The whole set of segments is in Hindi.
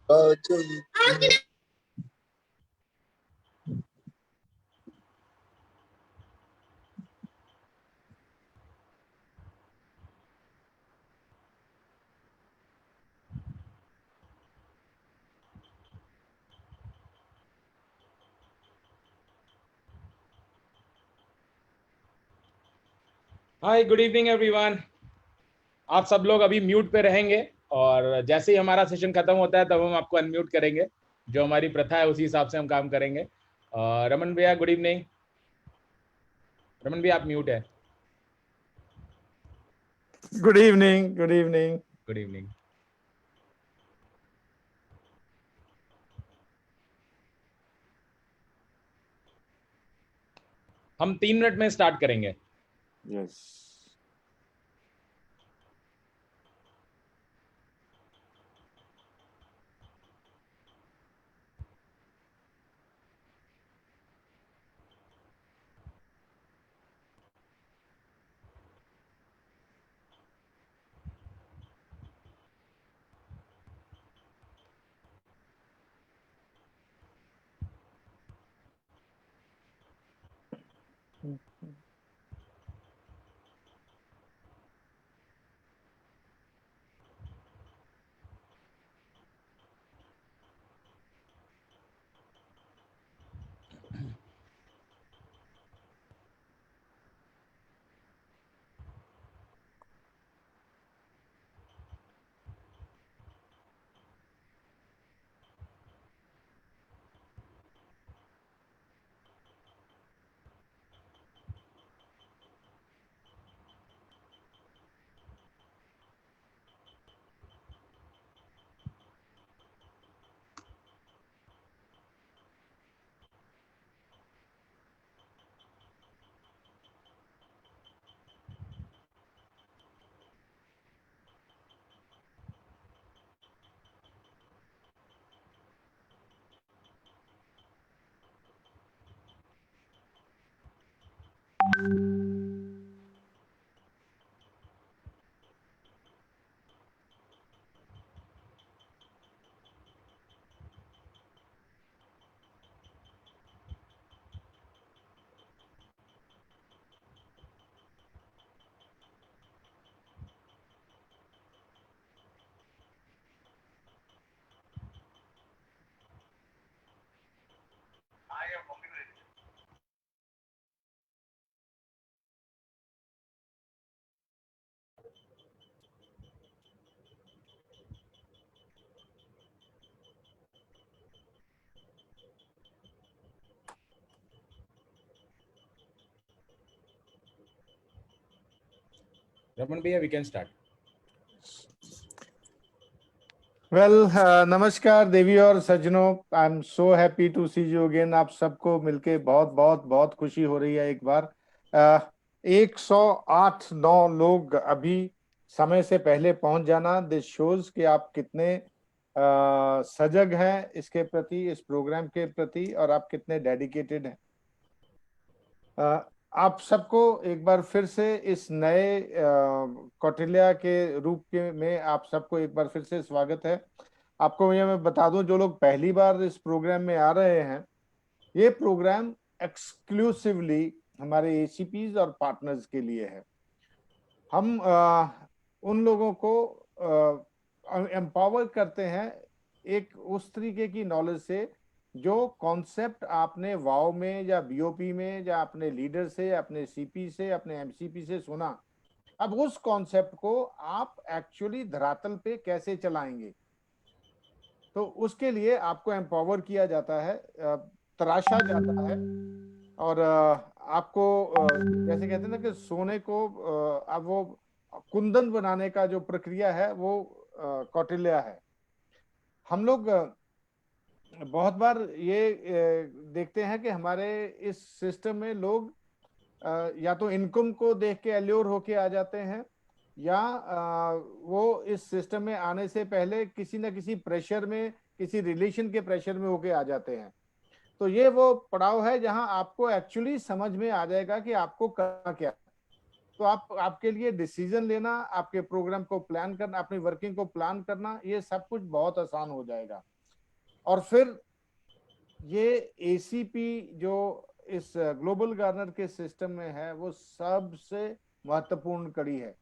हाय, गुड इवनिंग एवरीवन। आप सब लोग अभी म्यूट पे रहेंगे और जैसे ही हमारा सेशन खत्म होता है तब हम आपको अनम्यूट करेंगे। जो हमारी प्रथा है उसी हिसाब से हम काम करेंगे। रमन भैया गुड इवनिंग। रमन भैया आप म्यूट है। Good evening, good evening. Good evening. हम 3 मिनट में स्टार्ट करेंगे। यस। रमन भैया वी कैन स्टार्ट। वेल, नमस्कार देवी और सज्जनों। I am so happy to see you again. आप सबको मिलके बहुत बहुत बहुत खुशी हो रही है। एक बार 108-9 लोग अभी समय से पहले पहुंच जाना, दिस शोज कि आप कितने सजग हैं इसके प्रति, इस प्रोग्राम के प्रति, और आप कितने डेडिकेटेड हैं। आप सबको एक बार फिर से इस नए कौटिल्या के रूप के में आप सबको एक बार फिर से स्वागत है। आपको मैं बता दूं, जो लोग पहली बार इस प्रोग्राम में आ रहे हैं, ये प्रोग्राम एक्सक्लूसिवली हमारे एसीपीज और पार्टनर्स के लिए है। हम उन लोगों को एम्पावर करते हैं एक उस तरीके की नॉलेज से जो कॉन्सेप्ट आपने वाव में या बीओपी में या अपने लीडर से, अपने सीपी से, अपने एमसीपी से सुना, अब उस कॉन्सेप्ट को आप एक्चुअली धरातल पे कैसे चलाएंगे। तो उसके लिए आपको एम्पावर किया जाता है, तराशा जाता है, और आपको जैसे कहते हैं ना कि सोने को अब वो कुंदन बनाने का जो प्रक्रिया है वो कौटिल्य है। हम लोग बहुत बार ये देखते हैं कि हमारे इस सिस्टम में लोग या तो इनकम को देख के एल्योर होके आ जाते हैं, या वो इस सिस्टम में आने से पहले किसी न किसी प्रेशर में, किसी रिलेशन के प्रेशर में होके आ जाते हैं। तो ये वो पड़ाव है जहां आपको एक्चुअली समझ में आ जाएगा कि आपको करना क्या। तो आपके लिए डिसीजन लेना, आपके प्रोग्राम को प्लान करना, अपनी वर्किंग को प्लान करना, ये सब कुछ बहुत आसान हो जाएगा। और फिर ये एसीपी जो इस ग्लोबल गवर्नर के सिस्टम में है वो सबसे महत्वपूर्ण कड़ी है।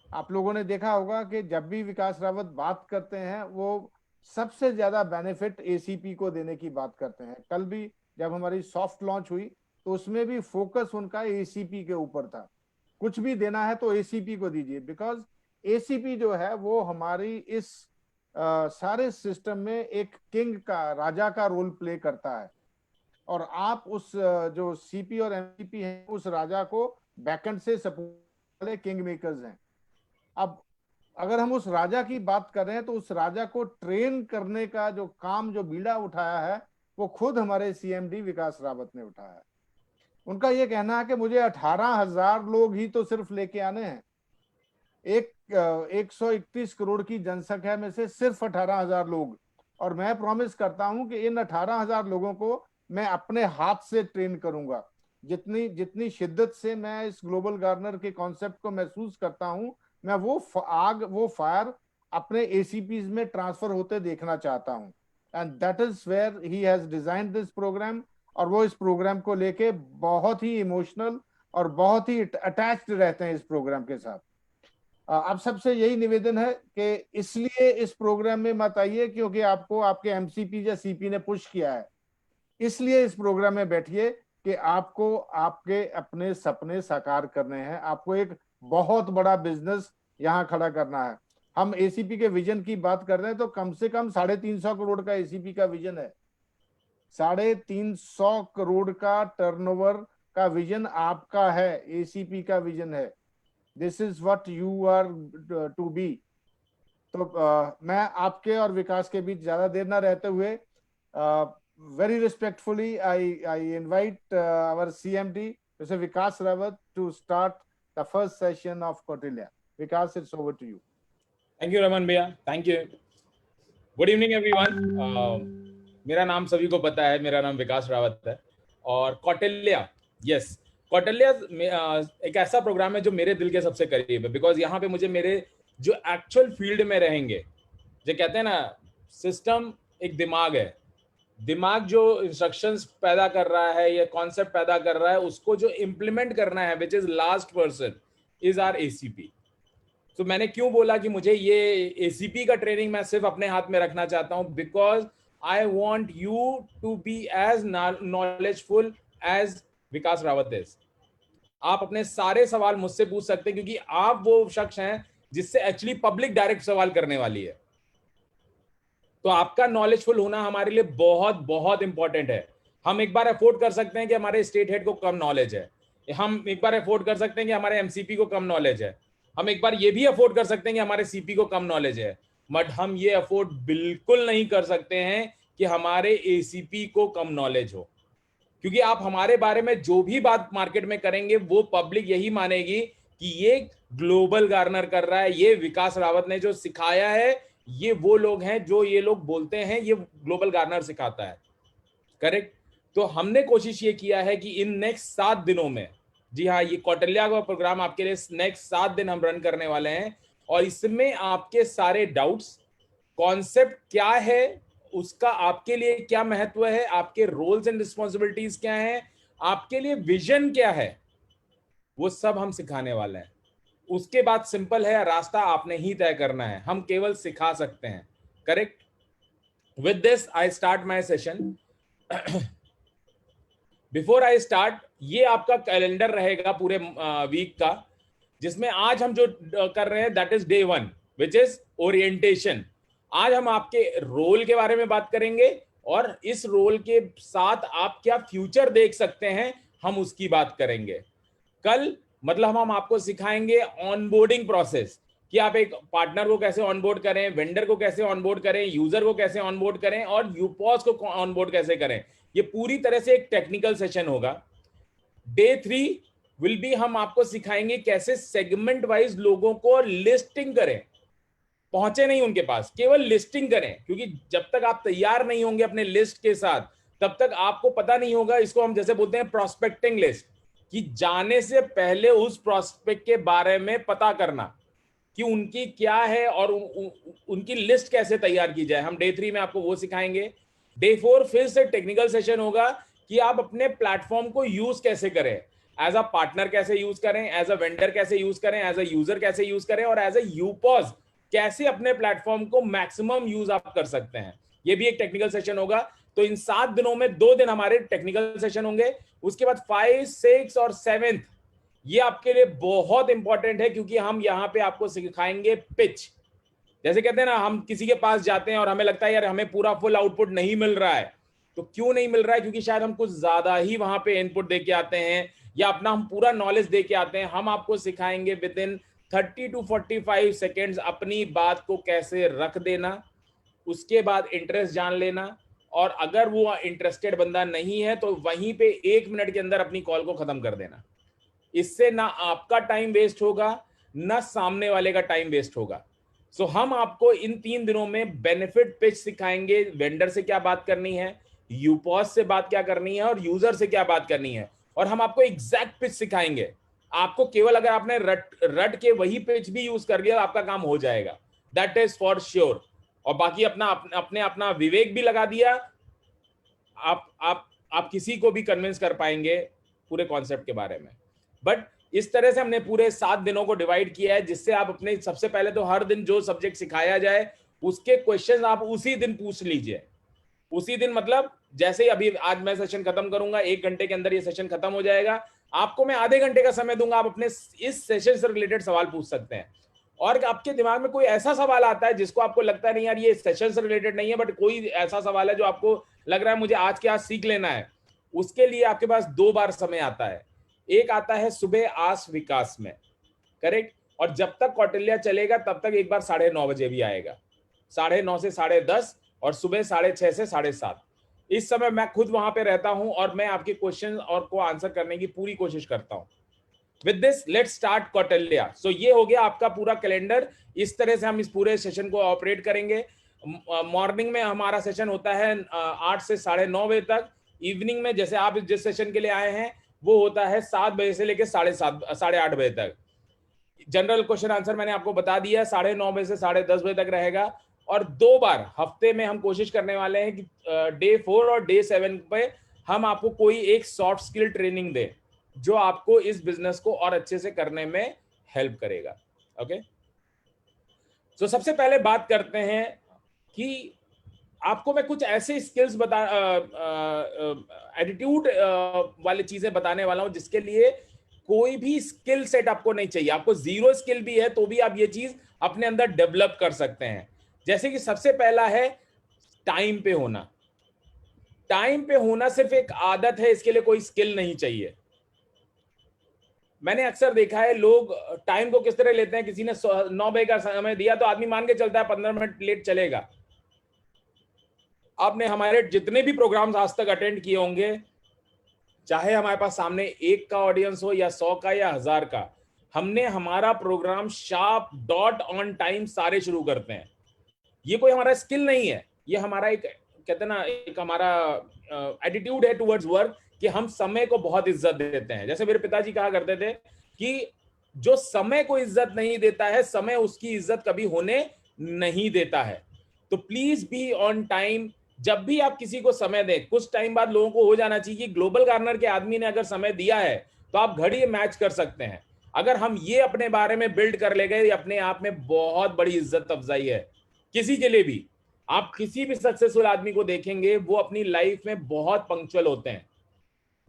आप लोगों ने देखा होगा कि जब भी विकास रावत बात करते हैं वो सबसे ज्यादा बेनिफिट एसीपी को देने की बात करते हैं। कल भी जब हमारी सॉफ्ट लॉन्च हुई तो उसमें भी फोकस उनका एसीपी के ऊपर था। कुछ भी देना है तो एसीपी को दीजिए, बिकॉज एसीपी जो है वो हमारी इस सारे सिस्टम में एक किंग का, राजा का रोल प्ले करता है। और आप उस जो सीपी और एमसीपी है उस राजा को बैकएंड से सपोर्ट वाले किंग मेकर्स हैं। अब अगर हम उस राजा की बात कर रहे हैं तो उस राजा को ट्रेन करने का जो काम, जो बीड़ा उठाया है वो खुद हमारे सीएमडी विकास रावत ने उठाया है। उनका ये कहना है कि मुझे 18,000 लोग ही तो सिर्फ लेके आने हैं। 131 करोड़ की जनसंख्या में से सिर्फ 18,000 लोग, और मैं प्रॉमिस करता हूं कि इन 18,000 लोगों को मैं अपने हाथ से ट्रेन करूंगा। जितनी जितनी शिद्दत से मैं इस ग्लोबल गवर्नर के कॉन्सेप्ट को महसूस करता हूं, मैं वो आग, वो फायर अपने एसीपीज में ट्रांसफर होते देखना चाहता हूं। And that is where he has designed this programme. और वो इस प्रोग्राम को लेके बहुत ही इमोशनल और बहुत ही अटैच्ड रहते हैं इस प्रोग्राम के साथ। अब सबसे यही निवेदन है कि इसलिए इस प्रोग्राम में मत आइए क्योंकि आपको आपके एमसीपी या सीपी ने पुश किया है, इसलिए इस प्रोग्राम में बैठिए कि आपको आपके अपने सपने साकार करने हैं। आपको एक बहुत बड़ा बिजनेस यहाँ खड़ा करना है। हम एसीपी के विजन की बात कर रहे हैं तो कम से कम 350 करोड़ का एसीपी का विजन है। 350 करोड़ का टर्नओवर का विजन आपका है, एसीपी का विजन है। This is what you are to be. तो मैं आपके और विकास के बीच ज्यादा देर ना रहते हुए very respectfully I invite our CMD Mr. Vikas Rawat to start the first session of Kautilya. Vikas, it's over to you. Thank you Raman भैया, thank you. Good evening everyone. मेरा नाम सभी को पता है, मेरा नाम विकास रावत है। और कौटिल्या, यस, कौटिल्या एक ऐसा प्रोग्राम है जो मेरे दिल के सबसे करीब है, बिकॉज यहाँ पे मुझे मेरे जो एक्चुअल फील्ड में रहेंगे, जो कहते हैं ना सिस्टम एक दिमाग है, दिमाग जो इंस्ट्रक्शंस पैदा कर रहा है या कॉन्सेप्ट पैदा कर रहा है उसको जो इम्प्लीमेंट करना है, which is last person is are ACP. तो मैंने क्यों बोला कि मुझे ये एसीपी का ट्रेनिंग मैं सिर्फ अपने हाथ में रखना चाहता हूं, because I want you to be as knowledgeful as Vikas Rawat is. आप अपने सारे सवाल मुझसे पूछ सकते हैं क्योंकि आप वो शख्स हैं जिससे एक्चुअली पब्लिक डायरेक्ट सवाल करने वाली है। तो आपका नॉलेजफुल होना हमारे लिए बहुत बहुत इंपॉर्टेंट है। हम एक बार अफोर्ड कर सकते हैं कि हमारे स्टेट हेड को कम नॉलेज है, हम एक बार अफोर्ड कर सकते हैं कि हमारे एमसीपी को कम नॉलेज है, हम एक बार ये भी अफोर्ड कर सकते हैं कि हमारे सीपी को कम नॉलेज है, बट हम ये अफोर्ड बिल्कुल नहीं कर सकते हैं कि हमारे एसीपी को कम नॉलेज हो। क्योंकि आप हमारे बारे में जो भी बात मार्केट में करेंगे वो पब्लिक यही मानेगी कि ये ग्लोबल गार्नर कर रहा है, ये विकास रावत ने जो सिखाया है, ये वो लोग हैं जो ये लोग बोलते हैं ये ग्लोबल गार्नर सिखाता है, करेक्ट। तो हमने कोशिश ये किया है कि इन नेक्स्ट 7 दिनों में, जी हाँ, ये कौटिल्या का प्रोग्राम आपके लिए नेक्स्ट 7 दिन हम रन करने वाले हैं, और इसमें आपके सारे डाउट्स, कॉन्सेप्ट क्या है, उसका आपके लिए क्या महत्व है, आपके रोल्स एंड रिस्पॉन्सिबिलिटीज क्या है, आपके लिए विजन क्या है, वो सब हम सिखाने वाले हैं। उसके बाद सिंपल है, रास्ता आपने ही तय करना है, हम केवल सिखा सकते हैं, correct. With this I start my session. Before I start, ये आपका कैलेंडर रहेगा पूरे वीक का, जिसमें आज हम जो कर रहे हैं that is day 1 which is orientation. आज हम आपके रोल के बारे में बात करेंगे और इस रोल के साथ आप क्या फ्यूचर देख सकते हैं, हम उसकी बात करेंगे। कल मतलब हम आपको सिखाएंगे ऑनबोर्डिंग प्रोसेस, कि आप एक पार्टनर को कैसे ऑनबोर्ड करें, वेंडर को कैसे ऑनबोर्ड करें, यूजर को कैसे ऑनबोर्ड करें और यूपॉस को ऑनबोर्ड कैसे करें। ये पूरी तरह से एक टेक्निकल सेशन होगा। डे 3 विल बी, हम आपको सिखाएंगे कैसे सेगमेंट वाइज लोगों को लिस्टिंग करें, पहुंचे नहीं उनके पास, केवल लिस्टिंग करें, क्योंकि जब तक आप तैयार नहीं होंगे अपने लिस्ट के साथ तब तक आपको पता नहीं होगा। इसको हम जैसे बोलते हैं प्रोस्पेक्टिंग लिस्ट, कि जाने से पहले उस प्रोस्पेक्ट के बारे में पता करना कि उनकी क्या है और उनकी लिस्ट कैसे तैयार की जाए। हम डे 3 में आपको वो सिखाएंगे। डे 4 फिर से टेक्निकल सेशन होगा कि आप अपने प्लेटफॉर्म को यूज कैसे करें, एज अ पार्टनर कैसे यूज करें, एज अ वेंडर कैसे यूज करें, एज अ यूजर कैसे यूज करें, और एज अ यूपॉज कैसे अपने प्लेटफॉर्म को मैक्सिमम यूज आप कर सकते हैं। ये भी एक टेक्निकल सेशन होगा। तो इन 7 दिनों में 2 दिन हमारे टेक्निकल सेशन होंगे, उसके बाद 5, 6 और 7 ये आपके लिए बहुत इंपॉर्टेंट है, क्योंकि हम यहाँ पे आपको सिखाएंगे पिच। जैसे कहते हैं ना, हम किसी के पास जाते हैं और हमें लगता है यार हमें पूरा फुल आउटपुट नहीं मिल रहा है। तो क्यों नहीं मिल रहा है? क्योंकि शायद हम कुछ ज्यादा ही वहां पे इनपुट दे के आते हैं, या अपना हम पूरा नॉलेज दे के आते हैं। हम आपको सिखाएंगे विद इन 30 to 45 सेकेंड्स अपनी बात को कैसे रख देना, उसके बाद इंटरेस्ट जान लेना, और अगर वो इंटरेस्टेड बंदा नहीं है तो वहीं पे 1 मिनट के अंदर अपनी कॉल को खत्म कर देना। इससे ना आपका टाइम वेस्ट होगा, ना सामने वाले का टाइम वेस्ट होगा। सो हम आपको इन 3 दिनों में बेनिफिट पिच सिखाएंगे, वेंडर से क्या बात करनी है, यूपॉस से बात क्या करनी है, और यूजर से क्या बात करनी है। और हम आपको एग्जैक्ट पिच सिखाएंगे। आपको केवल अगर आपने रट के वही पिच भी यूज कर लिया, आपका काम हो जाएगा, दैट इज फॉर श्योर। और बाकी अपना विवेक भी लगा दिया, आप किसी को भी कन्विंस कर पाएंगे पूरे कॉन्सेप्ट के बारे में। बट इस तरह से हमने पूरे 7 दिनों को डिवाइड किया है, जिससे आप अपने, सबसे पहले तो हर दिन जो सब्जेक्ट सिखाया जाए उसके क्वेश्चंस आप उसी दिन पूछ लीजिए। उसी दिन मतलब जैसे ही अभी आज मैं सेशन खत्म करूंगा, 1 घंटे के अंदर ये सेशन खत्म हो जाएगा, आपको मैं आधे घंटे का समय दूंगा, आप अपने इस सेशन से रिलेटेड सवाल पूछ सकते हैं। और आपके दिमाग में कोई ऐसा सवाल आता है जिसको आपको लगता है नहीं यार ये सेशन से रिलेटेड नहीं है, बट कोई ऐसा सवाल है जो आपको लग रहा है मुझे आज के आज सीख लेना है, उसके लिए आपके पास 2 बार समय आता है। एक आता है सुबह आस विकास में, करेक्ट, और जब तक कौटिल्य चलेगा तब तक एक बार 9:30 बजे भी आएगा, 9:30 से 10:30, और सुबह 6:30 से 7:30। इस समय मैं खुद वहां पे रहता हूं और मैं आपके क्वेश्चन और को आंसर करने की पूरी कोशिश करता हूं। With this let's start Kautilya. So ये हो गया आपका पूरा कैलेंडर। इस तरह से हम इस पूरे सेशन को ऑपरेट करेंगे। मॉर्निंग में हमारा सेशन होता है 8 से 9:30 बजे तक। इवनिंग में जैसे आप जिस सेशन के लिए आए हैं वो होता है 7 बजे से लेकर 8:30 बजे तक। जनरल क्वेश्चन आंसर मैंने आपको बता दिया, 9:30 बजे से 10:30 बजे तक रहेगा। और 2 बार हफ्ते में हम कोशिश करने वाले हैं कि डे 4 और डे 7 पे हम आपको कोई एक सॉफ्ट स्किल ट्रेनिंग दे जो आपको इस बिजनेस को और अच्छे से करने में हेल्प करेगा। ओके, तो सबसे पहले बात करते हैं कि आपको मैं कुछ ऐसे स्किल्स एटीट्यूड वाली चीजें बताने वाला हूं जिसके लिए कोई भी स्किल सेट आपको नहीं चाहिए। आपको 0 स्किल भी है तो भी आप ये चीज अपने अंदर डेवलप कर सकते हैं। जैसे कि सबसे पहला है टाइम पे होना। टाइम पे होना सिर्फ एक आदत है, इसके लिए कोई स्किल नहीं चाहिए। मैंने अक्सर देखा है लोग टाइम को किस तरह लेते हैं, किसी ने 9 बजे का समय दिया तो आदमी मान के चलता है 15 मिनट लेट चलेगा। आपने हमारे जितने भी प्रोग्राम्स आज तक अटेंड किए होंगे, चाहे हमारे पास सामने 1 का ऑडियंस हो या 100 का या 1000 का, हमने हमारा programme sharp dot on time सारे शुरू करते हैं। ये कोई हमारा स्किल नहीं है, ये हमारा एक, कहते हैं ना, एक हमारा एटीट्यूड है टुवर्ड्स वर्क कि हम समय को बहुत इज्जत देते हैं। जैसे मेरे पिताजी कहा करते थे कि जो समय को इज्जत नहीं देता है, समय उसकी इज्जत कभी होने नहीं देता है। तो प्लीज बी ऑन टाइम। जब भी आप किसी को समय दें, कुछ टाइम बाद लोगों को हो जाना चाहिए कि ग्लोबल गार्नर के आदमी ने अगर समय दिया है तो आप घड़ी मैच कर सकते हैं। अगर हम ये अपने बारे में बिल्ड कर ले गए, अपने आप में बहुत बड़ी इज्जत अफजाई है किसी के लिए भी। आप किसी भी सक्सेसफुल आदमी को देखेंगे वो अपनी लाइफ में बहुत पंक्चुअल होते हैं।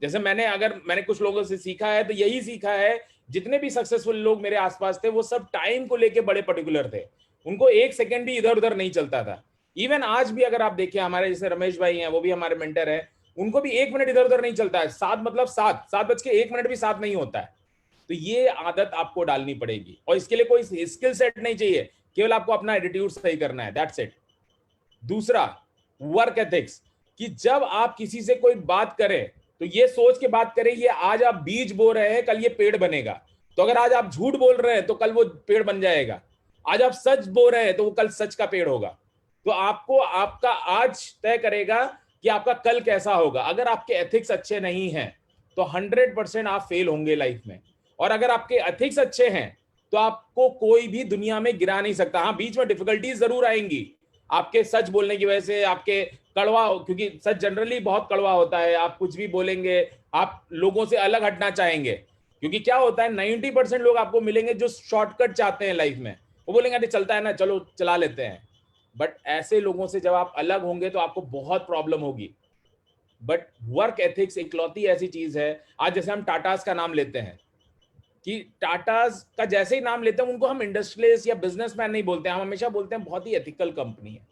जैसे मैंने कुछ लोगों से सीखा है तो यही सीखा है, जितने भी सक्सेसफुल लोग मेरे आसपास थे वो सब टाइम को लेके बड़े पर्टिकुलर थे। उनको 1 सेकंड भी इधर उधर नहीं चलता था। इवन आज भी अगर आप देखें, हमारे जैसे रमेश भाई हैं, वो भी हमारे मेंटर हैं, उनको भी 1 मिनट इधर उधर नहीं चलता है। 7 मतलब 7:01 भी 7 नहीं होता है। तो ये आदत आपको डालनी पड़ेगी और इसके लिए कोई स्किल सेट नहीं चाहिए, केवल आपको अपना एटीट्यूड सही करना है, दैट्स इट। दूसरा, वर्क एथिक्स, कि जब आप किसी से कोई बात करें तो ये सोच के बात करें कि आज आप बीज बो रहे हैं, कल ये पेड़ बनेगा। तो अगर आज आप झूठ बोल रहे हैं तो कल वो पेड़ बन जाएगा। आज आप सच बोल रहे हैं तो वो कल सच का पेड़ होगा। तो आपको आपका आज तय करेगा कि आपका कल कैसा होगा। अगर आपके एथिक्स अच्छे नहीं हैं तो 100% आप फेल होंगे लाइफ में। और अगर आपके एथिक्स अच्छे हैं तो आपको कोई भी दुनिया में गिरा नहीं सकता। हाँ, बीच में डिफिकल्टीज जरूर आएंगी, आपके सच बोलने की वजह से, आपके कड़वा, क्योंकि सच जनरली बहुत कड़वा होता है, आप कुछ भी बोलेंगे, आप लोगों से अलग हटना चाहेंगे, क्योंकि क्या होता है 90% लोग आपको मिलेंगे जो शॉर्टकट चाहते हैं लाइफ में, वो बोलेंगे अरे चलता है ना, चलो चला लेते हैं। बट ऐसे लोगों से जब आप अलग होंगे तो आपको बहुत प्रॉब्लम होगी। बट वर्क एथिक्स इकलौती ऐसी चीज है, आज जैसे हम टाटास का नाम लेते हैं, कि टाटास का जैसे ही नाम लेते हैं उनको हम इंडस्ट्रियलिस्ट या बिजनेसमैन नहीं बोलते हैं, हम हमेशा बोलते हैं बहुत ही एथिकल कंपनी है।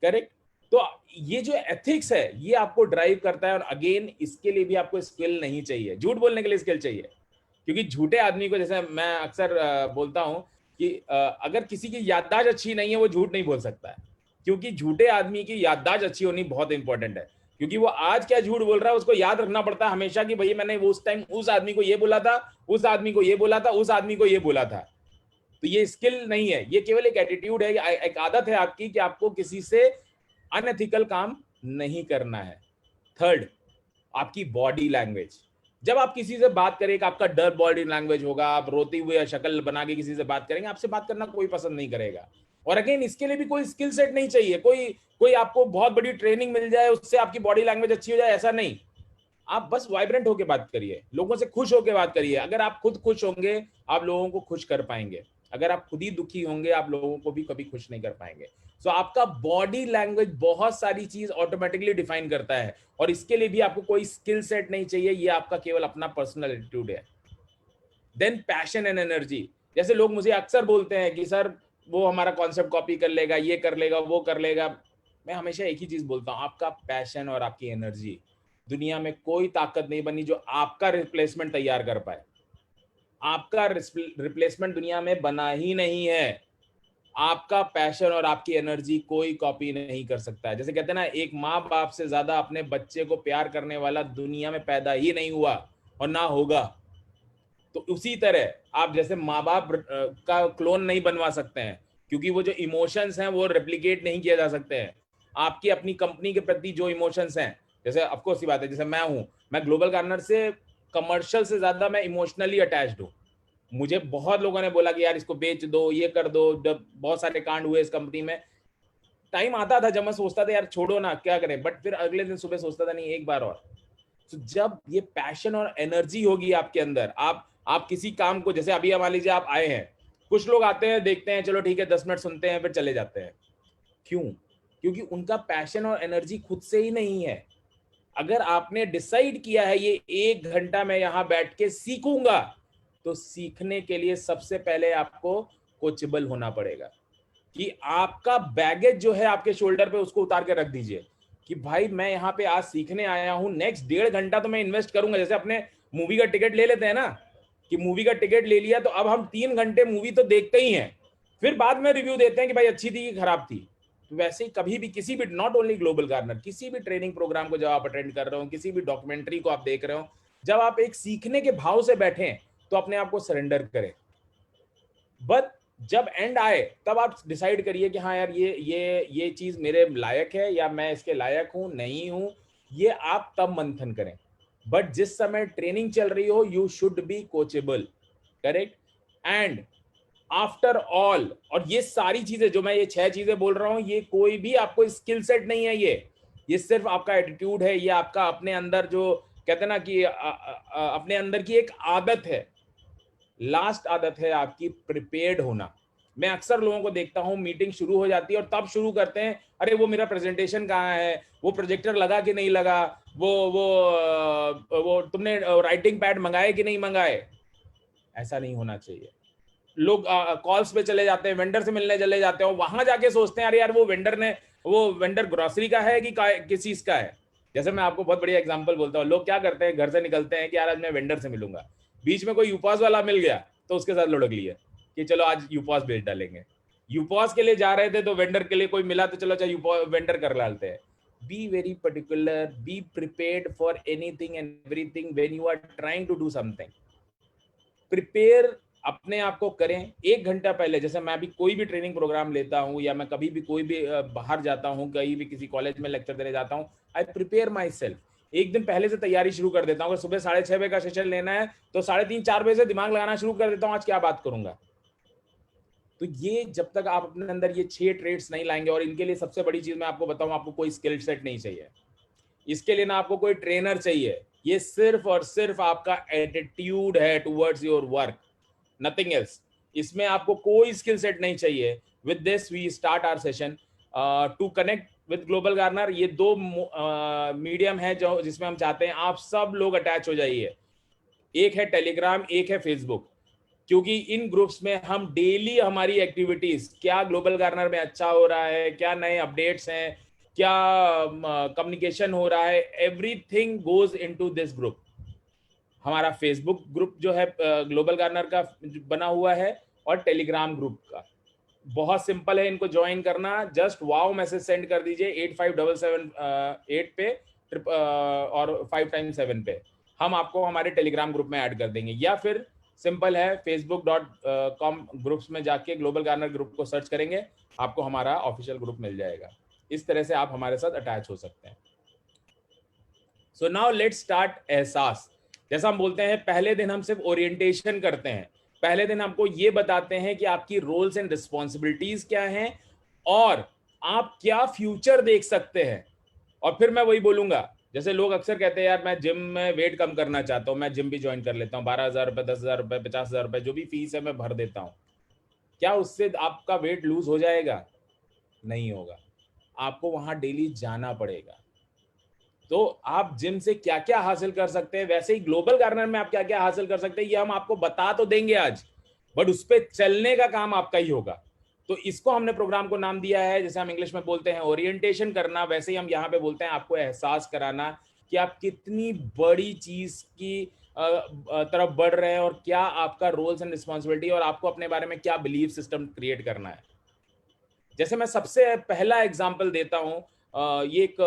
करेक्ट? तो ये जो एथिक्स है ये आपको ड्राइव करता है, और अगेन इसके लिए भी आपको स्किल नहीं चाहिए, झूठ बोलने के लिए स्किल चाहिए। क्योंकि झूठे आदमी को, जैसे मैं अक्सर बोलता हूं कि अगर किसी की याददाश्त अच्छी नहीं है वो झूठ नहीं बोल सकता है, क्योंकि झूठे आदमी की याददाश्त अच्छी होनी बहुत इंपॉर्टेंट है, क्योंकि वो आज क्या झूठ बोल रहा है उसको याद रखना पड़ता है हमेशा, कि भाई मैंने उस टाइम उस आदमी को ये बोला था, उस आदमी को ये बोला था, उस आदमी को ये बोला था। तो ये स्किल नहीं है, ये केवल एक एटीट्यूड है, एक आदत है आपकी कि आपको किसी से अनएथिकल काम नहीं करना है। थर्ड, आपकी बॉडी लैंग्वेज। जब आप किसी से बात करेंगे, आपका डर बॉडी लैंग्वेज होगा, आप रोते हुए शक्ल बना के किसी से बात करेंगे, आपसे बात करना कोई पसंद नहीं करेगा। और अगेन इसके लिए भी कोई स्किल सेट नहीं चाहिए, कोई कोई आपको बहुत बड़ी ट्रेनिंग मिल जाए उससे आपकी बॉडी लैंग्वेज अच्छी हो जाए, ऐसा नहीं। आप बस वाइब्रेंट होकर बात करिए, लोगों से खुश होकर बात करिए। अगर आप खुद खुश होंगे आप लोगों को खुश कर पाएंगे, अगर आप खुद ही दुखी होंगे आप लोगों को भी कभी खुश नहीं कर पाएंगे। सो आपका बॉडी लैंग्वेज बहुत सारी चीज ऑटोमेटिकली डिफाइन करता है, और इसके लिए भी आपको कोई स्किल सेट नहीं चाहिए, ये आपका केवल अपना पर्सनल एटीट्यूड है। Then passion and energy. जैसे लोग मुझे अक्सर बोलते हैं कि सर वो हमारा कॉन्सेप्ट कॉपी कर लेगा, ये कर लेगा, वो कर लेगा। मैं हमेशा एक ही चीज बोलता हूँ, आपका पैशन और आपकी एनर्जी, दुनिया में कोई ताकत नहीं बनी जो आपका रिप्लेसमेंट तैयार कर पाए। आपका रिप्लेसमेंट दुनिया में बना ही नहीं है। आपका पैशन और आपकी एनर्जी कोई कॉपी नहीं कर सकता है। जैसे कहते हैं ना, एक माँ बाप से ज्यादा अपने बच्चे को प्यार करने वाला दुनिया में पैदा ही नहीं हुआ और ना होगा। तो उसी तरह आप जैसे माँ बाप का क्लोन नहीं बनवा सकते हैं, क्योंकि वो जो इमोशंस हैं वो रेप्लिकेट नहीं किया जा सकते हैं। आपकी अपनी कंपनी के प्रति जो इमोशंस हैं, जैसे ऑफकोर्स सी बात है, जैसे मैं ग्लोबल गार्डनर से कमर्शियल से ज्यादा मैं इमोशनली अटैच्ड हूँ। मुझे बहुत लोगों ने बोला कि यार इसको बेच दो, ये कर दो, जब बहुत सारे कांड हुए इस कंपनी में, टाइम आता था जब मैं सोचता था यार छोड़ो ना, क्या करें, बट फिर अगले दिन सुबह सोचता था नहीं एक बार और। तो जब ये पैशन और एनर्जी होगी आपके अंदर, आप किसी काम को, जैसे अभी मान लीजिए आप आए हैं, कुछ लोग आते हैं देखते हैं चलो ठीक है 10 मिनट सुनते हैं फिर चले जाते हैं। क्यों? क्योंकि उनका पैशन और एनर्जी खुद से ही नहीं है। अगर आपने डिसाइड किया है ये 1 घंटा मैं यहां बैठ के सीखूंगा, तो सीखने के लिए सबसे पहले आपको कोचेबल होना पड़ेगा, कि आपका बैगेज जो है आपके शोल्डर पे उसको उतार के रख दीजिए, कि भाई मैं यहाँ पे आज सीखने आया हूँ, नेक्स्ट 1.5 घंटा तो मैं इन्वेस्ट करूंगा। जैसे अपने मूवी का टिकट ले लेते हैं ना, कि मूवी का टिकट ले लिया तो अब हम 3 घंटे मूवी तो देखते ही हैं, फिर बाद में रिव्यू देते हैं कि भाई अच्छी थी कि खराब थी। तो वैसे ही कभी भी किसी भी, नॉट ओनली ग्लोबल गार्डनर, किसी भी ट्रेनिंग प्रोग्राम को जब आप अटेंड कर रहे हो, किसी भी डॉक्यूमेंट्री को आप देख रहे हो, जब आप एक सीखने के भाव से बैठे तो अपने आप को सरेंडर करें। बट जब एंड आए तब आप डिसाइड करिए कि हाँ यार ये चीज मेरे लायक है, या मैं इसके लायक हूं नहीं हूं, ये आप तब मंथन करें। बट जिस समय ट्रेनिंग चल रही हो you should be coachable. Correct? And after all, और ये सारी चीजें जो मैं ये 6 चीजें बोल रहा हूं, ये कोई भी आपको स्किल सेट नहीं है, ये सिर्फ आपका एटीट्यूड है, ये आपका अपने अंदर जो कहते हैं ना कि अपने अंदर की एक आदत है। लास्ट आदत है आपकी प्रिपेयर्ड होना। मैं अक्सर लोगों को देखता हूं मीटिंग शुरू हो जाती है और तब शुरू करते हैं, अरे वो मेरा प्रेजेंटेशन कहाँ है, वो प्रोजेक्टर लगा कि नहीं लगा, वो तुमने राइटिंग पैड मंगाए कि नहीं मंगाए। ऐसा नहीं होना चाहिए। लोग कॉल्स पे चले जाते हैं, वेंडर से मिलने चले जाते हैं, वहां जाके सोचते हैं अरे यार वो वेंडर ग्रोसरी का है कि किस चीज का है। जैसे मैं आपको बहुत बढ़िया एग्जांपल बोलता हूँ, लोग क्या करते हैं, घर से निकलते हैं कि यार आज मैं वेंडर से मिलूंगा, बीच में कोई यूपॉस वाला मिल गया तो उसके साथ लुढ़क लिया कि चलो आज यूपॉस बेच डालेंगे। यूपॉस के लिए जा रहे थे तो वेंडर के लिए कोई मिला तो चलो यूपॉस वेंडर कर डालते हैं। Be very particular, be prepared for anything and everything when you are trying to do something. Prepare अपने आप को करें 1 घंटा पहले। जैसे मैं अभी कोई भी ट्रेनिंग प्रोग्राम लेता हूं, या मैं कभी भी कोई भी बाहर जाता हूं, कहीं भी किसी कॉलेज में लेक्चर देने जाता हूं, आई प्रिपेयर माई सेल्फ। 1 दिन पहले से तैयारी शुरू कर देता हूँ। अगर सुबह 6:30 बजे का सेशन लेना है तो 3:30-4 बजे से दिमाग लगाना शुरू कर देता हूँ आज क्या बात करूंगा। तो ये जब तक आप अपने अंदर ये 6 ट्रेड्स नहीं लाएंगे, और इनके लिए सबसे बड़ी चीज मैं आपको बताऊं, आपको कोई स्किल सेट नहीं चाहिए, इसके लिए ना आपको कोई ट्रेनर चाहिए, ये सिर्फ और सिर्फ आपका एटीट्यूड है towards your work, nothing else. इसमें आपको कोई स्किल सेट नहीं चाहिए। With this we start our session. To connect with Global Garner, ये दो मीडियम है जो जिसमें हम चाहते हैं आप सब लोग अटैच हो जाइए। एक है टेलीग्राम, एक है फेसबुक, क्योंकि इन ग्रुप्स में हम डेली हमारी एक्टिविटीज, क्या ग्लोबल गार्नर में अच्छा हो रहा है, क्या नए अपडेट्स हैं, क्या कम्युनिकेशन हो रहा है, everything goes into this group. हमारा फेसबुक ग्रुप जो है ग्लोबल गार्नर का बना हुआ है, और टेलीग्राम ग्रुप का बहुत सिंपल है इनको ज्वाइन करना। जस्ट वाओ मैसेज सेंड कर दीजिए 85778 पे और 5 टाइम 7 पे, हम आपको हमारे टेलीग्राम ग्रुप में ऐड कर देंगे। या फिर सिंपल है, facebook.com ग्रुप्स में जाके ग्लोबल गार्नर ग्रुप को सर्च करेंगे, आपको हमारा ऑफिशियल ग्रुप मिल जाएगा। इस तरह से आप हमारे साथ अटैच हो सकते हैं। सो नाउ लेट्स स्टार्ट एहसास। जैसा हम बोलते हैं, पहले दिन हम सिर्फ ओरिएंटेशन करते हैं, पहले दिन हमको ये बताते हैं कि आपकी रोल्स एंड रिस्पॉन्सिबिलिटीज क्या हैं और आप क्या फ्यूचर देख सकते हैं। और फिर मैं वही बोलूंगा, जैसे लोग अक्सर कहते हैं यार मैं जिम में वेट कम करना चाहता हूँ, मैं जिम भी ज्वाइन कर लेता हूँ, 12,000 रुपये, 10,000 रुपये, 50,000 रुपये जो भी फीस है मैं भर देता हूँ। क्या उससे आपका वेट लूज हो जाएगा? नहीं होगा। आपको वहां डेली जाना पड़ेगा। तो आप जिम से क्या क्या हासिल कर सकते हैं, वैसे ही ग्लोबल गार्नर में आप क्या क्या हासिल कर सकते हैं, ये हम आपको बता तो देंगे आज, बट उस पर चलने का काम आपका ही होगा। तो इसको हमने प्रोग्राम को नाम दिया है, जैसे हम इंग्लिश में बोलते हैं ओरिएंटेशन करना, वैसे ही हम यहाँ पे बोलते हैं आपको एहसास कराना कि आप कितनी बड़ी चीज की तरफ बढ़ रहे हैं, और क्या आपका रोल्स एंड रिस्पॉन्सिबिलिटी, और आपको अपने बारे में क्या बिलीफ सिस्टम क्रिएट करना है। जैसे मैं सबसे पहला एग्जांपल देता हूं, ये एक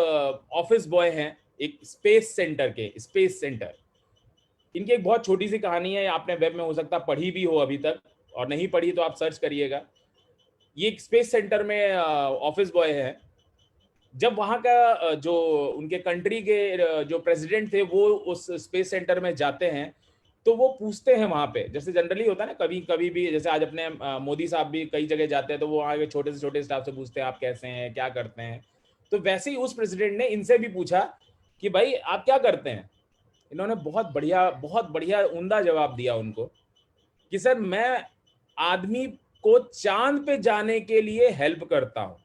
ऑफिस बॉय हैं, एक स्पेस सेंटर के, स्पेस सेंटर। इनकी एक बहुत छोटी सी कहानी है, आपने वेब में हो सकता पढ़ी भी हो अभी तक, और नहीं पढ़ी तो आप सर्च करिएगा। ये एक स्पेस सेंटर में ऑफिस बॉय है। जब वहाँ का जो उनके कंट्री के जो प्रेसिडेंट थे वो उस स्पेस सेंटर में जाते हैं, तो वो पूछते हैं वहाँ पे, जैसे जनरली होता है ना, कभी कभी भी, जैसे आज अपने मोदी साहब भी कई जगह जाते हैं, तो वो वहाँ के छोटे से छोटे स्टाफ से पूछते हैं आप कैसे हैं, क्या करते हैं। तो वैसे ही उस प्रेसिडेंट ने इनसे भी पूछा कि भाई आप क्या करते हैं। इन्होंने बहुत बढ़िया उम्दा जवाब दिया उनको कि सर मैं आदमी को चांद पे जाने के लिए हेल्प करता हूँ।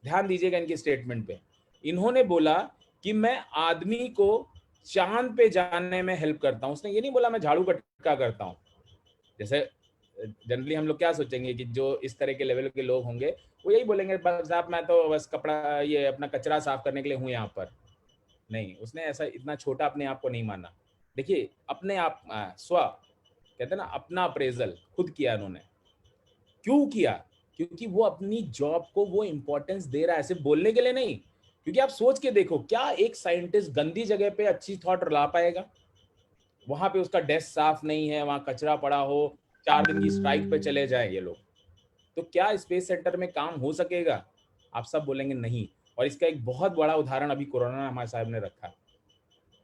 ध्यान दीजिएगा इनकी स्टेटमेंट पे। इन्होंने बोला कि मैं आदमी को चांद पे जाने में हेल्प करता हूं। उसने ये नहीं बोला मैं झाड़ू कटका करता हूं। जैसे जनरली हम लोग क्या सोचेंगे कि जो इस तरह के लेवल के लोग होंगे वो यही बोलेंगे बस साहब मैं तो बस कपड़ा ये अपना कचरा साफ करने के लिए हूं यहाँ पर। नहीं, उसने ऐसा इतना छोटा अपने आप को नहीं माना। देखिए अपने आप स्व कहते हैं ना, अपना अप्रेजल खुद किया उन्होंने। क्यों किया? क्योंकि वो अपनी जॉब को वो इंपॉर्टेंस दे रहा है, सिर्फ बोलने के लिए नहीं। क्योंकि आप सोच के देखो, क्या एक साइंटिस्ट गंदी जगह पे अच्छी थॉट ला पाएगा? वहां पे उसका डेस्क साफ नहीं है, वहां कचरा पड़ा हो, 4 दिन की स्ट्राइक पे चले जाए ये लोग, तो क्या स्पेस सेंटर में काम हो सकेगा? आप सब बोलेंगे नहीं। और इसका एक बहुत बड़ा उदाहरण अभी कोरोना हमारे साहब ने रखा।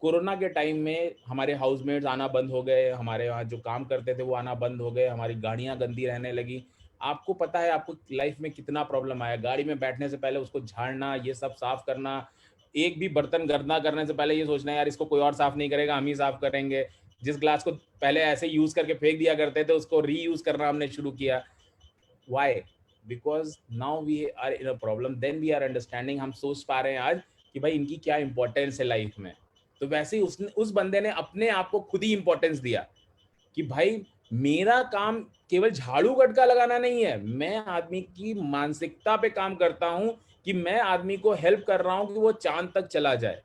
कोरोना के टाइम में हमारे हाउसमेट्स आना बंद हो गए, हमारे यहाँ जो काम करते थे वो आना बंद हो गए, हमारी गाड़ियाँ गंदी रहने लगी। आपको पता है आपको लाइफ में कितना प्रॉब्लम आया, गाड़ी में बैठने से पहले उसको झाड़ना, ये सब साफ करना, एक भी बर्तन गंदा करने से पहले ये सोचना यार इसको कोई और साफ नहीं करेगा, हम ही साफ करेंगे। जिस ग्लास को पहले ऐसे यूज करके फेंक दिया करते थे उसको रीयूज करना हमने शुरू किया। Why? Because now we are in a problem, then we are understanding. हम सोच पा रहे हैं आज कि भाई इनकी क्या इंपॉर्टेंस है लाइफ में। तो वैसे ही उस बंदे ने अपने आप को खुद ही इंपॉर्टेंस दिया कि भाई मेरा काम केवल झाड़ू गटका लगाना नहीं है, मैं आदमी की मानसिकता पे काम करता हूं कि मैं आदमी को हेल्प कर रहा हूं कि वो चांद तक चला जाए।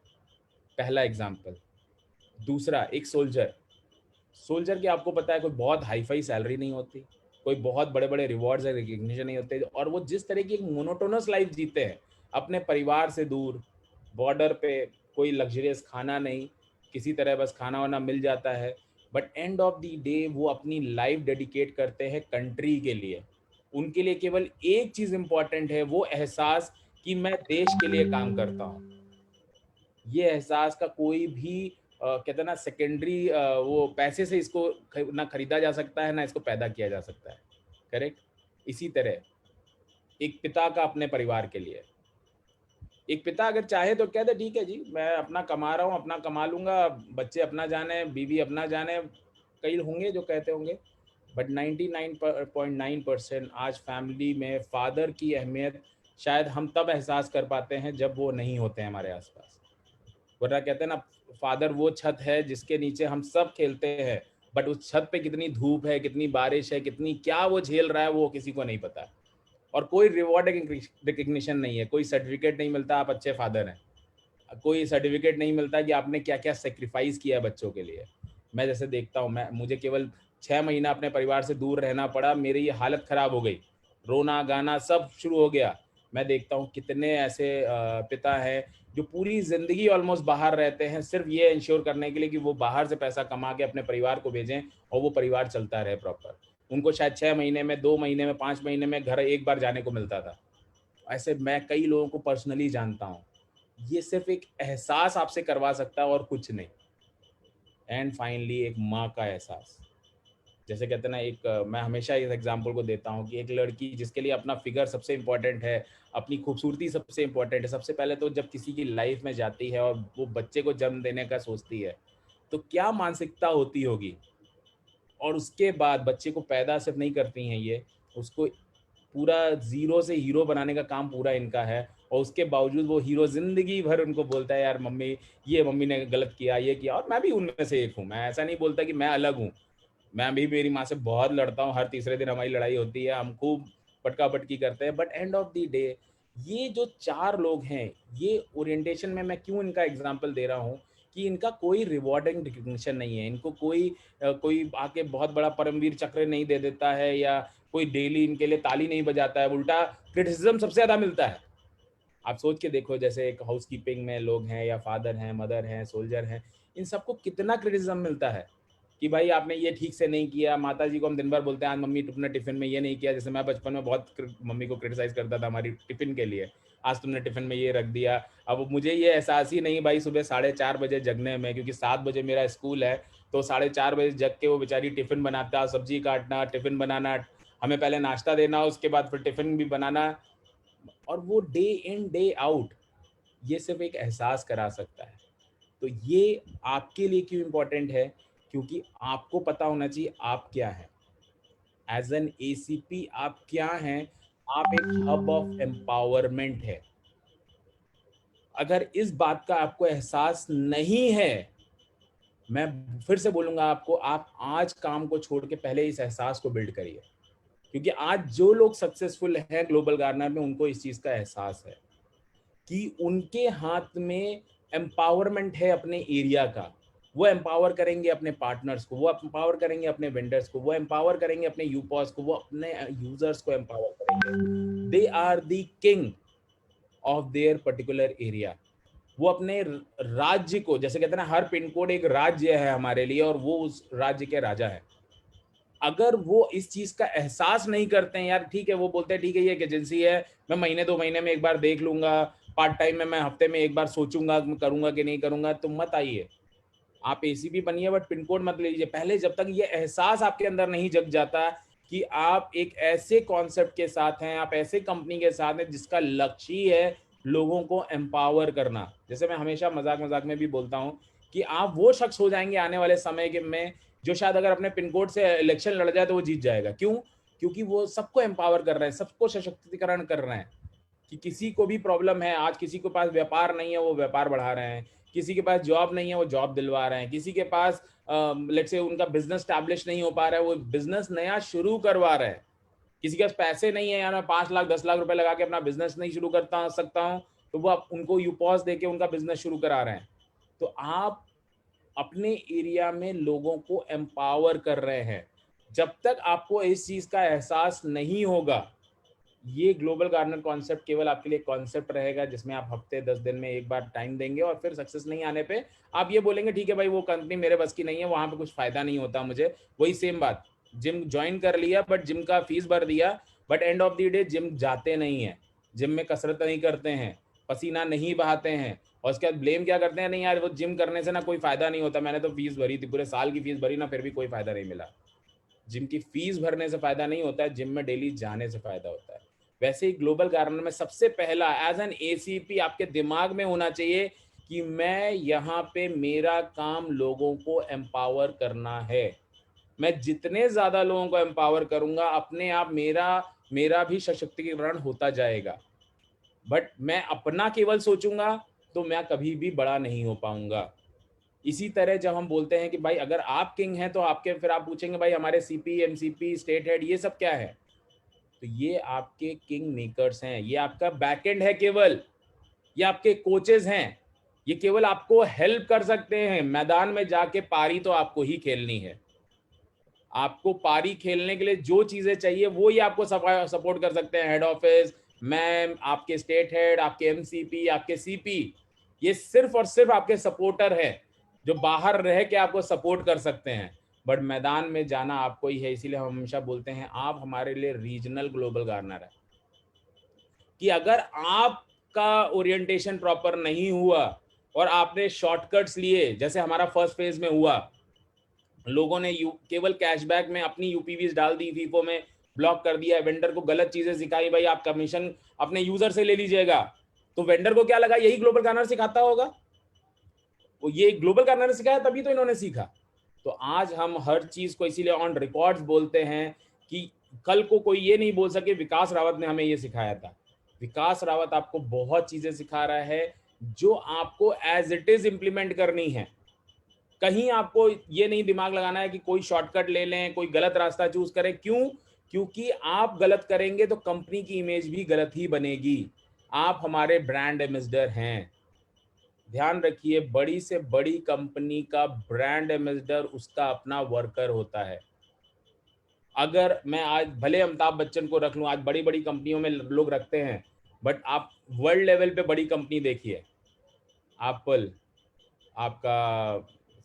पहला एग्जाम्पल। दूसरा, एक सोल्जर। सोल्जर की आपको पता है कोई बहुत हाई फाई सैलरी नहीं होती, कोई बहुत बड़े बड़े रिवॉर्ड्स या रिकग्निशन नहीं होते, और वो जिस तरह की एक मोनोटोनस लाइफ जीते हैं, अपने परिवार से दूर, बॉर्डर पे, कोई लग्जरियस खाना नहीं, किसी तरह बस खाना वाना मिल जाता है, but end of the day वो अपनी लाइफ डेडिकेट करते हैं कंट्री के लिए। उनके लिए केवल एक चीज इंपॉर्टेंट है, वो एहसास कि मैं देश के लिए काम करता हूँ। ये एहसास का कोई भी कहते हैं ना सेकेंडरी वो पैसे से इसको ना खरीदा जा सकता है, ना इसको पैदा किया जा सकता है। करेक्ट। इसी तरह एक पिता का अपने परिवार के लिए, एक पिता अगर चाहे तो कहते ठीक है जी, मैं अपना कमा रहा हूँ, अपना कमा लूंगा, बच्चे अपना जाने, बीवी अपना जाने, कई होंगे जो कहते होंगे, बट 99.9% आज फैमिली में फादर की अहमियत शायद हम तब एहसास कर पाते हैं जब वो नहीं होते हैं हमारे आसपास। वरना कहते हैं ना, फादर वो छत है जिसके नीचे हम सब खेलते हैं, बट उस छत पे कितनी धूप है, कितनी बारिश है, कितनी क्या वो झेल रहा है, वो किसी को नहीं पता। और कोई रिवॉर्ड रिकग्निशन नहीं है, कोई सर्टिफिकेट नहीं मिलता आप अच्छे फादर हैं, कोई सर्टिफिकेट नहीं मिलता कि आपने क्या क्या सेक्रीफाइस किया है बच्चों के लिए। मैं जैसे देखता हूँ, मुझे केवल 6 महीना अपने परिवार से दूर रहना पड़ा, मेरी ये हालत ख़राब हो गई, रोना गाना सब शुरू हो गया। मैं देखता हूँ कितने ऐसे पिता हैं जो पूरी ज़िंदगी ऑलमोस्ट बाहर रहते हैं, सिर्फ ये इंश्योर करने के लिए कि वो बाहर से पैसा कमा के अपने परिवार को भेजें और वो परिवार चलता रहे प्रॉपर। उनको शायद 6 महीने में, 2 महीने में, 5 महीने में घर एक बार जाने को मिलता था। ऐसे मैं कई लोगों को पर्सनली जानता हूँ। ये सिर्फ एक एहसास आपसे करवा सकता है और कुछ नहीं। एंड फाइनली एक माँ का एहसास, जैसे कहते हैं ना, मैं हमेशा इस एग्जांपल को देता हूँ कि एक लड़की जिसके लिए अपना फिगर सबसे इम्पोर्टेंट है, अपनी खूबसूरती सबसे इम्पोर्टेंट है, सबसे पहले तो जब किसी की लाइफ में जाती है और वो बच्चे को जन्म देने का सोचती है, तो क्या मानसिकता होती होगी। और उसके बाद बच्चे को पैदा सिर्फ नहीं करती हैं ये, उसको पूरा ज़ीरो से हीरो बनाने का काम पूरा इनका है। और उसके बावजूद वो हीरो ज़िंदगी भर उनको बोलता है, यार मम्मी, ये मम्मी ने गलत किया, ये किया। और मैं भी उनमें से एक हूँ, मैं ऐसा नहीं बोलता कि मैं अलग हूँ। मैं भी मेरी माँ से बहुत लड़ता हूँ, हर तीसरे दिन हमारी लड़ाई होती है, हम खूब पटका-पटकी करते हैं। But end of the day ये जो 4 लोग हैं, ये ओरिएंटेशन में मैं क्यों इनका एग्ज़ाम्पल दे रहा हूँ कि इनका कोई रिवॉर्डिंग रिकग्निशन नहीं है। इनको कोई आके बहुत बड़ा परमवीर चक्र नहीं दे देता है, या कोई डेली इनके लिए ताली नहीं बजाता है, उल्टा क्रिटिसिज्म सबसे ज़्यादा मिलता है। आप सोच के देखो, जैसे एक हाउसकीपिंग में लोग हैं, या फादर हैं, मदर हैं, सोल्जर हैं, इन सबको कितना क्रिटिसिज्म मिलता है कि भाई आपने ये ठीक से नहीं किया। माता जी को हम दिन भर बोलते हैं, आज मम्मी तुमने टिफिन में ये नहीं किया। जैसे मैं बचपन में बहुत मम्मी को क्रिटिसाइज करता था हमारी टिफिन के लिए, आज तुमने टिफिन में ये रख दिया। अब मुझे ये एहसास ही नहीं भाई सुबह 4:30 बजे जगने में, क्योंकि 7 बजे मेरा स्कूल है, तो 4:30 बजे जग के वो बेचारी टिफिन बनाता, सब्जी काटना, टिफिन बनाना, हमें पहले नाश्ता देना, उसके बाद फिर टिफिन भी बनाना। और वो डे इन डे आउट ये सिर्फ एक एहसास करा सकता है। तो ये आपके लिए क्यों इम्पोर्टेंट है? क्योंकि आपको पता होना चाहिए आप क्या हैं। एज एन एसीपी आप क्या हैं? आप एक हब ऑफ एम्पावरमेंट है। अगर इस बात का आपको एहसास नहीं है, मैं फिर से बोलूंगा आपको, आप आज काम को छोड़ के पहले इस एहसास को बिल्ड करिए। क्योंकि आज जो लोग सक्सेसफुल हैं ग्लोबल गार्डनर में, उनको इस चीज का एहसास है कि उनके हाथ में एम्पावरमेंट है अपने एरिया का। वो एम्पावर करेंगे अपने पार्टनर्स को, वो एम्पावर करेंगे अपने वेंडर्स को, वो एम्पावर करेंगे अपने यूपॉस को, वो अपने यूजर्स को एम्पावर करेंगे। They are the king of their particular area. वो अपने राज्य को, जैसे कहते हैं ना, हर पिन कोड एक राज्य है हमारे लिए, और वो उस राज्य के राजा है। अगर वो इस चीज का एहसास नहीं करते हैं, यार ठीक है, वो बोलते हैं ठीक है ये एक एजेंसी है, मैं महीने 2 महीने में एक बार देख लूंगा, पार्ट टाइम में मैं हफ्ते में एक बार सोचूंगा करूंगा कि नहीं करूंगा, तो मत आइए। आप एसीपी बनिए, बट पिन कोड मत लीजिए पहले, जब तक ये एहसास आपके अंदर नहीं जग जाता कि आप एक ऐसे कॉन्सेप्ट के साथ हैं, आप ऐसे कंपनी के साथ हैं जिसका लक्ष्य ही है लोगों को एम्पावर करना। जैसे मैं हमेशा मजाक मजाक में भी बोलता हूँ कि आप वो शख्स हो जाएंगे आने वाले समय के में, जो शायद अगर अपने पिन कोड से इलेक्शन लड़ जाए तो वो जीत जाएगा। क्यों? क्योंकि वो सबको एम्पावर कर रहे हैं, सबको सशक्तिकरण कर रहे हैं। कि किसी को भी प्रॉब्लम है, आज किसी के पास व्यापार नहीं है, वो व्यापार बढ़ा रहे हैं, किसी के पास जॉब नहीं है, वो जॉब दिलवा रहे हैं, किसी के पास लेट्स से उनका बिजनेस स्टैब्लिश नहीं हो पा रहा है, वो बिजनेस नया शुरू करवा रहे हैं। किसी के पास पैसे नहीं है, यार मैं 5 लाख 10 लाख रुपए लगा के अपना बिजनेस नहीं शुरू करता सकता हूँ, तो वो उनको यूपॉस देके उनका बिजनेस शुरू करा रहे हैं। तो आप अपने एरिया में लोगों को एम्पावर कर रहे हैं। जब तक आपको इस चीज का एहसास नहीं होगा, ये ग्लोबल गार्डनर कॉन्सेप्ट केवल आपके लिए कॉन्सेप्ट रहेगा, जिसमें आप हफ्ते 10 दिन में एक बार टाइम देंगे, और फिर सक्सेस नहीं आने पे आप ये बोलेंगे ठीक है भाई वो कंपनी मेरे बस की नहीं है, वहां पे कुछ फायदा नहीं होता मुझे। वही सेम बात, जिम ज्वाइन कर लिया, बट जिम का फीस भर दिया, but end of the day gym जाते नहीं है, जिम में कसरत नहीं करते हैं, पसीना नहीं बहाते हैं, और उसके बाद ब्लेम क्या करते हैं, नहीं यार वो जिम करने से ना कोई फायदा नहीं होता, मैंने तो फीस भरी थी, पूरे साल की फीस भरी ना, फिर भी कोई फायदा नहीं मिला। जिम की फीस भरने से फायदा नहीं होता है, जिम में डेली जाने से फायदा होता है। वैसे ही ग्लोबल गार्डनर में सबसे पहला एज एन एसीपी आपके दिमाग में होना चाहिए कि मैं यहाँ पे मेरा काम लोगों को एम्पावर करना है। मैं जितने ज्यादा लोगों को एम्पावर करूंगा, अपने आप मेरा मेरा भी सशक्तिकरण होता जाएगा। बट मैं अपना केवल सोचूंगा तो मैं कभी भी बड़ा नहीं हो पाऊंगा। इसी तरह जब हम बोलते हैं कि भाई अगर आप किंग हैं तो आपके, फिर आप पूछेंगे भाई हमारे सीपी, एमसीपी, स्टेट हेड, ये सब क्या है? तो ये आपके किंग मेकर्स हैं, ये आपका बैकएंड है केवल, ये आपके कोचेस हैं, ये केवल आपको हेल्प कर सकते हैं। मैदान में जाके पारी तो आपको ही खेलनी है। आपको पारी खेलने के लिए जो चीजें चाहिए वो ही आपको सपोर्ट कर सकते हैं। हेड ऑफिस, मैम, आपके स्टेट हेड, आपके एमसीपी, आपके सीपी, ये सिर्फ और सिर्फ आपके सपोर्टर हैं जो बाहर रह के आपको सपोर्ट कर सकते हैं। बट मैदान में जाना आपको ही है। इसीलिए हम हमेशा बोलते हैं आप हमारे लिए रीजनल ग्लोबल गार्डनर है। कि अगर आपका ओरिएंटेशन प्रॉपर नहीं हुआ और आपने शॉर्टकट्स लिए, जैसे हमारा फर्स्ट फेज में हुआ, लोगों ने केवल कैशबैक में अपनी यूपीवीज डाल दी, फीफो में ब्लॉक कर दिया, वेंडर को गलत चीजें सिखाई, भाई आप कमीशन अपने यूजर से ले लीजिएगा। तो वेंडर को क्या लगा यही ग्लोबल गार्डनर सिखाता होगा, वो ये ग्लोबल गार्डनर ने सिखाया तभी तो इन्होंने सीखा। तो आज हम हर चीज को इसीलिए ऑन रिकॉर्ड्स बोलते हैं कि कल को कोई ये नहीं बोल सके विकास रावत ने हमें ये सिखाया था। विकास रावत आपको बहुत चीजें सिखा रहा है जो आपको एज इट इज इंप्लीमेंट करनी है। कहीं आपको ये नहीं दिमाग लगाना है कि कोई शॉर्टकट ले लें, कोई गलत रास्ता चूज करें। क्यों? क्योंकि आप गलत करेंगे तो कंपनी की इमेज भी गलत ही बनेगी। आप हमारे ब्रांड एम्बेसडर हैं। ध्यान रखिए, बड़ी से बड़ी कंपनी का ब्रांड एम्बेसडर उसका अपना वर्कर होता है। अगर मैं आज भले अमिताभ बच्चन को रख लूं, आज बड़ी बड़ी कंपनियों में लोग रखते हैं, बट आप वर्ल्ड लेवल पे बड़ी कंपनी देखिए, एप्पल, आपका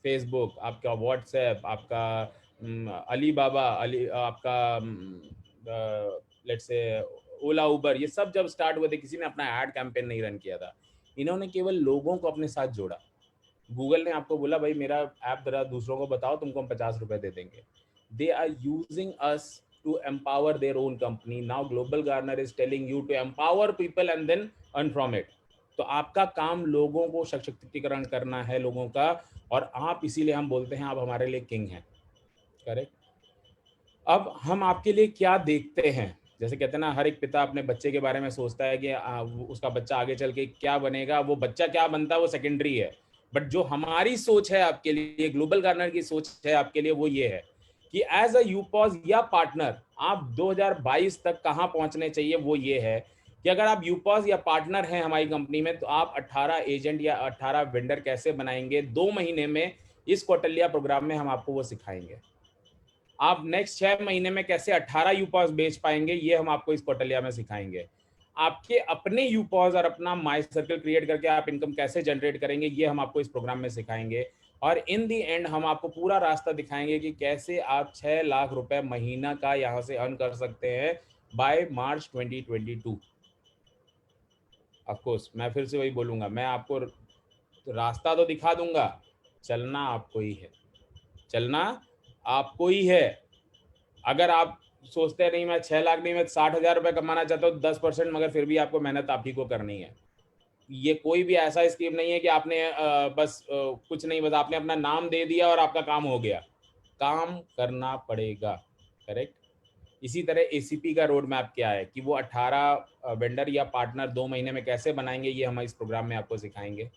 फेसबुक, आपका व्हाट्सएप, आपका अलीबाबा, आपका लेट्स से ओला, उबर, ये सब जब स्टार्ट हुए थे किसी ने अपना एड कैंपेन नहीं रन किया था। इन्होंने केवल लोगों को अपने साथ जोड़ा। गूगल ने आपको बोला भाई मेरा ऐप जरा दूसरों को बताओ, तुमको हम 50 रुपए दे देंगे। They are using us to empower their own company. Now Global Garner is telling you to empower people and then earn from it. तो आपका काम लोगों को सशक्तिकरण करना है, लोगों का, और आप, इसीलिए हम बोलते हैं आप हमारे लिए किंग हैं। करेक्ट। अब हम आपके लिए क्या देखते हैं, जैसे कहते हैं ना, हर एक पिता अपने बच्चे के बारे में सोचता है कि उसका बच्चा आगे चल के क्या बनेगा। वो बच्चा क्या बनता है वो सेकेंडरी है, बट जो हमारी सोच है आपके लिए, ग्लोबल गार्डनर की सोच है आपके लिए, वो ये है कि एज अ यूपॉज या पार्टनर आप 2022 तक कहाँ पहुंचने चाहिए। वो ये है कि अगर आप यूपॉज या पार्टनर हैं हमारी कंपनी में, तो आप 18 एजेंट या 18 वेंडर कैसे बनाएंगे 2 महीने में, इस कौटल्या प्रोग्राम में हम आपको वो सिखाएंगे। आप नेक्स्ट 6 महीने में कैसे 18 यूपॉज बेच पाएंगे, ये हम आपको इस कौटल्या में सिखाएंगे। आपके अपने यूपॉज और अपना माई सर्कल क्रिएट करके आप इनकम कैसे जनरेट करेंगे, ये हम आपको इस प्रोग्राम में सिखाएंगे। और इन दी एंड हम आपको पूरा रास्ता दिखाएंगे कि कैसे आप 6 लाख रुपए महीना का यहाँ से अर्न कर सकते हैं बाय मार्च 2022। ऑफ कोर्स मैं फिर से वही बोलूंगा, मैं आपको रास्ता तो दिखा दूंगा, चलना आपको ही है, चलना आपको ही है। अगर आप सोचते हैं नहीं मैं 6 लाख नहीं, मैं 60,000 रुपये कमाना चाहता हूँ 10%, मगर फिर भी आपको मेहनत आप ही को करनी है। ये कोई भी ऐसा स्कीम नहीं है कि आपने बस कुछ नहीं, बस आपने अपना नाम दे दिया और आपका काम हो गया। काम करना पड़ेगा। करेक्ट। इसी तरह एसीपी का रोड मैप क्या है कि वो 18 वेंडर या पार्टनर 2 महीने में कैसे बनाएंगे, ये हम इस प्रोग्राम में आपको सिखाएंगे।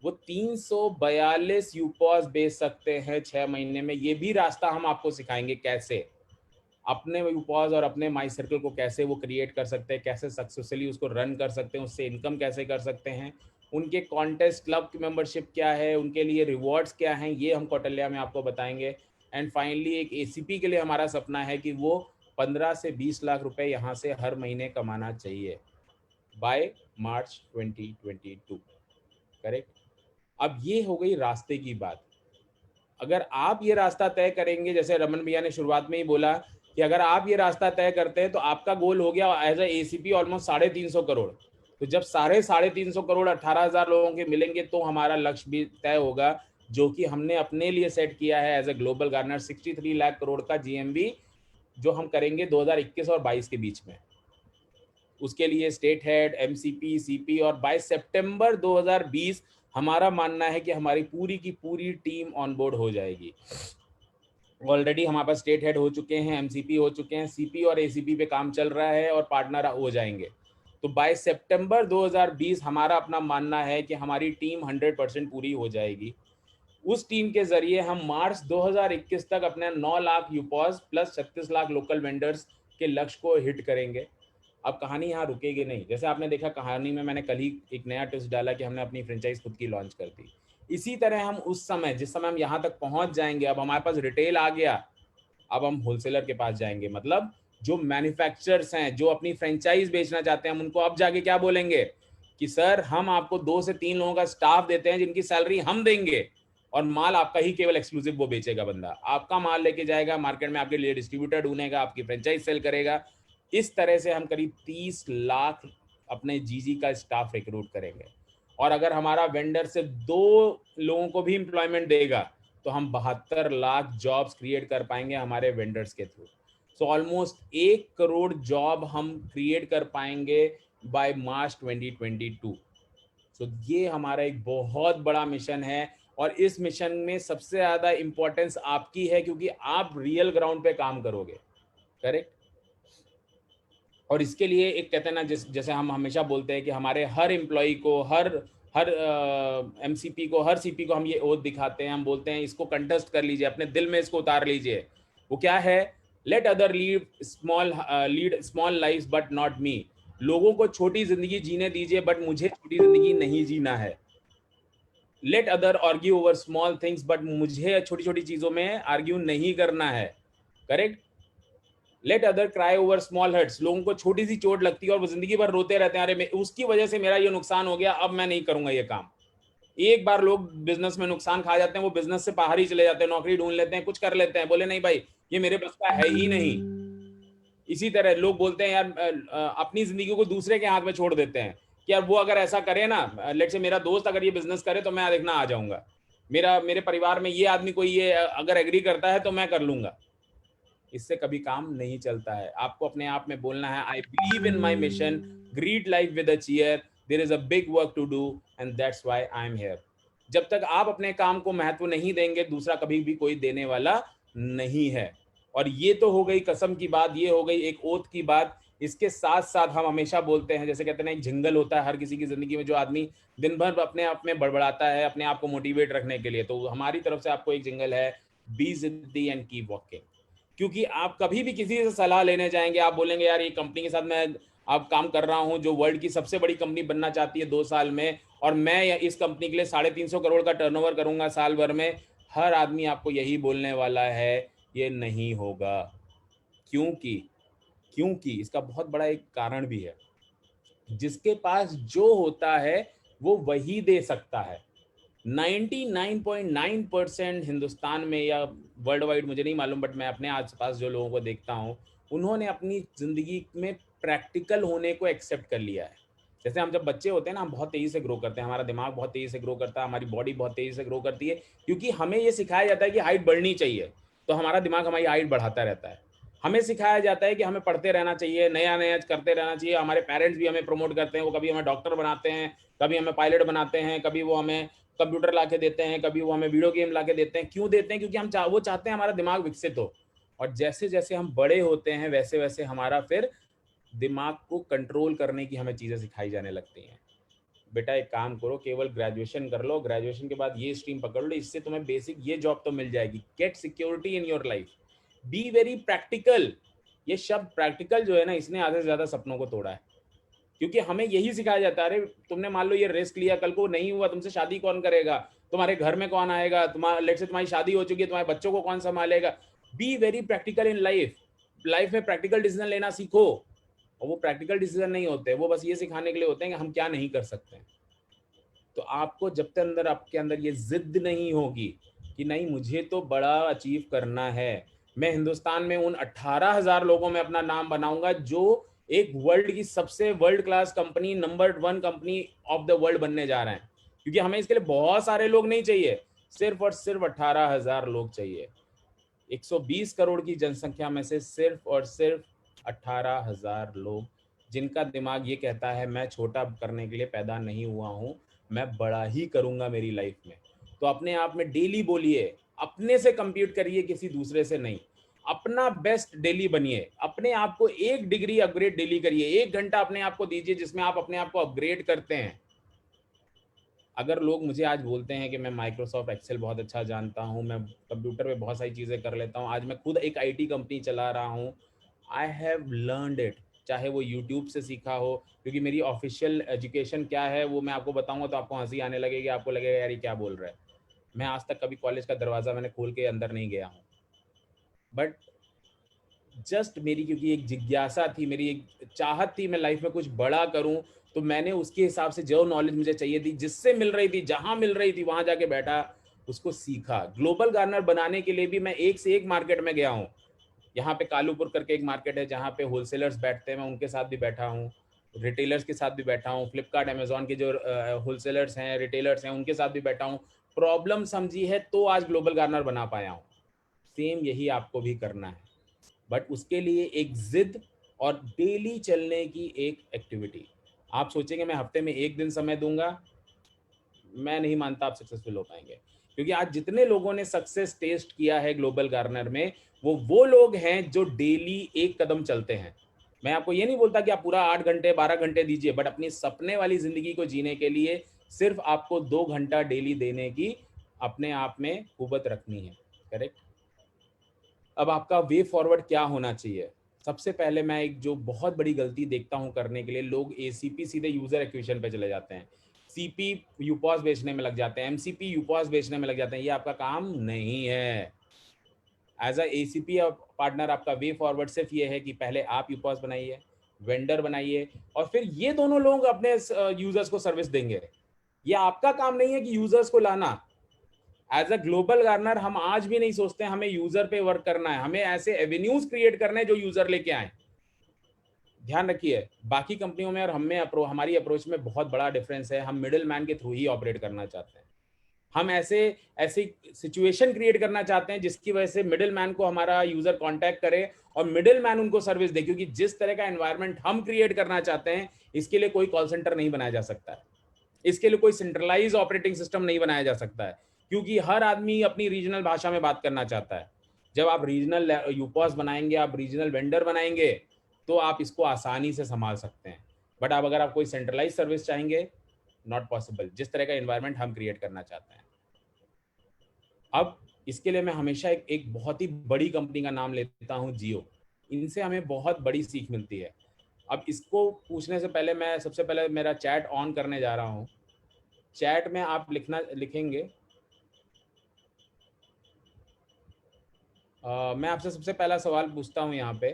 वो 342 यूपॉज बेच सकते हैं 6 महीने में, ये भी रास्ता हम आपको सिखाएंगे कैसे अपने यूपॉज और अपने माई सर्कल को कैसे वो क्रिएट कर सकते हैं, कैसे सक्सेसफुली उसको रन कर सकते हैं, उससे इनकम कैसे कर सकते हैं, उनके कॉन्टेस्ट क्लब की मेंबरशिप क्या है, उनके लिए रिवॉर्ड्स क्या हैं, ये हम कौटल्या में आपको बताएंगे। एंड फाइनली एक एसीपी के लिए हमारा सपना है कि वो 15 से 20 लाख रुपए यहाँ से हर महीने कमाना चाहिए बाय मार्च 2022। करेक्ट। अब ये हो गई रास्ते की बात। अगर आप ये रास्ता तय करेंगे, जैसे रमन भैया ने शुरुआत में ही बोला कि अगर आप ये रास्ता तय करते हैं तो आपका गोल हो गया as a ACP almost 350 crore. तो जब 350 करोड़ 18,000 लोगों के मिलेंगे तो हमारा लक्ष्य भी तय होगा। जो कि हमने अपने लिए सेट किया है as a Global Garner, 63 lakh crore का जीएमवी जो हम करेंगे 2021 और 22 के बीच में। उसके लिए स्टेट हेड, एमसीपी, सीपी और बाय सितंबर 2020 हमारा मानना है कि हमारी पूरी की पूरी टीम ऑन बोर्ड हो जाएगी। ऑलरेडी हमारे पास स्टेट हेड हो चुके हैं, एमसीपी हो चुके हैं, सीपी और एसीपी पे काम चल रहा है और पार्टनर हो जाएंगे। तो बाय सितंबर 2020 हमारा अपना मानना है कि हमारी टीम 100% पूरी हो जाएगी। उस टीम के जरिए हम मार्च 2021 तक अपने 9 lakh uPoS plus 36 lakh local vendors के लक्ष्य को हिट करेंगे। अब कहानी यहाँ रुकेगी नहीं। जैसे आपने देखा कहानी में मैंने कल ही एक नया ट्विस्ट डाला कि हमने अपनी फ्रेंचाइज खुद की लॉन्च कर दी। इसी तरह हम उस समय जिस समय हम यहाँ तक पहुंच जाएंगे, अब हमारे पास रिटेल आ गया, अब हम होलसेलर के पास जाएंगे। मतलब जो मैन्युफैक्चरर्स हैं जो अपनी फ्रेंचाइज बेचना चाहते हैं, हम उनको अब जाके क्या बोलेंगे कि सर हम आपको 2 से 3 लोगों का स्टाफ देते हैं जिनकी सैलरी हम देंगे और माल आपका ही केवल एक्सक्लूसिव वो बेचेगा। बंदा आपका माल लेके जाएगा मार्केट में, आपके लिए डिस्ट्रीब्यूटर ढूंढेगा, आपकी फ्रेंचाइज सेल करेगा। इस तरह से हम करीब 30 लाख अपने जीजी का स्टाफ रिक्रूट करेंगे। और अगर हमारा वेंडर सिर्फ 2 लोगों को भी एम्प्लॉयमेंट देगा तो हम 72 लाख जॉब्स क्रिएट कर पाएंगे हमारे वेंडर्स के through. So almost 1 crore job हम क्रिएट कर पाएंगे बाय मार्च 2022। सो ये हमारा एक बहुत बड़ा मिशन है और इस मिशन में सबसे ज़्यादा इंपॉर्टेंस आपकी है क्योंकि आप रियल ग्राउंड पे काम करोगे। करेक्ट। और इसके लिए एक कहते हैं ना, जैसे हम हमेशा बोलते हैं कि हमारे हर एम्प्लॉय को, हर एमसीपी को, हर सीपी को हम ये ओथ दिखाते हैं। हम बोलते हैं इसको कंटेस्ट कर लीजिए, अपने दिल में इसको उतार लीजिए। वो क्या है? Let other lead small life but not me. लोगों को छोटी जिंदगी जीने दीजिए बट मुझे छोटी जिंदगी नहीं जीना है। Let other argue over small things but मुझे छोटी छोटी चीजों में आर्ग्यू नहीं करना है। Correct. Let other cry over small hurts. लोगों को छोटी सी चोट लगती है और वो जिंदगी भर रोते रहते हैं, अरे उसकी वजह से मेरा ये नुकसान हो गया, अब मैं नहीं करूंगा ये काम। एक बार लोग बिजनेस में नुकसान खा जाते हैं, वो बिजनेस से बाहर ही चले जाते हैं, नौकरी ढूंढ लेते हैं, कुछ कर लेते हैं, बोले नहीं भाई ये मेरे बस का है ही नहीं। इसी तरह लोग बोलते हैं यार अपनी जिंदगी को दूसरे के हाथ में छोड़ देते हैं कि यार वो अगर ऐसा करे ना, लेट से मेरा दोस्त अगर ये बिजनेस करे तो मैं देखना आ जाऊंगा, मेरे परिवार में ये आदमी कोई ये अगर एग्री करता है तो मैं कर लूंगा। इससे कभी काम नहीं चलता है। आपको अपने आप में बोलना है I believe in my mission, greet life with a cheer, there is a big work to do and that's why I am here. जब तक आप अपने काम को महत्व नहीं देंगे, दूसरा कभी भी कोई देने वाला नहीं है। और ये तो हो गई कसम की बात, ये हो गई एक ओथ की बात। इसके साथ साथ हम हमेशा बोलते हैं, जैसे कहते हैं एक जिंगल होता है हर किसी की जिंदगी में जो आदमी दिन भर अपने आप में बड़बड़ाता है अपने आप को मोटिवेट रखने के लिए, तो हमारी तरफ से आपको एक जिंगल है, बी जिद्दी एंड कीप वॉकिंग। क्योंकि आप कभी भी किसी से सलाह लेने जाएंगे, आप बोलेंगे यार ये कंपनी के साथ मैं अब काम कर रहा हूं जो वर्ल्ड की सबसे बड़ी कंपनी बनना चाहती है 2 साल में, और मैं इस कंपनी के लिए 350 करोड़ का टर्नओवर करूंगा साल भर में। हर आदमी आपको यही बोलने वाला है ये नहीं होगा। क्योंकि इसका बहुत बड़ा एक कारण भी है। जिसके पास जो होता है वो वही दे सकता है। 99.9% हिंदुस्तान में या वर्ल्ड वाइड मुझे नहीं मालूम, बट मैं अपने आसपास जो लोगों को देखता हूँ उन्होंने अपनी जिंदगी में प्रैक्टिकल होने को एक्सेप्ट कर लिया है। जैसे हम जब बच्चे होते हैं ना, हम बहुत तेजी से ग्रो करते हैं, हमारा दिमाग बहुत तेजी से ग्रो करता है, हमारी बॉडी बहुत तेजी से ग्रो करती है, क्योंकि हमें ये सिखाया जाता है कि हाइट बढ़नी चाहिए, तो हमारा दिमाग हमारी हाइट बढ़ाता रहता है। हमें सिखाया जाता है कि हमें पढ़ते रहना चाहिए, नया नया करते रहना चाहिए। हमारे पेरेंट्स भी हमें प्रमोट करते हैं, वो कभी हमें डॉक्टर बनाते हैं, कभी हमें पायलट बनाते हैं, कभी वो हमें कंप्यूटर ला के देते हैं, कभी वो हमें वीडियो गेम ला के देते हैं। क्यों देते हैं? क्योंकि वो चाहते हैं हमारा दिमाग विकसित हो। और जैसे जैसे हम बड़े होते हैं वैसे वैसे हमारा फिर दिमाग को कंट्रोल करने की हमें चीज़ें सिखाई जाने लगती हैं। बेटा एक काम करो, केवल ग्रेजुएशन कर लो, ग्रेजुएशन के बाद ये स्ट्रीम पकड़ लो, इससे तुम्हें बेसिक ये जॉब तो मिल जाएगी। Get security in your life, be very practical. ये शब्द प्रैक्टिकल जो है ना, इसने आधे से ज़्यादा सपनों को तोड़ा है। क्योंकि हमें यही सिखाया जाता है, अरे तुमने मान लो ये रिस्क लिया, कल को नहीं हुआ, तुमसे शादी कौन करेगा, तुम्हारे घर में कौन आएगा, लेट्स से तुम्हारी शादी हो चुकी है, तुम्हारे बच्चों को कौन संभालेगा। B very practical in life. Life में प्रैक्टिकल डिसीजन लेना सीखो। और वो प्रैक्टिकल डिसीजन नहीं होते, वो बस ये सिखाने के लिए होते हैं कि हम क्या नहीं कर सकते। तो आपको जब तक अंदर आपके अंदर ये जिद नहीं होगी कि नहीं मुझे तो बड़ा अचीव करना है, मैं हिंदुस्तान में उन 18,000 लोगों में अपना नाम बनाऊंगा जो एक वर्ल्ड की सबसे world class company, number 1 company of the world बनने जा रहे हैं। क्योंकि हमें इसके लिए बहुत सारे लोग नहीं चाहिए, सिर्फ और सिर्फ 18,000 लोग चाहिए। 120 करोड़ की जनसंख्या में से सिर्फ और सिर्फ 18,000 लोग, जिनका दिमाग ये कहता है मैं छोटा करने के लिए पैदा नहीं हुआ हूँ, मैं बड़ा ही करूँगा मेरी लाइफ में। तो अपने आप में डेली बोलिए, अपने से कंप्यूट करिए, किसी दूसरे से नहीं। अपना बेस्ट डेली बनिए, अपने आप को 1 डिग्री अपग्रेड डेली करिए, 1 घंटा अपने आप को दीजिए जिसमें आप अपने आप को अपग्रेड करते हैं। अगर लोग मुझे आज बोलते हैं कि मैं माइक्रोसॉफ्ट एक्सेल बहुत अच्छा जानता हूँ, मैं कंप्यूटर पे बहुत सारी चीज़ें कर लेता हूँ, आज मैं खुद एक आईटी कंपनी चला रहा हूँ, आई हैव लर्नड इट, चाहे वो यूट्यूब से सीखा हो, क्योंकि मेरी ऑफिशियल एजुकेशन क्या है वो मैं आपको बताऊंगा तो आपको हंसी आने लगेगी, आपको लगेगा यार ये क्या बोल रहा है। मैं आज तक कभी कॉलेज का दरवाज़ा मैंने खोल के अंदर नहीं गया हूँ, बट जस्ट मेरी क्योंकि एक जिज्ञासा थी, मेरी एक चाहत थी मैं लाइफ में कुछ बड़ा करूं, तो मैंने उसके हिसाब से जो नॉलेज मुझे चाहिए थी, जिससे मिल रही थी, जहां मिल रही थी वहां जाके बैठा, उसको सीखा। ग्लोबल गार्नर बनाने के लिए भी मैं एक से एक मार्केट में गया हूँ। यहाँ पे कालूपुर करके एक मार्केट है जहाँ पे होलसेलर्स बैठते हैं, मैं उनके साथ भी बैठा हूँ, रिटेलर्स के साथ भी बैठा हूँ, फ्लिपकार्ट अमेजोन के जो होलसेलर्स हैं, रिटेलर्स हैं, उनके साथ भी बैठा हूँ। प्रॉब्लम समझी है तो आज ग्लोबल गार्नर बना पाया हूँ। सेम यही आपको भी करना है, बट उसके लिए एक जिद और डेली चलने की एक एक्टिविटी। आप सोचेंगे मैं हफ्ते में 1 दिन समय दूंगा, मैं नहीं मानता आप सक्सेसफुल हो पाएंगे। क्योंकि आज जितने लोगों ने सक्सेस टेस्ट किया है ग्लोबल गार्नर में, वो लोग हैं जो डेली 1 कदम चलते हैं। मैं आपको ये नहीं बोलता कि आप पूरा 8 घंटे 12 घंटे दीजिए, बट अपनी सपने वाली जिंदगी को जीने के लिए सिर्फ आपको 2 घंटा डेली देने की अपने आप में कुव्वत रखनी है। करेक्ट। अब आपका वे फॉरवर्ड क्या होना चाहिए? सबसे पहले मैं एक जो बहुत बड़ी गलती देखता हूं करने के लिए, लोग एसीपी सीधे यूजर एक्विजिशन पे चले जाते हैं, सीपी यूपॉस बेचने में लग जाते हैं, एमसीपी यूपॉस बेचने में लग जाते हैं। ये आपका काम नहीं है। एज अ एसीपी पार्टनर आपका वे फॉरवर्ड सिर्फ ये है कि पहले आप यूपॉस बनाइए, वेंडर बनाइए, और फिर ये दोनों लोग अपने यूजर्स को सर्विस देंगे। ये आपका काम नहीं है कि यूजर्स को लाना। एज अ ग्लोबल गार्नर हम आज भी नहीं सोचते हमें यूजर पे वर्क करना है, हमें ऐसे एवेन्यूज क्रिएट करने हैं जो यूजर लेके आए। ध्यान रखिए, बाकी कंपनियों में और हमारी अप्रोच में बहुत बड़ा डिफरेंस है। हम मिडिल मैन के थ्रू ही ऑपरेट करना चाहते हैं। हम ऐसी सिचुएशन क्रिएट करना चाहते हैं जिसकी वजह से मिडिल मैन को हमारा यूजर कांटेक्ट करे और मिडिल मैन उनको सर्विस दे। क्योंकि जिस तरह का एनवायरनमेंट हम क्रिएट करना चाहते हैं, इसके लिए कोई कॉल सेंटर नहीं बनाया जा सकता है, इसके लिए कोई सेंट्रलाइज ऑपरेटिंग सिस्टम नहीं बनाया जा सकता है, क्योंकि हर आदमी अपनी रीजनल भाषा में बात करना चाहता है। जब आप रीजनल यूपॉस बनाएंगे, आप रीजनल वेंडर बनाएंगे, तो आप इसको आसानी से संभाल सकते हैं। बट आप अगर आप कोई सेंट्रलाइज सर्विस चाहेंगे, नॉट पॉसिबल, जिस तरह का एनवायरनमेंट हम क्रिएट करना चाहते हैं। अब इसके लिए मैं हमेशा एक बहुत ही बड़ी कंपनी का नाम लेता हूं, जियो। इनसे हमें बहुत बड़ी सीख मिलती है। अब इसको पूछने से पहले मैं सबसे पहले मेरा चैट ऑन करने जा रहा हूं। चैट में आप लिखेंगे, मैं आपसे सबसे पहला सवाल पूछता हूं यहाँ पे,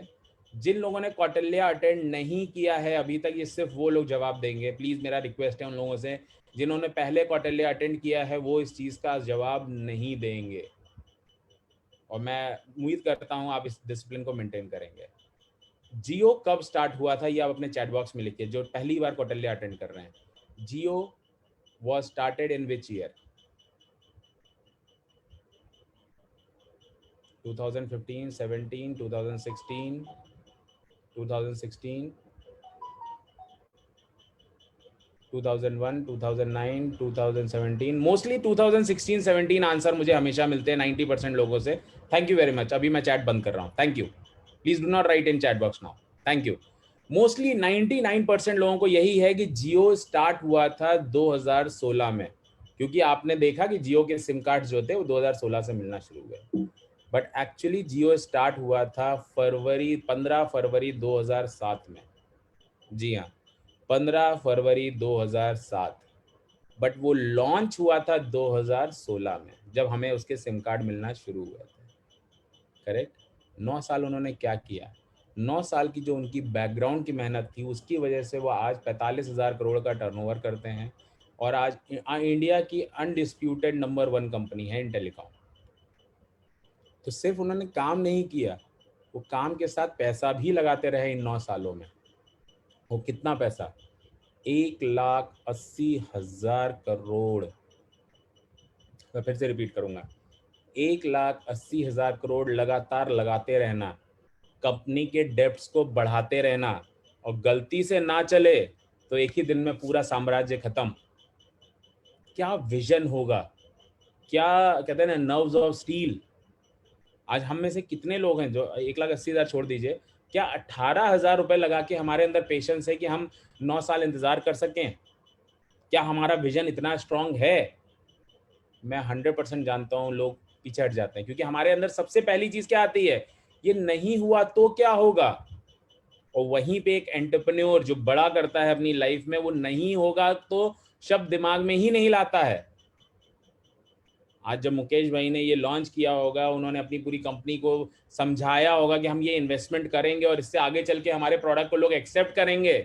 जिन लोगों ने कौटिल्य अटेंड नहीं किया है अभी तक, ये सिर्फ वो लोग जवाब देंगे। प्लीज़ मेरा रिक्वेस्ट है उन लोगों से, जिन्होंने पहले कौटिल्य अटेंड किया है वो इस चीज़ का जवाब नहीं देंगे, और मैं उम्मीद करता हूँ आप इस डिसिप्लिन को मेंटेन करेंगे। जियो कब स्टार्ट हुआ था ये आप अपने चैट बॉक्स में लिखिए, जो पहली बार कौटिल्य अटेंड कर रहे हैं। Jio was started in which year? 2015, 17, 2016, 2016, 2001, 2009, 2017, mostly 2016, 17 answer मुझे हमेशा मिलते हैं 90% लोगों से। Thank you very much. अभी मैं चैट बंद कर रहा हूँ। Thank you. Please do not write in chat box now. Thank you. Mostly 99% लोगों को यही है कि जियो स्टार्ट हुआ था 2016 में, क्योंकि आपने देखा कि जियो के सिम कार्ड जो थे वो 2016 से मिलना शुरू हुए। बट एक्चुअली जियो स्टार्ट हुआ था 15 फरवरी 2007 में। जी हाँ, 15 फरवरी 2007। बट वो लॉन्च हुआ था 2016 में, जब हमें उसके सिम कार्ड मिलना शुरू हुए थे। करेक्ट। 9 साल उन्होंने क्या किया? 9 साल की जो उनकी बैकग्राउंड की मेहनत थी, उसकी वजह से वो आज 45,000 करोड़ का टर्नओवर करते हैं, और आज इंडिया की अनडिस्प्यूटेड नंबर 1 कंपनी है इन टेलीकॉम। तो सिर्फ उन्होंने काम नहीं किया, वो काम के साथ पैसा भी लगाते रहे इन 9 सालों में। वो कितना पैसा? 1,80,000 करोड़। मैं फिर से रिपीट करूंगा, 1,80,000 करोड़ लगातार लगाते रहना, कंपनी के डेब्ट्स को बढ़ाते रहना, और गलती से ना चले तो एक ही दिन में पूरा साम्राज्य खत्म। क्या विजन होगा, क्या कहते हैं ना, नर्व्स ऑफ स्टील। आज हम में से कितने लोग हैं जो 1,80,000 छोड़ दीजिए, क्या 18,000 रुपए लगा के हमारे अंदर पेशेंस है कि हम 9 साल इंतजार कर सकें? क्या हमारा विजन इतना स्ट्रांग है? मैं 100% जानता हूं लोग पीछे हट जाते हैं, क्योंकि हमारे अंदर सबसे पहली चीज क्या आती है, ये नहीं हुआ तो क्या होगा। और वहीं पे एक एंटरप्रेन्योर जो बड़ा करता है अपनी लाइफ में, वो नहीं होगा तो शब्द दिमाग में ही नहीं लाता है। आज जब मुकेश भाई ने ये लॉन्च किया होगा, उन्होंने अपनी पूरी कंपनी को समझाया होगा कि हम ये इन्वेस्टमेंट करेंगे और इससे आगे चल के हमारे प्रोडक्ट को लोग एक्सेप्ट करेंगे,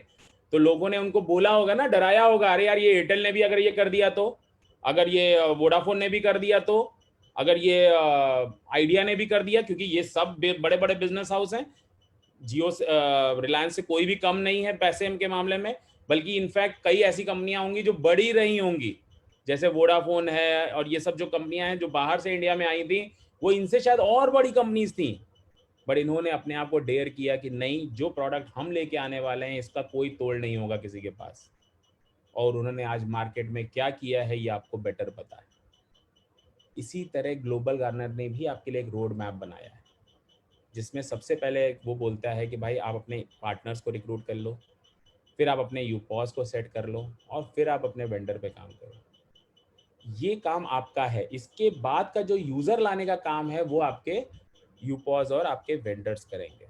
तो लोगों ने उनको बोला होगा ना, डराया होगा, अरे यार ये एयरटेल ने भी अगर ये कर दिया तो, अगर ये वोडाफोन ने भी कर दिया तो, अगर ये आइडिया ने भी कर दिया, क्योंकि ये सब बड़े बड़े बिजनेस हाउस हैं। जियो रिलायंस से कोई भी कम नहीं है पैसे के मामले में, बल्कि इनफैक्ट कई ऐसी कंपनियां होंगी जो बड़ी रही होंगी, जैसे वोडाफोन है, और ये सब जो कंपनियां हैं जो बाहर से इंडिया में आई थी, वो इनसे शायद और बड़ी कंपनीज थी। बट इन्होंने अपने आप को डेयर किया कि नहीं, जो प्रोडक्ट हम लेके आने वाले हैं इसका कोई तोड़ नहीं होगा किसी के पास। और उन्होंने आज मार्केट में क्या किया है ये आपको बेटर पता है। इसी तरह ग्लोबल गार्नर ने भी आपके लिए एक रोड मैप बनाया है, जिसमें सबसे पहले वो बोलता है कि भाई आप अपने पार्टनर्स को रिक्रूट कर लो, फिर आप अपने यूपॉस को सेट कर लो, और फिर आप अपने वेंडर पे काम करो। ये काम आपका है। इसके बाद का जो यूजर लाने का काम है वो आपके यूपॉस और आपके वेंडर्स करेंगे।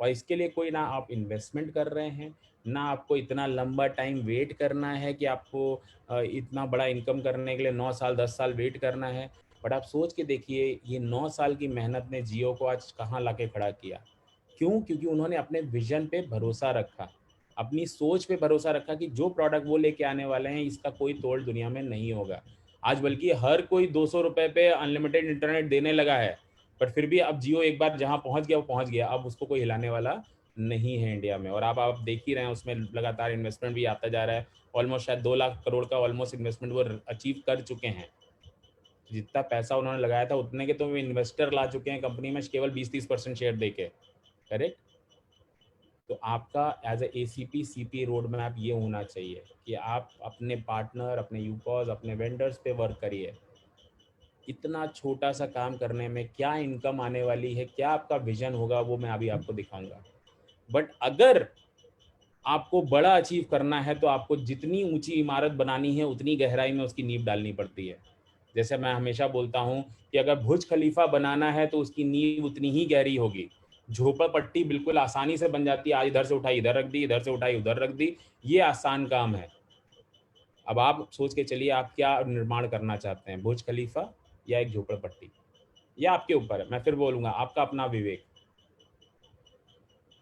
और इसके लिए कोई ना आप इन्वेस्टमेंट कर रहे हैं, ना आपको इतना लंबा टाइम वेट करना है कि आपको इतना बड़ा इनकम करने के लिए 9 साल 10 साल वेट करना है। बट आप सोच के देखिए, ये 9 साल की मेहनत ने जियो को आज कहाँ लाके खड़ा किया। क्यों? क्योंकि उन्होंने अपने विजन पे भरोसा रखा, अपनी सोच पे भरोसा रखा कि जो प्रोडक्ट वो लेके आने वाले हैं इसका कोई तोड़ दुनिया में नहीं होगा। आज बल्कि हर कोई 200 रुपए पे अनलिमिटेड इंटरनेट देने लगा है, बट फिर भी अब जियो एक बार जहां पहुंच गया वो पहुंच गया, अब उसको कोई हिलाने वाला नहीं है इंडिया में। और आप देख ही रहे हैं, उसमें लगातार इन्वेस्टमेंट भी आता जा रहा है। ऑलमोस्ट शायद 2 लाख करोड़ का ऑलमोस्ट इन्वेस्टमेंट वो अचीव कर चुके हैं। जितना पैसा उन्होंने लगाया था उतने के तो वो इन्वेस्टर ला चुके हैं कंपनी में, केवल 20-30% शेयर देके। करेक्ट। तो आपका as a ACP CP road map ये होना चाहिए कि आप अपने पार्टनर, अपने यूपॉस, अपने वेंडर्स पे वर्क करिए। इतना छोटा सा काम करने में क्या इनकम आने वाली है, क्या आपका विजन होगा, वो मैं अभी आपको दिखाऊंगा। बट अगर आपको बड़ा अचीव करना है तो आपको जितनी ऊंची इमारत बनानी है उतनी गहराई में उसकी नींव डालनी पड़ती है। जैसे मैं हमेशा बोलता हूं कि अगर बुर्ज खलीफा बनाना है तो उसकी नींव उतनी ही गहरी होगी। झोपड़पट्टी बिल्कुल आसानी से बन जाती है, आज इधर से उठाई इधर रख दी, इधर से उठाई उधर रख दी, ये आसान काम है। अब आप सोच के चलिए आप क्या निर्माण करना चाहते हैं, बुर्ज खलीफा या एक झोपड़पट्टी? ये आपके ऊपर है, मैं फिर बोलूंगा, आपका अपना विवेक।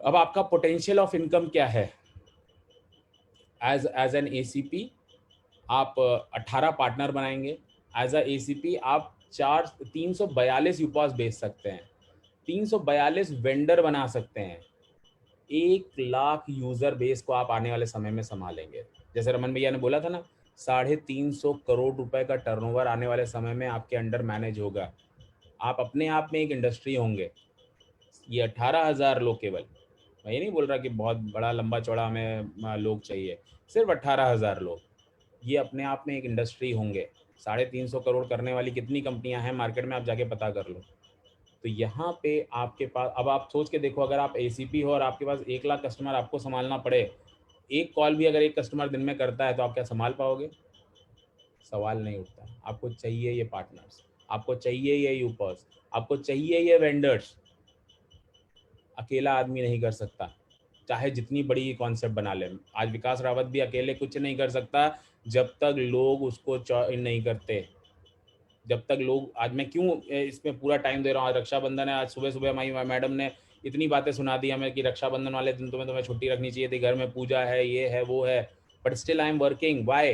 अब आपका पोटेंशियल ऑफ इनकम क्या है? एज एन ACP आप 18 पार्टनर बनाएंगे। एज अ ACP आप 342 यूपॉस बेच सकते हैं, 342 वेंडर बना सकते हैं, 1 लाख यूजर बेस को आप आने वाले समय में संभालेंगे। जैसे रमन भैया ने बोला था ना, 350 करोड़ रुपए का टर्नओवर आने वाले समय में आपके अंडर मैनेज होगा। आप अपने आप में एक इंडस्ट्री होंगे। ये 18,000 लोग केवल, मैं ये नहीं बोल रहा कि बहुत बड़ा लंबा चौड़ा हमें लोग चाहिए, सिर्फ 18,000 लोग, ये अपने आप में एक इंडस्ट्री होंगे। 350 करोड़ करने वाली कितनी कंपनियां हैं मार्केट में, आप जाके पता कर लो। तो यहाँ पे आपके पास, अब आप सोच के देखो, अगर आप ACP हो और आपके पास 1 लाख कस्टमर आपको संभालना पड़े, एक कॉल भी अगर एक कस्टमर दिन में करता है तो आप क्या संभाल पाओगे? सवाल नहीं उठता। आपको चाहिए ये पार्टनर्स, आपको चाहिए ये यूपर्स, आपको चाहिए ये वेंडर्स। अकेला आदमी नहीं कर सकता, चाहे जितनी बड़ी कॉन्सेप्ट बना ले। आज विकास रावत भी अकेले कुछ नहीं कर सकता जब तक लोग उसको ज्वाइन नहीं करते। जब तक लोग, आज मैं क्यों इसमें पूरा टाइम दे रहा हूँ, आज रक्षाबंधन है, आज सुबह सुबह हमारी मैडम ने इतनी बातें सुना दी हमें कि रक्षाबंधन वाले दिन तुम्हें छुट्टी रखनी चाहिए थी, घर में पूजा है, ये है वो है, but still I am working. Why?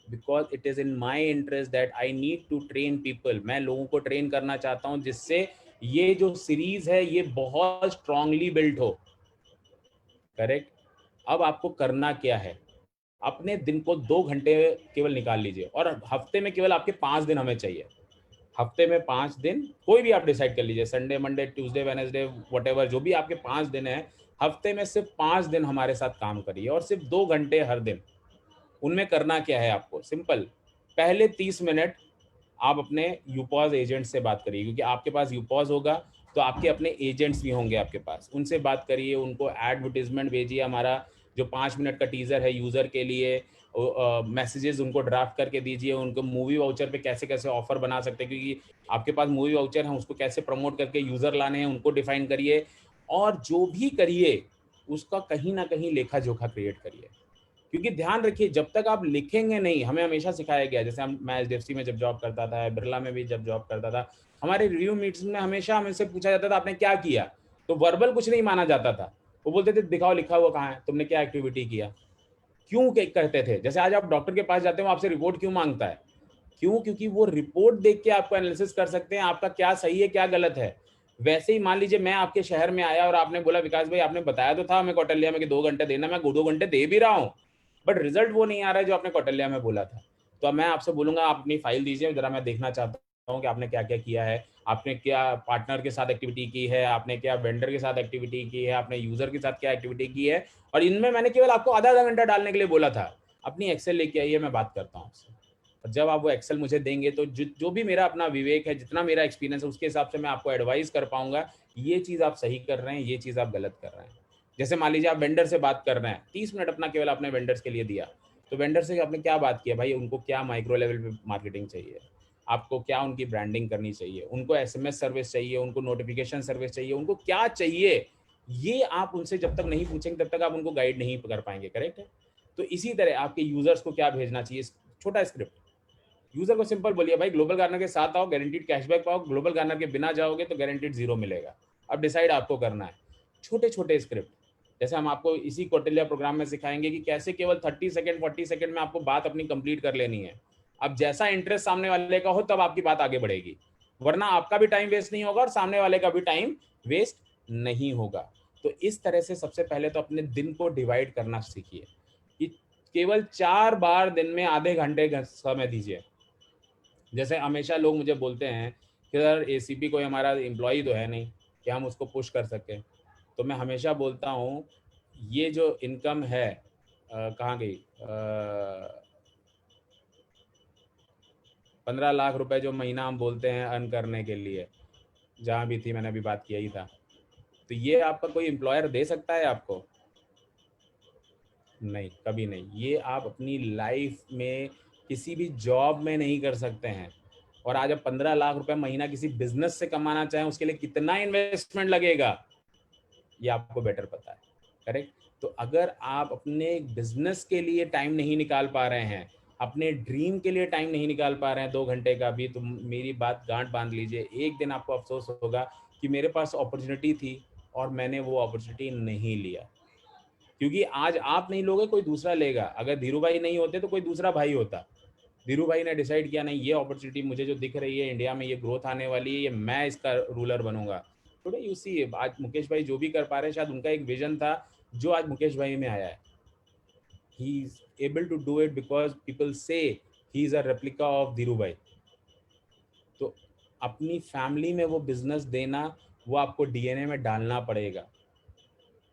Because it is in my interest that I need to train people. मैं लोगों को ट्रेन करना चाहता हूँ जिससे ये जो सीरीज है ये बहुत स्ट्रांगली बिल्ट हो। करेक्ट। अब आपको करना क्या है? अपने दिन को 2 घंटे केवल निकाल लीजिए, और हफ्ते में केवल आपके 5 दिन हमें चाहिए। हफ्ते में 5 दिन कोई भी आप डिसाइड कर लीजिए, Sunday, Monday, Tuesday, Wednesday, whatever, जो भी आपके 5 दिन है, हफ्ते में सिर्फ 5 दिन हमारे साथ काम करिए, और सिर्फ 2 घंटे हर दिन। उनमें करना क्या है आपको? सिंपल, पहले 30 मिनट आप अपने यूपॉज एजेंट से बात करिए, क्योंकि आपके पास यूपॉज होगा तो आपके अपने एजेंट्स भी होंगे आपके पास। उनसे बात करिए, उनको एडवर्टीजमेंट भेजिए, हमारा जो 5 मिनट का टीजर है यूजर के लिए, मैसेजेस उनको ड्राफ्ट करके दीजिए, उनको मूवी वाउचर पे कैसे कैसे ऑफर बना सकते हैं, क्योंकि आपके पास मूवी वाउचर है, उसको कैसे प्रमोट करके यूजर लाने हैं उनको डिफाइन करिए। और जो भी करिए उसका कहीं ना कहीं लेखा जोखा क्रिएट करिए, क्योंकि ध्यान रखिए, जब तक आप लिखेंगे नहीं, हमें हमेशा सिखाया गया, जैसे मैं एचडीएफसी में जब जॉब करता था, बिरला में भी जब जॉब करता था, हमारे रिव्यू मीटिंग्स में हमेशा हमसे पूछा जाता था आपने क्या किया, तो वर्बल कुछ नहीं माना जाता था। वो बोलते थे दिखाओ लिखा हुआ कहाँ है, तुमने क्या एक्टिविटी किया। क्यों कहते थे, जैसे आज आप डॉक्टर के पास जाते हो, आपसे रिपोर्ट क्यों मांगता है? क्यों? क्योंकि वो रिपोर्ट देख के आपको एनालिसिस कर सकते हैं आपका क्या सही है क्या गलत है। वैसे ही मान लीजिए मैं आपके शहर में आया और आपने बोला विकास भाई आपने बताया तो था हमें कौटिल्य में कि 2 घंटे देना, मैं 2 घंटे दे भी रहा हूँ, बट रिजल्ट वो नहीं आ रहा है जो आपने कौटिल्य में बोला था। तो अब मैं आपसे बोलूंगा आप अपनी फाइल दीजिए जरा, मैं देखना चाहता हूँ कि आपने क्या क्या किया है, आपने क्या पार्टनर के साथ एक्टिविटी की है, आपने क्या वेंडर के साथ एक्टिविटी की है, आपने यूजर के साथ क्या एक्टिविटी की है, और इनमें मैंने केवल आपको आधा घंटा डालने के लिए बोला था। अपनी एक्सेल लेके आइए, मैं बात करता हूँ आपसे। और जब आप वो एक्सेल मुझे देंगे तो जो भी मेरा अपना विवेक है, जितना मेरा एक्सपीरियंस है, उसके हिसाब से मैं आपको एडवाइस कर पाऊंगा, ये चीज़ आप सही कर रहे हैं, ये चीज़ आप गलत कर रहे हैं। जैसे मान लीजिए आप वेंडर से बात कर रहे हैं, 30 मिनट अपना केवल आपने वेंडर्स के लिए दिया, तो वेंडर से आपने क्या बात किया भाई, उनको क्या माइक्रो लेवल पे मार्केटिंग चाहिए, आपको क्या उनकी ब्रांडिंग करनी चाहिए, उनको एसएमएस सर्विस चाहिए, उनको नोटिफिकेशन सर्विस चाहिए, उनको क्या चाहिए, ये आप उनसे जब तक नहीं पूछेंगे तब तक आप उनको गाइड नहीं कर पाएंगे। करेक्ट है? तो इसी तरह आपके यूजर्स को क्या भेजना चाहिए, छोटा स्क्रिप्ट, यूजर को सिंपल बोलिए भाई ग्लोबल गार्नर के साथ आओ गारंटीड कैशबैक पाओ, ग्लोबल गार्नर के बिना जाओगे तो गारंटीड 0 मिलेगा। अब डिसाइड आपको करना है। छोटे छोटे स्क्रिप्ट, जैसे हम आपको इसी कौटिल्य प्रोग्राम में सिखाएंगे कि कैसे केवल 30 सेकंड 40 सेकंड में आपको बात अपनी कंप्लीट कर लेनी है। अब जैसा इंटरेस्ट सामने वाले का हो तब आपकी बात आगे बढ़ेगी, वरना आपका भी टाइम वेस्ट नहीं होगा और सामने वाले का भी टाइम वेस्ट नहीं होगा। तो इस तरह से सबसे पहले तो अपने दिन को डिवाइड करना सीखिए कि केवल 4 बार दिन में आधे घंटे समय दीजिए। जैसे हमेशा लोग मुझे बोलते हैं कि सर एसीपी कोई हमारा एम्प्लॉय तो है नहीं कि हम उसको पुश कर सकें, तो मैं हमेशा बोलता हूँ ये जो इनकम है कहाँ गई, 15 लाख रुपए जो महीना हम बोलते हैं अर्न करने के लिए, जहाँ भी थी मैंने अभी बात किया ही था, तो ये आपका कोई एम्प्लॉयर दे सकता है आपको? नहीं, कभी नहीं। ये आप अपनी लाइफ में किसी भी जॉब में नहीं कर सकते हैं। और आज आप 15 लाख रुपए महीना किसी बिजनेस से कमाना चाहें, उसके लिए कितना इन्वेस्टमेंट लगेगा ये आपको बेटर पता है। करेक्ट? तो अगर आप अपने बिजनेस के लिए टाइम नहीं निकाल पा रहे हैं, अपने ड्रीम के लिए टाइम नहीं निकाल पा रहे हैं 2 घंटे का भी, तो मेरी बात गांठ बांध लीजिए, एक दिन आपको अफसोस होगा कि मेरे पास अपॉर्चुनिटी थी और मैंने वो अपॉर्चुनिटी नहीं लिया। क्योंकि आज आप नहीं लोगे कोई दूसरा लेगा। अगर धीरू भाई नहीं होते तो कोई दूसरा भाई होता। धीरू भाई ने डिसाइड किया नहीं, ये अपॉर्चुनिटी मुझे जो दिख रही है इंडिया में, ये ग्रोथ आने वाली है, ये मैं इसका रूलर बनूंगा। थोड़ा यू सी आज मुकेश भाई जो भी कर पा रहे हैं, शायद उनका एक विजन था जो आज मुकेश भाई में आया है। He is able to do it because people से he is a replica of Dhirubhai. तो अपनी फैमिली में वो बिजनेस देना, वो आपको डीएनए में डालना पड़ेगा।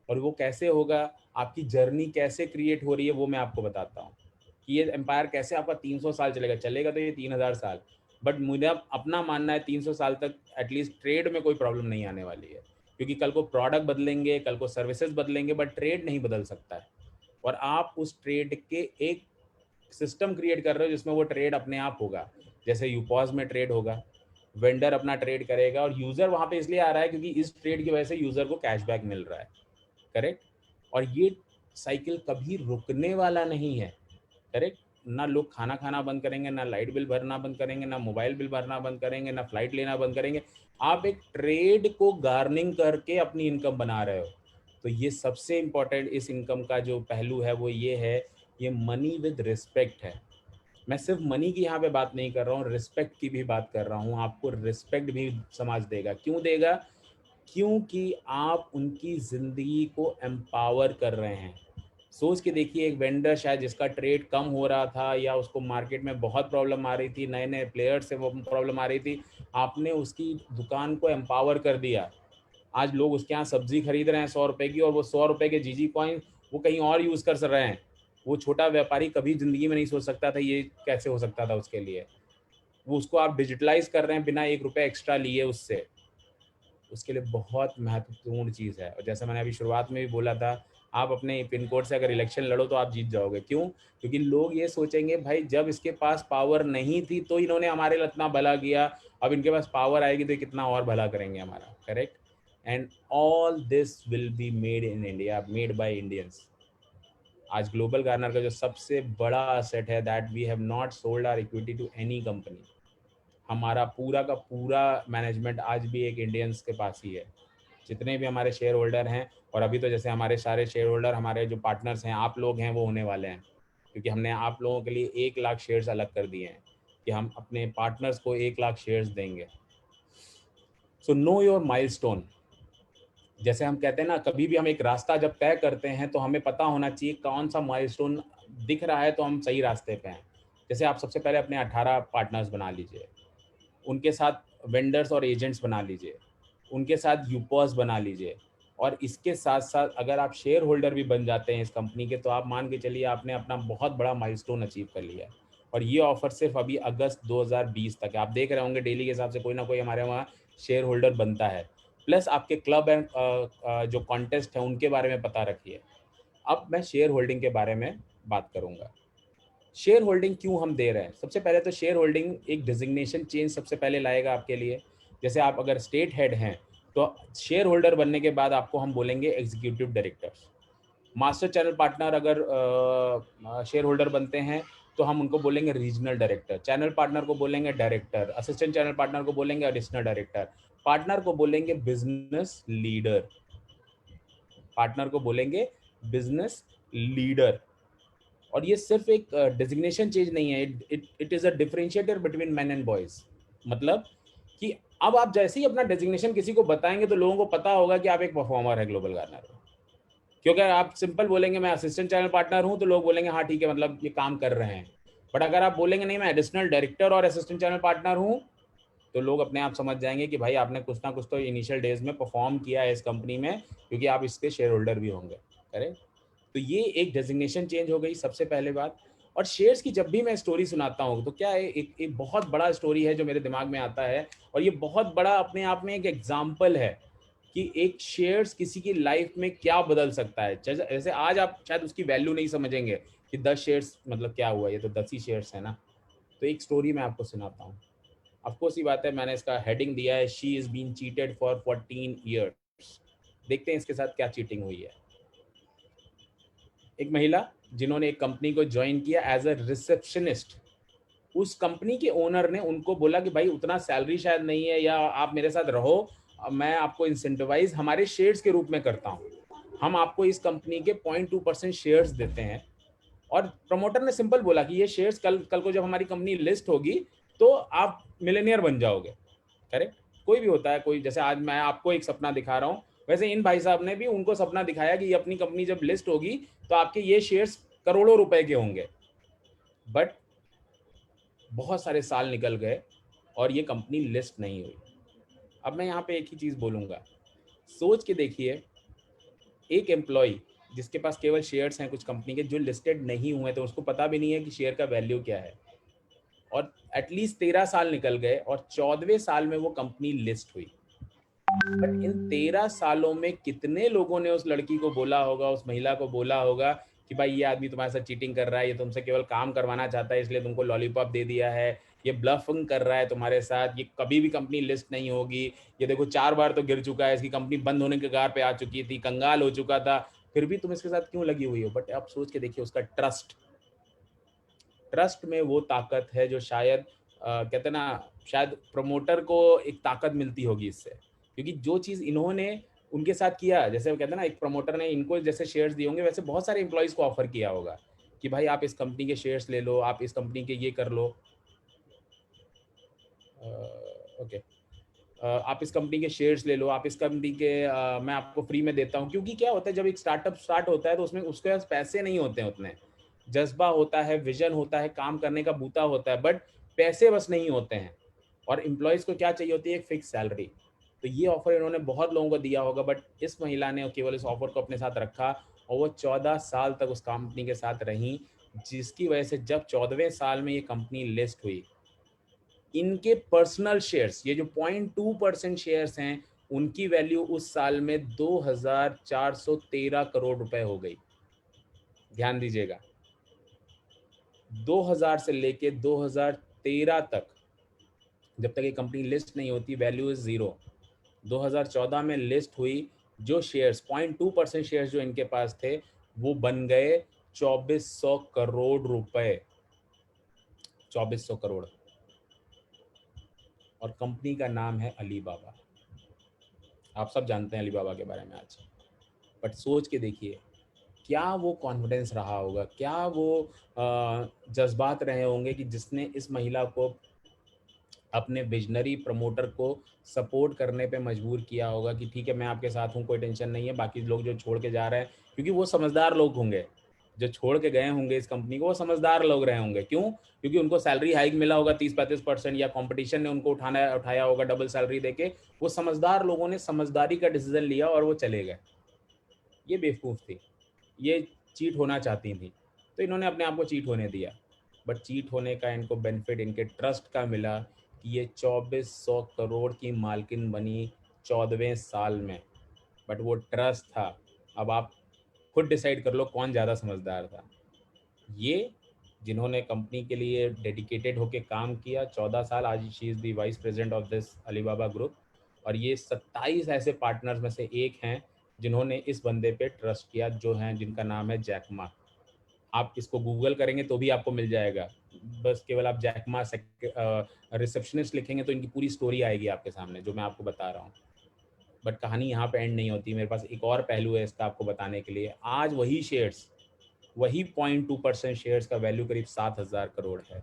और वो कैसे होगा, आपकी जर्नी कैसे क्रिएट हो रही है वो मैं आपको बताता हूँ कि ये एम्पायर कैसे आपका 300 साल चलेगा। चलेगा तो ये 3000 साल, बट मुझे अपना मानना है 300 साल तक एटलीस्ट ट्रेड में कोई प्रॉब्लम नहीं आने वाली है, क्योंकि कल को प्रोडक्ट बदलेंगे, कल को सर्विसेज बदलेंगे, बट ट्रेड नहीं बदल सकता है। और आप उस ट्रेड के एक सिस्टम क्रिएट कर रहे हो जिसमें वो ट्रेड अपने आप होगा। जैसे यूपॉज में ट्रेड होगा, वेंडर अपना ट्रेड करेगा और यूजर वहां पे इसलिए आ रहा है क्योंकि इस ट्रेड की वजह से यूजर को कैशबैक मिल रहा है। करेक्ट? और ये साइकिल कभी रुकने वाला नहीं है। करेक्ट? ना लोग खाना खाना बंद करेंगे, ना लाइट बिल भरना बंद करेंगे, ना मोबाइल बिल भरना बंद करेंगे, ना फ्लाइट लेना बंद करेंगे। आप एक ट्रेड को गार्निंग करके अपनी इनकम बना रहे हो। तो ये सबसे इंपॉर्टेंट इस इनकम का जो पहलू है वो ये है, ये मनी विद रिस्पेक्ट है। मैं सिर्फ मनी की यहाँ पे बात नहीं कर रहा हूँ, रिस्पेक्ट की भी बात कर रहा हूँ। आपको रिस्पेक्ट भी समाज देगा। क्यों देगा? क्योंकि आप उनकी जिंदगी को एम्पावर कर रहे हैं। सोच के देखिए, एक वेंडर शायद जिसका ट्रेड कम हो रहा था या उसको मार्केट में बहुत प्रॉब्लम आ रही थी, नए नए प्लेयर्स से वो प्रॉब्लम आ रही थी, आपने उसकी दुकान को एम्पावर कर दिया। आज लोग उसके यहाँ सब्जी खरीद रहे हैं 100 रुपए की, और वो 100 रुपए के जीजी कॉइन वो कहीं और यूज़ कर रहे हैं। वो छोटा व्यापारी कभी ज़िंदगी में नहीं सोच सकता था ये कैसे हो सकता था उसके लिए। वो उसको आप डिजिटलाइज कर रहे हैं बिना 1 रुपये एक्स्ट्रा लिए उससे। उसके लिए बहुत महत्वपूर्ण चीज़ है। और जैसा मैंने अभी शुरुआत में भी बोला था, आप अपने पिन कोड से अगर इलेक्शन लड़ो तो आप जीत जाओगे। क्यों? क्योंकि लोग ये सोचेंगे भाई जब इसके पास पावर नहीं थी तो इन्होंने हमारे लिए इतना भला किया, अब इनके पास पावर आएगी तो कितना और भला करेंगे हमारा। Correct? And all this will be made in India, made by Indians. आज ग्लोबल गार्नर का जो सबसे बड़ा असेट है that we have not sold our equity to any company. हमारा पूरा का पूरा मैनेजमेंट आज भी एक इंडियंस के पास ही है। जितने भी हमारे शेयर होल्डर हैं, और अभी तो जैसे हमारे सारे शेयर होल्डर हमारे जो पार्टनर्स हैं, आप लोग हैं, वो होने वाले हैं, क्योंकि हमने आप लोगों के लिए 1 लाख शेयर्स अलग कर दिए हैं कि हम अपने पार्टनर्स को 1 लाख शेयर्स देंगे। So know your milestone. जैसे हम कहते हैं ना, कभी भी हम एक रास्ता जब तय करते हैं तो हमें पता होना चाहिए कौन सा माइलस्टोन दिख रहा है तो हम सही रास्ते पे हैं। जैसे आप सबसे पहले अपने 18 पार्टनर्स बना लीजिए, उनके साथ वेंडर्स और एजेंट्स बना लीजिए, उनके साथ यूपर्स बना लीजिए, और इसके साथ साथ अगर आप शेयर होल्डर भी बन जाते हैं इस कंपनी के, तो आप मान के चलिए आपने अपना बहुत बड़ा माइलस्टोन अचीव कर लिया है। और ये ऑफर सिर्फ अभी अगस्त 2020 तक है। आप देख रहे होंगे डेली के हिसाब से कोई ना कोई हमारे वहाँ शेयर होल्डर बनता है। प्लस आपके क्लब एंड जो कॉन्टेस्ट है उनके बारे में पता रखिए। अब मैं शेयर होल्डिंग के बारे में बात करूंगा। शेयर होल्डिंग क्यों हम दे रहे हैं? सबसे पहले तो शेयर होल्डिंग एक डिजिग्नेशन चेंज सबसे पहले लाएगा आपके लिए। जैसे आप अगर स्टेट हेड हैं तो शेयर होल्डर बनने के बाद आपको हम बोलेंगे executive directors. Master channel partner अगर शेयर होल्डर बनते हैं तो हम उनको बोलेंगे रीजनल डायरेक्टर। चैनल पार्टनर को बोलेंगे डायरेक्टर। असिस्टेंट चैनल पार्टनर को बोलेंगे एडिशनल डायरेक्टर। पार्टनर को बोलेंगे बिजनेस लीडर। पार्टनर को बोलेंगे बिजनेस लीडर। और ये सिर्फ एक डिजिग्नेशन चेंज नहीं है, it is a differentiator between man and boys. मतलब कि अब आप जैसे ही अपना डेजिग्नेशन किसी को बताएंगे तो लोगों को पता होगा कि आप एक परफॉर्मर है ग्लोबल गार्नर में। क्योंकि आप सिंपल बोलेंगे मैं असिस्टेंट चैनल पार्टनर हूं तो लोग बोलेंगे हाँ ठीक है, मतलब ये काम कर रहे हैं। बट अगर आप बोलेंगे नहीं मैं एडिशनल डायरेक्टर और असिस्टेंट चैनल पार्टनर हूं, तो लोग अपने आप समझ जाएंगे कि भाई आपने कुछ ना कुछ तो इनिशियल डेज में परफॉर्म किया है इस कंपनी में, क्योंकि आप इसके शेयर होल्डर भी होंगे। करेक्ट? तो ये एक डेजिग्नेशन चेंज हो गई सबसे पहले बात। और शेयर्स की जब भी मैं स्टोरी सुनाता हूँ तो क्या है, एक बहुत बड़ा स्टोरी है जो मेरे दिमाग में आता है, और ये बहुत बड़ा अपने आप में एक एग्जाम्पल है कि एक शेयर्स किसी की लाइफ में क्या बदल सकता है। जैसे आज आप शायद उसकी वैल्यू नहीं समझेंगे कि 10 शेयर्स मतलब क्या हुआ, ये तो 10 ही शेयर्स है ना। तो एक स्टोरी मैं आपको सुनाता हूँ। अफकोर्स ही बात है, मैंने इसका हेडिंग दिया है she is been cheated for 14 years. देखते हैं इसके साथ क्या चीटिंग हुई है। एक महिला जिन्होंने एक कंपनी को ज्वाइन किया एज अ रिसेप्शनिस्ट, उस कंपनी के ओनर ने उनको बोला कि भाई उतना सैलरी शायद नहीं है, या आप मेरे साथ रहो, मैं आपको इंसेंटिवाइज हमारे शेयर्स के रूप में करता हूँ। हम आपको इस कंपनी के 0.2% शेयर्स देते हैं। और प्रमोटर ने सिंपल बोला कि ये शेयर्स कल कल को जब हमारी कंपनी लिस्ट होगी तो आप मिलेनियर बन जाओगे। करेक्ट? कोई भी होता है, कोई जैसे आज मैं आपको एक सपना दिखा रहा हूँ, वैसे इन भाई साहब ने भी उनको सपना दिखाया कि ये अपनी कंपनी जब लिस्ट होगी तो आपके ये शेयर्स करोड़ों रुपए के होंगे। बट बहुत सारे साल निकल गए और ये कंपनी लिस्ट नहीं हुई। अब मैं यहाँ पे एक ही चीज़ बोलूँगा, सोच के देखिए, एक एम्प्लॉय जिसके पास केवल शेयर्स हैं कुछ कंपनी के जो लिस्टेड नहीं हुए, तो उसको पता भी नहीं है कि शेयर का वैल्यू क्या है। और एटलीस्ट 13 साल निकल गए और 14वें साल में वो कंपनी लिस्ट हुई। बट इन 13 सालों में कितने लोगों ने उस लड़की को बोला होगा, उस महिला को बोला होगा कि भाई ये आदमी तुम्हारे साथ चीटिंग कर रहा है, ये तुमसे केवल काम करवाना चाहता है इसलिए तुमको लॉलीपॉप दे दिया है, ये ब्लफिंग कर रहा है तुम्हारे साथ, ये कभी भी कंपनी लिस्ट नहीं होगी, ये देखो 4 बार तो गिर चुका है, इसकी कंपनी बंद होने के कगार पे आ चुकी थी, कंगाल हो चुका था, फिर भी तुम इसके साथ क्यों लगी हुई हो? बट आप सोच के देखिए उसका ट्रस्ट। ट्रस्ट में वो ताकत है जो शायद कहते हैं ना, शायद प्रमोटर को एक ताकत मिलती होगी इससे। क्योंकि जो चीज़ इन्होंने उनके साथ किया, जैसे वो कहते हैं ना, एक प्रमोटर ने इनको जैसे शेयर्स दिए होंगे, वैसे बहुत सारे एम्प्लॉयज़ को ऑफर किया होगा कि भाई आप इस कंपनी के शेयर्स ले लो, आप इस कंपनी के ये कर लो। ओके। आप इस कंपनी के शेयर्स ले लो, आप इस कंपनी के मैं आपको फ्री में देता हूँ। क्योंकि क्या होता है, जब एक स्टार्टअप स्टार्ट होता है तो उसमें उसके पास पैसे नहीं होते हैं उतने, जज्बा होता है, विजन होता है, काम करने का बूता होता है, बट पैसे बस नहीं होते हैं। और एम्प्लॉयज़ को क्या चाहिए होती है, एक फिक्स सैलरी। तो ये ऑफर इन्होंने बहुत लोगों को दिया होगा, बट इस महिला ने केवल इस ऑफर को अपने साथ रखा और वो 14 साल तक उस कंपनी के साथ रहीं, जिसकी वजह से जब 14वें साल में ये कंपनी लिस्ट हुई, इनके पर्सनल शेयर्स, ये जो 0.2% शेयर्स हैं, उनकी वैल्यू उस साल में 2413 करोड़ रुपए हो गई। ध्यान दीजिएगा, 2000 से लेके 2013 तक, जब तक ये कंपनी लिस्ट नहीं होती, वैल्यू इज जीरो। 2014 में लिस्ट हुई, जो शेयर्स 0.2% शेयर्स जो इनके पास थे, वो बन गए 2400 करोड़ रुपए। 2400 करोड़। और कंपनी का नाम है अलीबाबा। आप सब जानते हैं अलीबाबा के बारे में आज, बट सोच के देखिए, क्या वो कॉन्फिडेंस रहा होगा, क्या वो जज्बात रहे होंगे कि जिसने इस महिला को अपने विजनरी प्रमोटर को सपोर्ट करने पे मजबूर किया होगा कि ठीक है, मैं आपके साथ हूँ, कोई टेंशन नहीं है। बाकी लोग जो छोड़ के जा रहे हैं, क्योंकि वो समझदार लोग होंगे, जो छोड़ के गए होंगे इस कंपनी को, वो समझदार लोग रहे होंगे। क्यों? क्योंकि उनको सैलरी हाइक मिला होगा 30-35%, या कंपटीशन ने उनको उठाया होगा डबल सैलरी देके। वो समझदार लोगों ने समझदारी का डिसीजन लिया और वो चले गए। ये बेवकूफ़ थी, ये चीट होना चाहती थी, तो इन्होंने अपने आप को चीट होने दिया। बट चीट होने का इनको बेनिफिट इनके ट्रस्ट का मिला कि ये 2400 करोड़ की मालकिन बनी 14वें साल में। बट वो ट्रस्ट था। अब आप खुद डिसाइड कर लो कौन ज़्यादा समझदार था। ये, जिन्होंने कंपनी के लिए डेडिकेटेड होकर काम किया 14 साल, आज she is the vice president of this Alibaba group. और ये 27 ऐसे पार्टनर्स में से एक हैं जिन्होंने इस बंदे पे ट्रस्ट किया, जो हैं, जिनका नाम है जैक मा। आप इसको गूगल करेंगे तो भी आपको मिल जाएगा। बस केवल आप जैक मा रिसेप्शनिस्ट लिखेंगे तो इनकी पूरी स्टोरी आएगी आपके सामने, जो मैं आपको बता रहा हूँ। बट कहानी यहाँ पे एंड नहीं होती। मेरे पास एक और पहलू है इसका आपको बताने के लिए। आज वही शेयर्स, वही 0.2% शेयर्स का वैल्यू करीब 7,000 करोड़ है।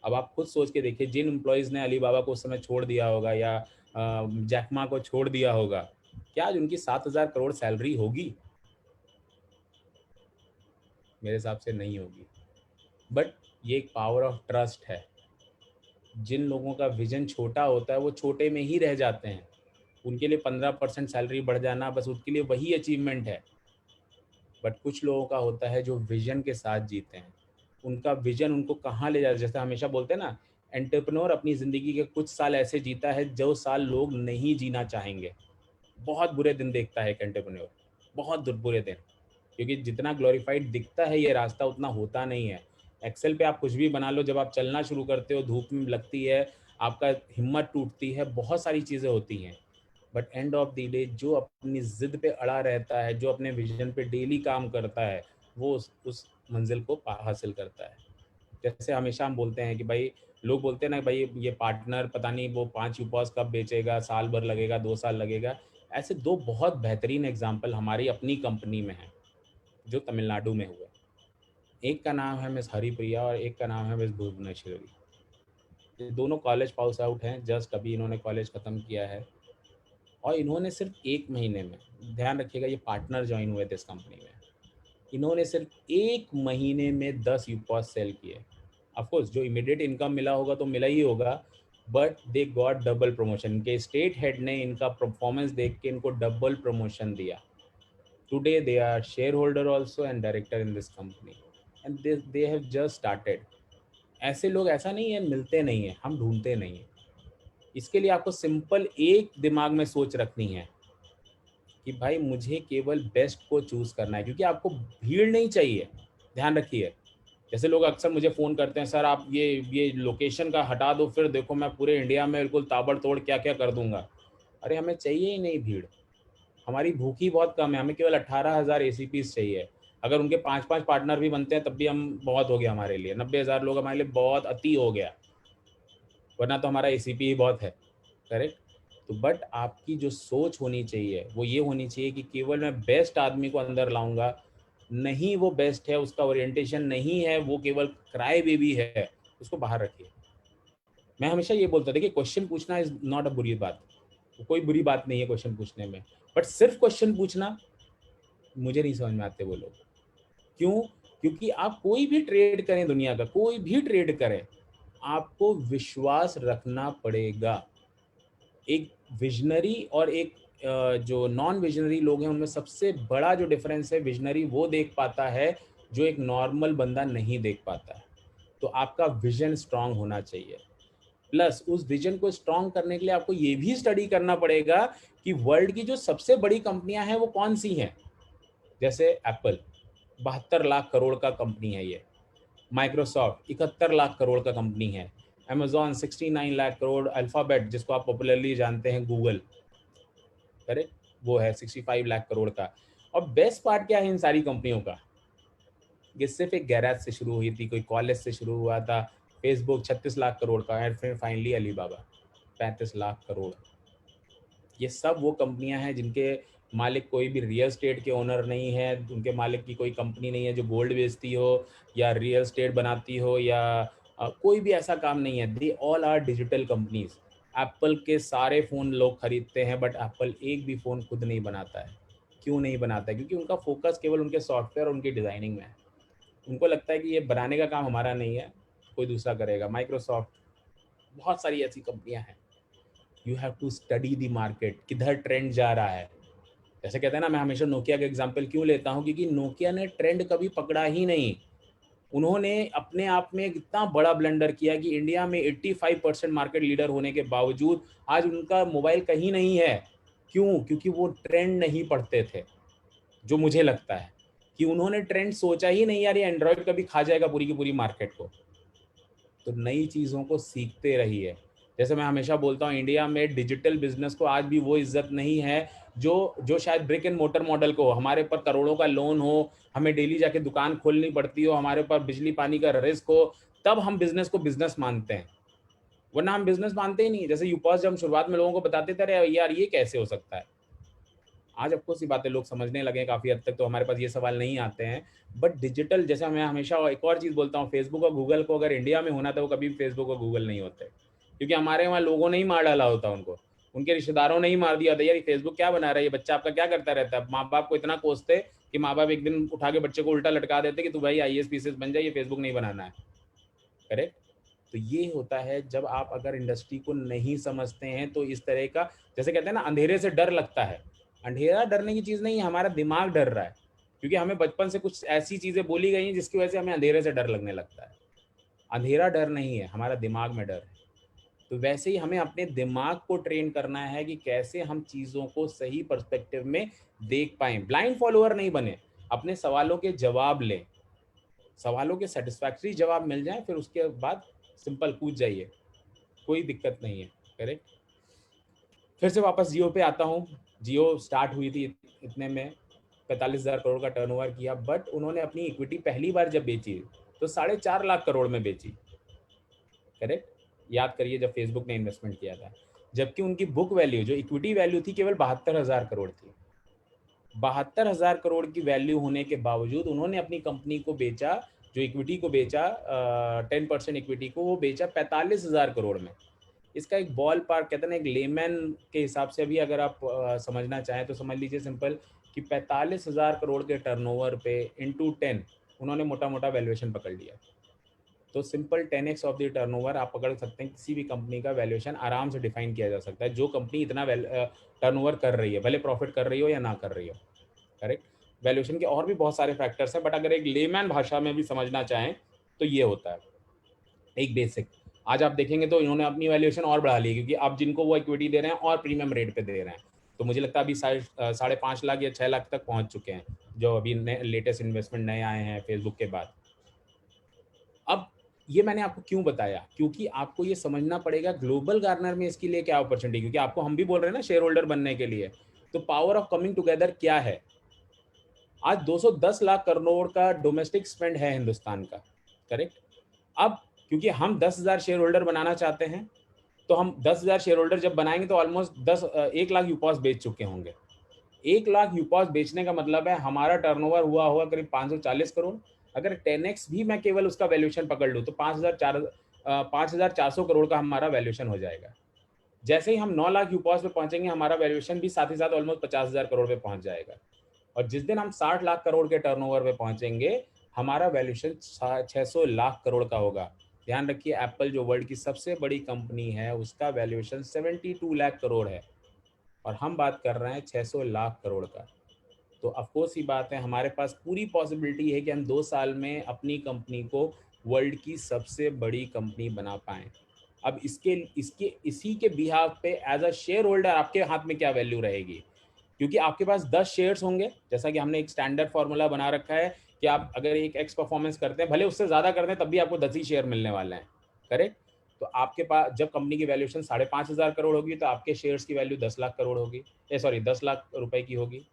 अब आप खुद सोच के देखिए, जिन एम्प्लॉयज़ ने अलीबाबा को उस समय छोड़ दिया होगा, या जैकमा को छोड़ दिया होगा, क्या आज उनकी 7,000 करोड़ सैलरी होगी? मेरे हिसाब से नहीं होगी। बट ये एक पावर ऑफ ट्रस्ट है। जिन लोगों का विजन छोटा होता है, वो छोटे में ही रह जाते हैं। उनके लिए 15% सैलरी बढ़ जाना, बस उनके लिए वही अचीवमेंट है। बट कुछ लोगों का होता है जो विजन के साथ जीते हैं। उनका विजन उनको कहाँ ले जाता है। जैसे हमेशा बोलते हैं ना, एंटरप्रेन्योर अपनी ज़िंदगी के कुछ साल ऐसे जीता है जो साल लोग नहीं जीना चाहेंगे। बहुत बुरे दिन देखता है एक एंटरप्रेन्योर, बहुत बुरे दिन। क्योंकि जितना ग्लोरीफाइड दिखता है ये रास्ता, उतना होता नहीं है। एक्सेल पे आप कुछ भी बना लो, जब आप चलना शुरू करते हो, धूप में लगती है, आपका हिम्मत टूटती है, बहुत सारी चीज़ें होती हैं। But end of the day, जो अपनी ज़िद पे अड़ा रहता है, जो अपने विजन पे डेली काम करता है, वो उस मंजिल को हासिल करता है। जैसे हमेशा हम बोलते हैं कि भाई, लोग बोलते हैं ना, भाई ये पार्टनर पता नहीं वो 5 यूपॉस कब बेचेगा, साल भर लगेगा, 2 साल लगेगा। ऐसे 2 बहुत बेहतरीन एग्जाम्पल हमारी अपनी कंपनी में हैं, जो तमिलनाडु में हुए। एक का नाम है मिस हरिप्रिया और एक का नाम है मिस भुवनेश्वरी। ये दोनों कॉलेज पास आउट हैं, जस्ट अभी इन्होंने कॉलेज ख़त्म किया है। और इन्होंने सिर्फ 1 महीने में, ध्यान रखिएगा, ये पार्टनर ज्वाइन हुए थे इस कंपनी में, इन्होंने सिर्फ 1 महीने में 10 यूपॉस सेल किए। ऑफ कोर्स जो इमीडिएट इनकम मिला होगा तो मिला ही होगा, but they got double promotion. इनके स्टेट हेड ने इनका परफॉर्मेंस देख के इनको डबल प्रमोशन दिया। Today they are share holder also and director in this company, and they have just started. ऐसे लोग, ऐसा नहीं है मिलते नहीं है, हम ढूंढते नहीं है। इसके लिए आपको सिंपल एक दिमाग में सोच रखनी है कि भाई मुझे केवल बेस्ट को चूज़ करना है, क्योंकि आपको भीड़ नहीं चाहिए। ध्यान रखिए, जैसे लोग अक्सर मुझे फ़ोन करते हैं, सर आप ये लोकेशन का हटा दो, फिर देखो मैं पूरे इंडिया में बिल्कुल ताबड़तोड़ क्या क्या कर दूंगा। अरे हमें चाहिए ही नहीं भीड़, हमारी भूख ही बहुत कम है, हमें केवल 18,000 ACPs चाहिए। अगर उनके 5-5 पार्टनर भी बनते हैं तब भी हम बहुत हो गया हमारे लिए। 90,000 लोग हमारे लिए बहुत अति हो गया, वरना तो हमारा ACP ही बहुत है। करेक्ट? तो बट आपकी जो सोच होनी चाहिए वो ये होनी चाहिए कि केवल मैं बेस्ट आदमी को अंदर लाऊंगा। नहीं वो बेस्ट है, उसका ओरिएंटेशन नहीं है, वो केवल क्राई बेबी है, उसको बाहर रखिए। मैं हमेशा ये बोलता था कि क्वेश्चन पूछना इज नॉट अ बुरी बात, कोई बुरी बात नहीं है क्वेश्चन पूछने में, बट सिर्फ क्वेश्चन पूछना मुझे नहीं समझ में आते वो लोग। क्यों? क्योंकि आप कोई भी ट्रेड करें, दुनिया का कोई भी ट्रेड करें, आपको विश्वास रखना पड़ेगा। एक विजनरी और एक जो नॉन विजनरी लोग हैं, उनमें सबसे बड़ा जो डिफरेंस है, विजनरी वो देख पाता है जो एक नॉर्मल बंदा नहीं देख पाता है। तो आपका विजन स्ट्रांग होना चाहिए, प्लस उस विजन को स्ट्रांग करने के लिए आपको ये भी स्टडी करना पड़ेगा कि वर्ल्ड की जो सबसे बड़ी कंपनियां हैं वो कौन सी हैं। जैसे एप्पल 72 लाख करोड़ का कंपनी है ये, माइक्रोसॉफ्ट 71 लाख करोड़ का कंपनी है, अमेजॉन 69 लाख करोड़, अल्फाबेट जिसको आप पॉपुलरली जानते हैं गूगल, करेक्ट, वो है 65 लाख करोड़ का। और बेस्ट पार्ट क्या है इन सारी कंपनियों का, ये सिर्फ एक गैराज से शुरू हुई थी, कोई कॉलेज से शुरू हुआ था। फेसबुक 36 लाख करोड़ का है, फिर फाइनली अलीबाबा 35 लाख करोड़। ये सब वो कंपनियां हैं जिनके मालिक कोई भी रियल स्टेट के ओनर नहीं है, उनके मालिक की कोई कंपनी नहीं है जो गोल्ड बेचती हो या रियल स्टेट बनाती हो या कोई भी ऐसा काम नहीं है। They all are digital companies. Apple के सारे फ़ोन लोग खरीदते हैं, बट एप्पल एक भी फ़ोन खुद नहीं बनाता है। क्यों नहीं बनाता है? क्योंकि उनका फोकस केवल उनके सॉफ्टवेयर और उनकी डिज़ाइनिंग में है। उनको लगता है कि ये बनाने का काम हमारा नहीं है, कोई दूसरा करेगा। माइक्रोसॉफ्ट, बहुत सारी ऐसी कंपनियां हैं। You have to study the market, किधर ट्रेंड जा रहा है। जैसे कहते हैं ना, मैं हमेशा नोकिया का एग्जांपल क्यों लेता हूँ, क्योंकि नोकिया ने ट्रेंड कभी पकड़ा ही नहीं। उन्होंने अपने आप में इतना बड़ा ब्लंडर किया कि इंडिया में 85% मार्केट लीडर होने के बावजूद आज उनका मोबाइल कहीं नहीं है। क्यों? क्योंकि वो ट्रेंड नहीं पढ़ते थे। जो मुझे लगता है कि उन्होंने ट्रेंड सोचा ही नहीं, यार ये एंड्रॉयड कभी खा जाएगा पूरी की पूरी मार्केट को। तो नई चीज़ों को सीखते रहिए। जैसे मैं हमेशा बोलता हूँ, इंडिया में डिजिटल बिजनेस को आज भी वो इज्जत नहीं है जो शायद ब्रिक एंड मोटर मॉडल को, हमारे ऊपर करोड़ों का लोन हो, हमें डेली जाके दुकान खोलनी पड़ती हो, हमारे ऊपर बिजली पानी का रिस्क हो, तब हम बिजनेस को बिजनेस मानते हैं, वरना हम बिजनेस मानते ही नहीं। जैसे यूपास जब हम शुरुआत में लोगों को बताते थे, अरे यार ये कैसे हो सकता है। आज आपको सी बातें लोग समझने लगे काफ़ी हद तक, तो हमारे पास ये सवाल नहीं आते हैं। बट डिजिटल, जैसे मैं हमेशा एक और चीज़ बोलता हूँ, फेसबुक और गूगल को अगर इंडिया में होना था, वो कभी फेसबुक और गूगल नहीं होते, क्योंकि हमारे वहाँ लोगों ने ही मार डाला होता उनको, उनके रिश्तेदारों ने ही मार दिया था, यार ये फेसबुक क्या बना रहा है, ये बच्चा आपका क्या करता रहता है। माँ बाप को इतना कोसते कि माँ बाप एक दिन उठा के बच्चे को उल्टा लटका देते कि तू भाई IAS PCS बन जाए, ये फेसबुक नहीं बनाना है। करेक्ट। तो ये होता है जब आप अगर इंडस्ट्री को नहीं समझते हैं, तो इस तरह का, जैसे कहते हैं ना, अंधेरे से डर लगता है। अंधेरा डरने की चीज़ नहीं है, हमारा दिमाग डर रहा है, क्योंकि हमें बचपन से कुछ ऐसी चीज़ें बोली गई हैं जिसकी वजह से हमें अंधेरे से डर लगने लगता है। अंधेरा डर नहीं है, हमारा दिमाग में डर है। तो वैसे ही हमें अपने दिमाग को ट्रेन करना है कि कैसे हम चीज़ों को सही पर्सपेक्टिव में देख पाएँ। ब्लाइंड फॉलोअर नहीं बने, अपने सवालों के जवाब लें, सवालों के सेटिस्फैक्टरी जवाब मिल जाए, फिर उसके बाद सिंपल पूछ जाइए, कोई दिक्कत नहीं है। करेक्ट। फिर से वापस जियो पे आता हूँ। जियो स्टार्ट हुई थी इतने में 45,000 करोड़ का टर्नओवर किया, बट उन्होंने अपनी इक्विटी पहली बार जब बेची तो 4.5 लाख करोड़ में बेची। करेक्ट। याद करिए जब फेसबुक ने इन्वेस्टमेंट किया था, जबकि उनकी बुक वैल्यू, जो इक्विटी वैल्यू थी, केवल 72,000 करोड़ थी। 72,000 करोड़ की वैल्यू होने के बावजूद उन्होंने अपनी कंपनी को बेचा, जो इक्विटी को बेचा, 10% इक्विटी को, वो बेचा 45,000 करोड़ में। इसका एक बॉल पार्क, कहते हैं ना, एक लेमैन के हिसाब से अभी अगर आप समझना चाहें तो समझ लीजिए सिंपल कि 45,000 करोड़ के टर्नओवर पे इंटू 10 उन्होंने मोटा मोटा वैल्यूएशन पकड़ लिया। तो simple 10x of the turnover आप पकड़ सकते हैं। किसी भी कंपनी का वैल्यूएशन आराम से डिफाइन किया जा सकता है, जो कंपनी इतना टर्नओवर कर रही है, भले प्रॉफिट कर रही हो या ना कर रही हो। करेक्ट। वैल्यूएशन के और भी बहुत सारे फैक्टर्स हैं, बट अगर एक लेमैन भाषा में भी समझना चाहें तो ये होता है एक बेसिक। आज आप देखेंगे तो इन्होंने अपनी वैल्यूएशन और बढ़ा ली, क्योंकि अब जिनको वो इक्विटी दे रहे हैं और प्रीमियम रेट पे दे रहे हैं। तो मुझे लगता है अभी 5.5 लाख या 6 लाख तक पहुंच चुके हैं, जो अभी लेटेस्ट इन्वेस्टमेंट नए आए हैं फेसबुक के बाद। अब ये मैंने आपको क्यों बताया, क्योंकि आपको ये समझना पड़ेगा ग्लोबल गार्नर में इसके लिए क्या अपॉर्चुनिटी, क्योंकि आपको हम भी बोल रहे हैं ना शेयर होल्डर बनने के लिए। तो पावर ऑफ कमिंग टुगेदर क्या है। आज 210 लाख करोड़ का डोमेस्टिक स्पेंड है हिंदुस्तान का। करेक्ट। अब क्योंकि हम 10,000 शेयर होल्डर बनाना चाहते हैं, तो हम 10,000 शेयर होल्डर जब बनाएंगे तो ऑलमोस्ट 1 लाख यूपॉस बेच चुके होंगे। 1 लाख यूपॉस बेचने का मतलब है हमारा टर्नओवर हुआ होगा करीब 540 करोड़। अगर 10x भी मैं केवल उसका वैल्यूएशन पकड़ लूँ तो 5,000 5,400 करोड़ का हमारा वैल्यूएशन हो जाएगा। जैसे ही हम 9 लाख यूपॉस पे पहुंचेंगे, हमारा वैल्यूएशन भी साथ ही साथ ऑलमोस्ट 50,000 करोड़ पे पहुंच जाएगा। और जिस दिन हम 60 लाख करोड़ के टर्नओवर पे पहुंचेंगे, हमारा वैल्यूएशन 600 लाख करोड़ का होगा। ध्यान रखिए, एप्पल जो वर्ल्ड की सबसे बड़ी कंपनी है, उसका वैल्यूएशन 72 लाख करोड़ है और हम बात कर रहे हैं 600 लाख करोड़ का। तो ऑफकोर्स ही बात है, हमारे पास पूरी पॉसिबिलिटी है कि हम 2 साल में अपनी कंपनी को वर्ल्ड की सबसे बड़ी कंपनी बना पाएं। अब इसके इसके इसी के बिहाफ पे एज अ शेयर होल्डर आपके हाथ में क्या वैल्यू रहेगी, क्योंकि आपके पास 10 शेयर्स होंगे। जैसा कि हमने एक स्टैंडर्ड फार्मूला बना रखा है कि आप अगर एक एक्स परफॉर्मेंस करते हैं, भले उससे ज़्यादा करते हैं, तब भी आपको 10 ही शेयर मिलने वाले हैं, करेक्ट। तो आपके पास जब कंपनी की वैल्यूएशन 5,500 करोड़ होगी, तो आपके शेयर्स की वैल्यू 10 लाख करोड़ होगी, 10 लाख रुपए की होगी।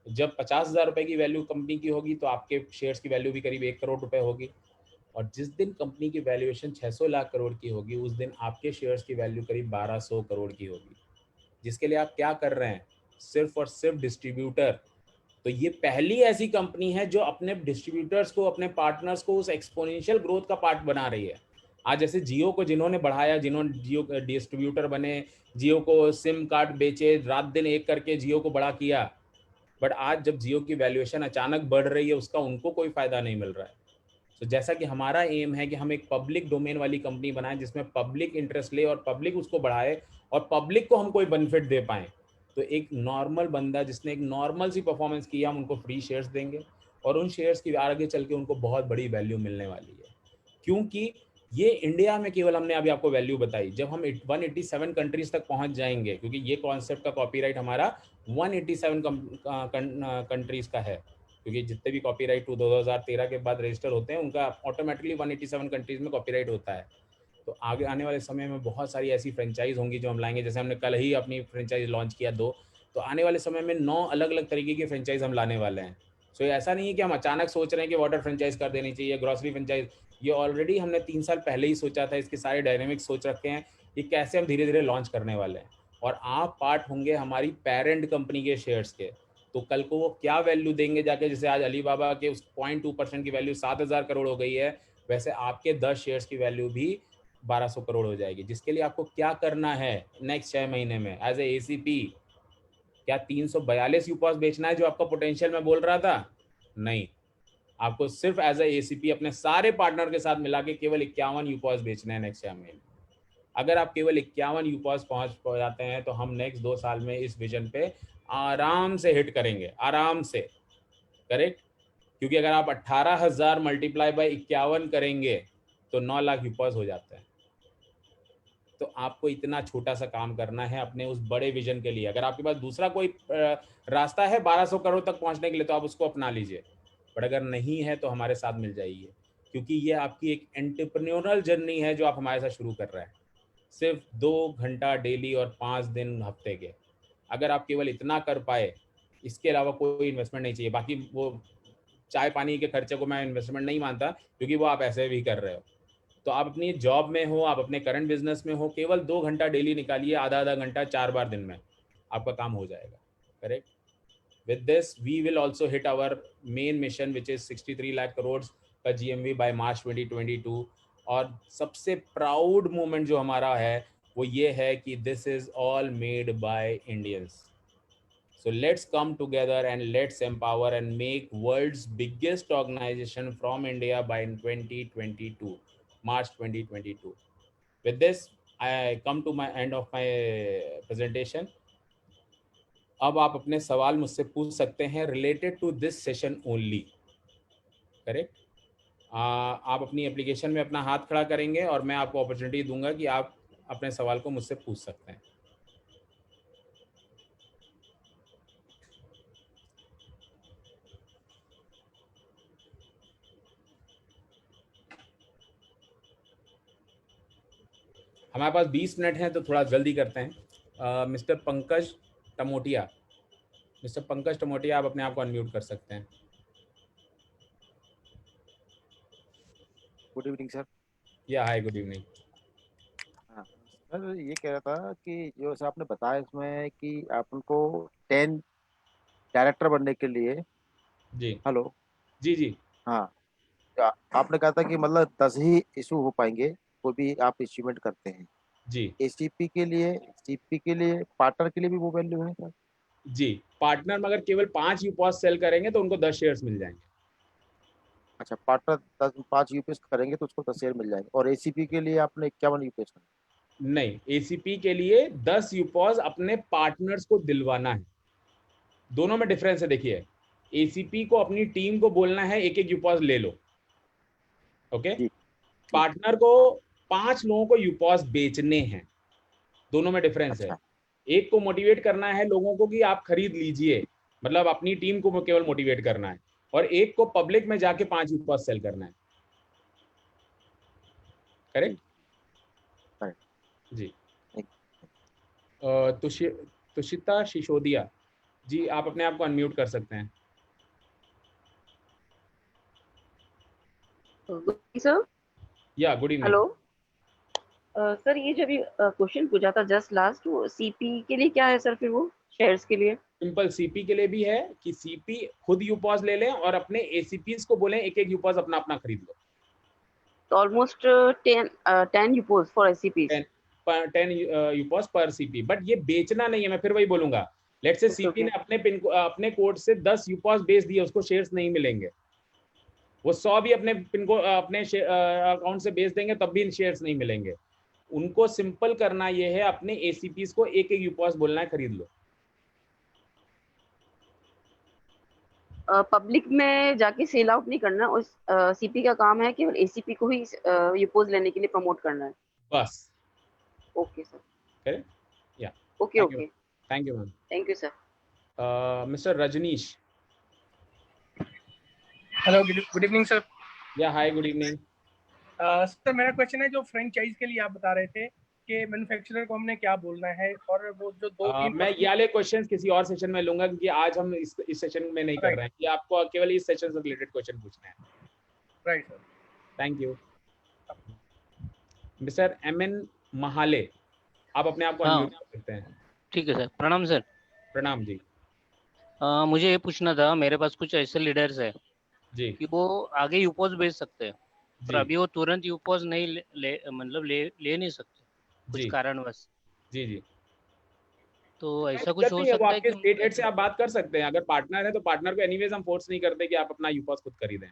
जब 50,000 रुपए की वैल्यू कंपनी की होगी, तो आपके शेयर्स की वैल्यू भी करीब 1 करोड़ रुपए होगी। और जिस दिन कंपनी की वैल्यूएशन 600 लाख करोड़ की होगी, उस दिन आपके शेयर्स की वैल्यू करीब 1200 करोड़ की होगी, जिसके लिए आप क्या कर रहे हैं, सिर्फ और सिर्फ डिस्ट्रीब्यूटर। तो ये पहली ऐसी कंपनी है जो अपने डिस्ट्रीब्यूटर्स को, अपने पार्टनर्स को उस एक्सपोनेंशियल ग्रोथ का पार्ट बना रही है। आज जैसे जियो को जिन्होंने बढ़ाया, जिन्होंने जियो डिस्ट्रीब्यूटर बने, जियो को सिम कार्ड बेचे, रात दिन एक करके जियो को बड़ा किया, बट आज जब जियो की वैल्यूएशन अचानक बढ़ रही है, उसका उनको कोई फायदा नहीं मिल रहा है। तो जैसा कि हमारा एम है कि हम एक पब्लिक डोमेन वाली कंपनी बनाएं, जिसमें पब्लिक इंटरेस्ट ले और पब्लिक उसको बढ़ाए और पब्लिक को हम कोई बेनिफिट दे पाएं। तो एक नॉर्मल बंदा जिसने एक नॉर्मल सी परफॉर्मेंस की, हम उनको फ्री शेयर्स देंगे और उन शेयर्स की आगे चल के उनको बहुत बड़ी वैल्यू मिलने वाली है। क्योंकि ये इंडिया में केवल हमने अभी आपको वैल्यू बताई, जब हम 187 कंट्रीज तक पहुंच जाएंगे, क्योंकि ये कॉन्सेप्ट का कॉपीराइट हमारा 187 कंट्रीज का है, क्योंकि जितने भी कॉपीराइट 2013 के बाद रजिस्टर होते हैं, उनका ऑटोमेटिकली 187 कंट्रीज में कॉपीराइट होता है। तो आगे आने वाले समय में बहुत सारी ऐसी फ्रेंचाइज होंगी जो हम लाएंगे। जैसे हमने कल ही अपनी फ्रेंचाइज लॉन्च किया 2, तो आने वाले समय में 9 अलग अलग तरीके की फ्रेंचाइज हम लाने वाले हैं। सो ऐसा नहीं है कि हम अचानक सोच रहे हैं कि वाटर फ्रेंचाइज कर देनी चाहिए, ग्रॉसरी फ्रेंचाइज। ये ऑलरेडी हमने 3 साल पहले ही सोचा था, इसके सारे डायनेमिक्स सोच रखे हैं कि कैसे हम धीरे धीरे लॉन्च करने वाले हैं। और आप पार्ट होंगे हमारी पेरेंट कंपनी के शेयर्स के। तो कल को वो क्या वैल्यू देंगे जाके, जैसे आज अलीबाबा के उस 0.2% की वैल्यू 7,000 करोड़ हो गई है, वैसे आपके 10 शेयर्स की वैल्यू भी 1200 करोड़ हो जाएगी। जिसके लिए आपको क्या करना है नेक्स्ट 6 महीने में एज ए ACP, क्या 342 यूपॉस बेचना है जो आपका पोटेंशियल मैं बोल रहा था? नहीं, आपको सिर्फ एज ए ACP अपने सारे पार्टनर के साथ मिला के केवल 51 यूपॉस बेचना है नेक्स्ट 6 महीने। अगर आप केवल 51 यूपॉस पहुंच जाते हैं, तो हम नेक्स्ट 2 साल में इस विजन पे आराम से हिट करेंगे, आराम से, करेक्ट। क्योंकि अगर आप 18,000 मल्टीप्लाई बाय 51 करेंगे तो 9 लाख यूपॉस हो जाता है। तो आपको इतना छोटा सा काम करना है अपने उस बड़े विजन के लिए। अगर आपके पास दूसरा कोई रास्ता है 1200 करोड़ तक पहुंचने के लिए, तो आप उसको अपना लीजिए, बट अगर नहीं है तो हमारे साथ मिल जाइए, क्योंकि ये आपकी एक एंटरप्रेन्योरल जर्नी है जो आप हमारे साथ शुरू कर रहे हैं। सिर्फ 2 घंटा डेली और 5 दिन हफ्ते के। अगर आप केवल इतना कर पाए, इसके अलावा कोई इन्वेस्टमेंट नहीं चाहिए। बाकी वो चाय पानी के खर्चे को मैं इन्वेस्टमेंट नहीं मानता, क्योंकि वो आप ऐसे भी कर रहे हो। तो आप अपनी जॉब में हो, आप अपने करंट बिजनेस में हो, केवल 2 घंटा डेली निकालिए, आधा आधा घंटा 4 बार दिन में, आपका काम हो जाएगा, correct. With this we will also hit our main mission which is 63 lakh crore का GMV बाय मार्च 2022। और सबसे प्राउड मोमेंट जो हमारा है वो ये है कि this is all made by Indians. So let's come together and let's empower and make world's biggest organization from India by 2022, March 2022. With this, I come to my end of my presentation. अब आप अपने सवाल मुझसे पूछ सकते हैं related to this session only, correct. आप अपनी एप्लीकेशन में अपना हाथ खड़ा करेंगे और मैं आपको अपॉर्चुनिटी दूंगा कि आप अपने सवाल को मुझसे पूछ सकते हैं। हमारे पास 20 मिनट हैं, तो थोड़ा जल्दी करते हैं। मिस्टर पंकज टमोटिया, मिस्टर पंकज टमोटिया, आप अपने आप को अनम्यूट कर सकते हैं। Good evening sir. Yeah hi, good evening. हाँ सर, ये कह रहा था कि जो सर आपने बताया इसमें कि आपको 10 डायरेक्टर बनने के लिए। जी हेलो। जी जी। हाँ, तो आपने कहा था कि मतलब 10 ही इशू हो पाएंगे। कोई भी आप इश्यूमेंट करते हैं, जी एसीपी के लिए, सीपी के लिए, पार्टनर के लिए भी वो वैल्यू है सर? जी, पार्टनर में अगर केवल 5 यूपॉस सेल करेंगे तो उनको 10 शेयर्स मिल जाएंगे। अच्छा, पार्टनर 5 यूपीएस करेंगे तो उसको 10 शेयर मिल जाएंगे, और एसीपी के लिए आपने 51 यूपीएस करना नहीं, एसीपी के लिए 10 यूपॉस अपने पार्टनर्स को दिलवाना है। दोनों में डिफरेंस है, देखिए एसीपी को अपनी टीम को बोलना है एक एक यूपॉस ले लो, ओके। जी। पार्टनर को 5 लोगों को यूपॉस बेचने हैं, दोनों में डिफरेंस है। अच्छा। एक को मोटिवेट करना है लोगों को कि आप खरीद लीजिए, मतलब अपनी टीम को केवल मोटिवेट करना है, और एक को पब्लिक में जाके 5 यूपॉस सेल करना है। करेक्ट? करेक्ट। जी। Thank तुषिता सिसोदिया जी, आप अपने आप को अनम्यूट कर सकते हैं। Sir, yeah good evening. Hello sir, ये जब ये क्वेश्चन पूछा था जस्ट लास्ट, वो सीपी के लिए क्या है सर? फिर वो शेयर्स के लिए सिंपल सीपी के लिए भी है कि सीपी खुद यूपॉस ले लें और अपने एसीपीस को बोलें एक एक यूपॉस अपना अपना खरीद लो। तो ऑलमोस्ट 10 यूपोज फॉर एसीपी। 10 यूपॉस पर सीपी, बट ये बेचना नहीं है, मैं फिर वही बोलूंगा। लेट्स से सीपी ने अपने कोड से 10 यूपॉस बेच दिए, उसको शेयर्स नहीं मिलेंगे। वो 100 भी अपने पिन को अपने अकाउंट से बेच देंगे तब भी शेयर्स नहीं मिलेंगे। उनको सिंपल करना ये है, अपने एसीपीस को एक एक यूपॉस बोलना है खरीद लो। पब्लिक में जाके सेल आउट नहीं करना, उस सीपी का काम है केवल एसीपी को ही यूपोज लेने के लिए प्रमोट करना है। बस। Okay sir. Correct? Yeah okay okay, thank you ma'am. Thank you sir. Mister Rajnish. Hello, good evening sir. Yeah hi, good evening. Sir, मेरा क्वेश्चन है, जो फ्रेंचाइज के लिए आप बता रहे थे कि मैन्युफैक्चरर को हमने क्या बोलना है, और वो जो 2-3 मैं ये वाले क्वेश्चंस किसी और सेशन में लूंगा, क्योंकि आज हम इस सेशन में नहीं कर रहे हैं, कि आपको केवल इस सेशन से रिलेटेड क्वेश्चन पूछने हैं। Right sir, thank you. Mister M N Mahale, आप अपने आप को अनम्यूट कर सकते हैं। ठीक है सर, प्रणाम सर। प्रणाम जी। मुझे ये पूछना था, मेरे पास कुछ ऐसे लीडर्स है जी कि वो आगे यूपोज भेज सकते हैं, पर जी अभी वो तुरंत यूपोज नहीं मतलब ले नहीं सकते कुछ जी कारणवश। जी जी। तो ऐसा दिक्कत कुछ हो नहीं है, वो सकता है आपके कि स्टेट हेड से आप बात कर सकते हैं। अगर पार्टनर है तो पार्टनर को एनीवेज हम फोर्स नहीं करते कि आप अपना यूपॉस खुद खरीदें।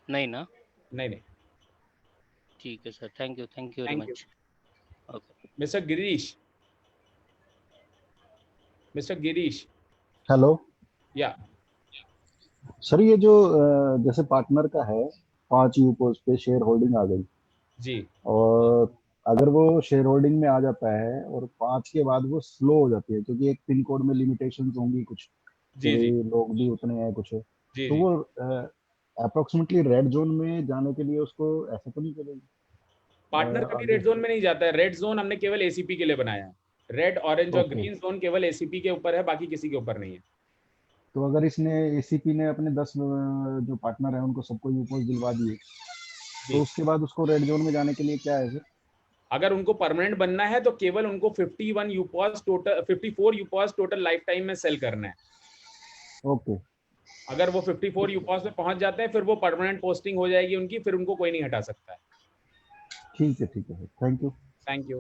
नहीं ना? नहीं नहीं। ठीक है sir, thank you very much. Okay. Mister Girish. Mister Girish. Hello या सर, ये जो जैसे पार्टनर का है 5 यूपोज पे शेयर होल्डिंग आ गई, जी और अगर वो शेयर होल्डिंग में आ जाता है और 5 के बाद वो स्लो हो जाती है, क्योंकि एक पिन कोड में लिमिटेशंस होंगी कुछ, कि जी जी भाई लोग भी उतने हैं कुछ, जी तो जी। वो अप्रोक्सीमेटली रेड जोन में जाने के लिए उसको ऐसा तो नहीं करेगी? पार्टनर कभी आगे रेड जोन में नहीं जाता है। रेड जोन हमने केवल एसीपी के लिए बनाया है। रेड, ऑरेंज और ओके। ग्रीन जोन केवल एसीपी के ऊपर है, बाकी किसी के ऊपर नहीं है। तो अगर इसने एसीपी ने अपने 10 जो पार्टनर है उनको सबको यूपोज दिलवा दिए, तो जी, उसके बाद उसको रेड जोन में जाने के लिए क्या है सर? अगर उनको परमानेंट बनना है तो केवल उनको 51 यूपॉस टोटल, 54 यूपॉस टोटल लाइफ टाइम में सेल करना है। ओके अगर वो 54 यूपॉस में पहुंच जाते हैं, फिर वो परमानेंट पोस्टिंग हो जाएगी उनकी, फिर उनको कोई नहीं हटा सकता है। ठीक है sir, thank you. Thank you.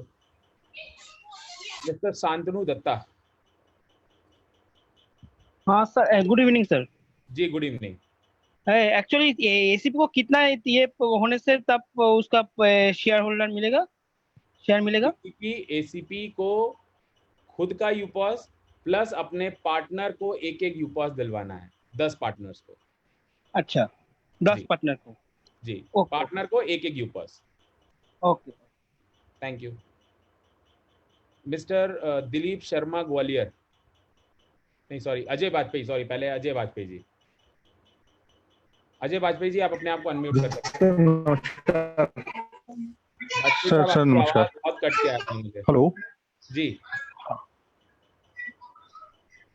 Mister Shantanu Dutta. हाँ सर, गुड इवनिंग सर। जी गुड इवनिंग। एक्चुअली एसीपी को कितना ये होने से तब उसका शेयर होल्डर मिलेगा, शेयर मिलेगा? एसीपी को खुद का यूपॉस प्लस अपने पार्टनर को एक एक यूपॉस दिलवाना है, 10 पार्टनर्स को। अच्छा, 10 जी। पार्टनर को। जी, ओके। पार्टनर को एक एक uPoS. Okay. Thank you. Mister Dilip Sharma Gwalior, नहीं सॉरी अजय वाजपेयी, सॉरी पहले अजय वाजपेयी जी। अजय वाजपेयी जी, आप अपने आप को अनम्यूट कर सकते हैं। सर नमस्कार। आवाज बहुत कट के आती है मुझे। हेलो जी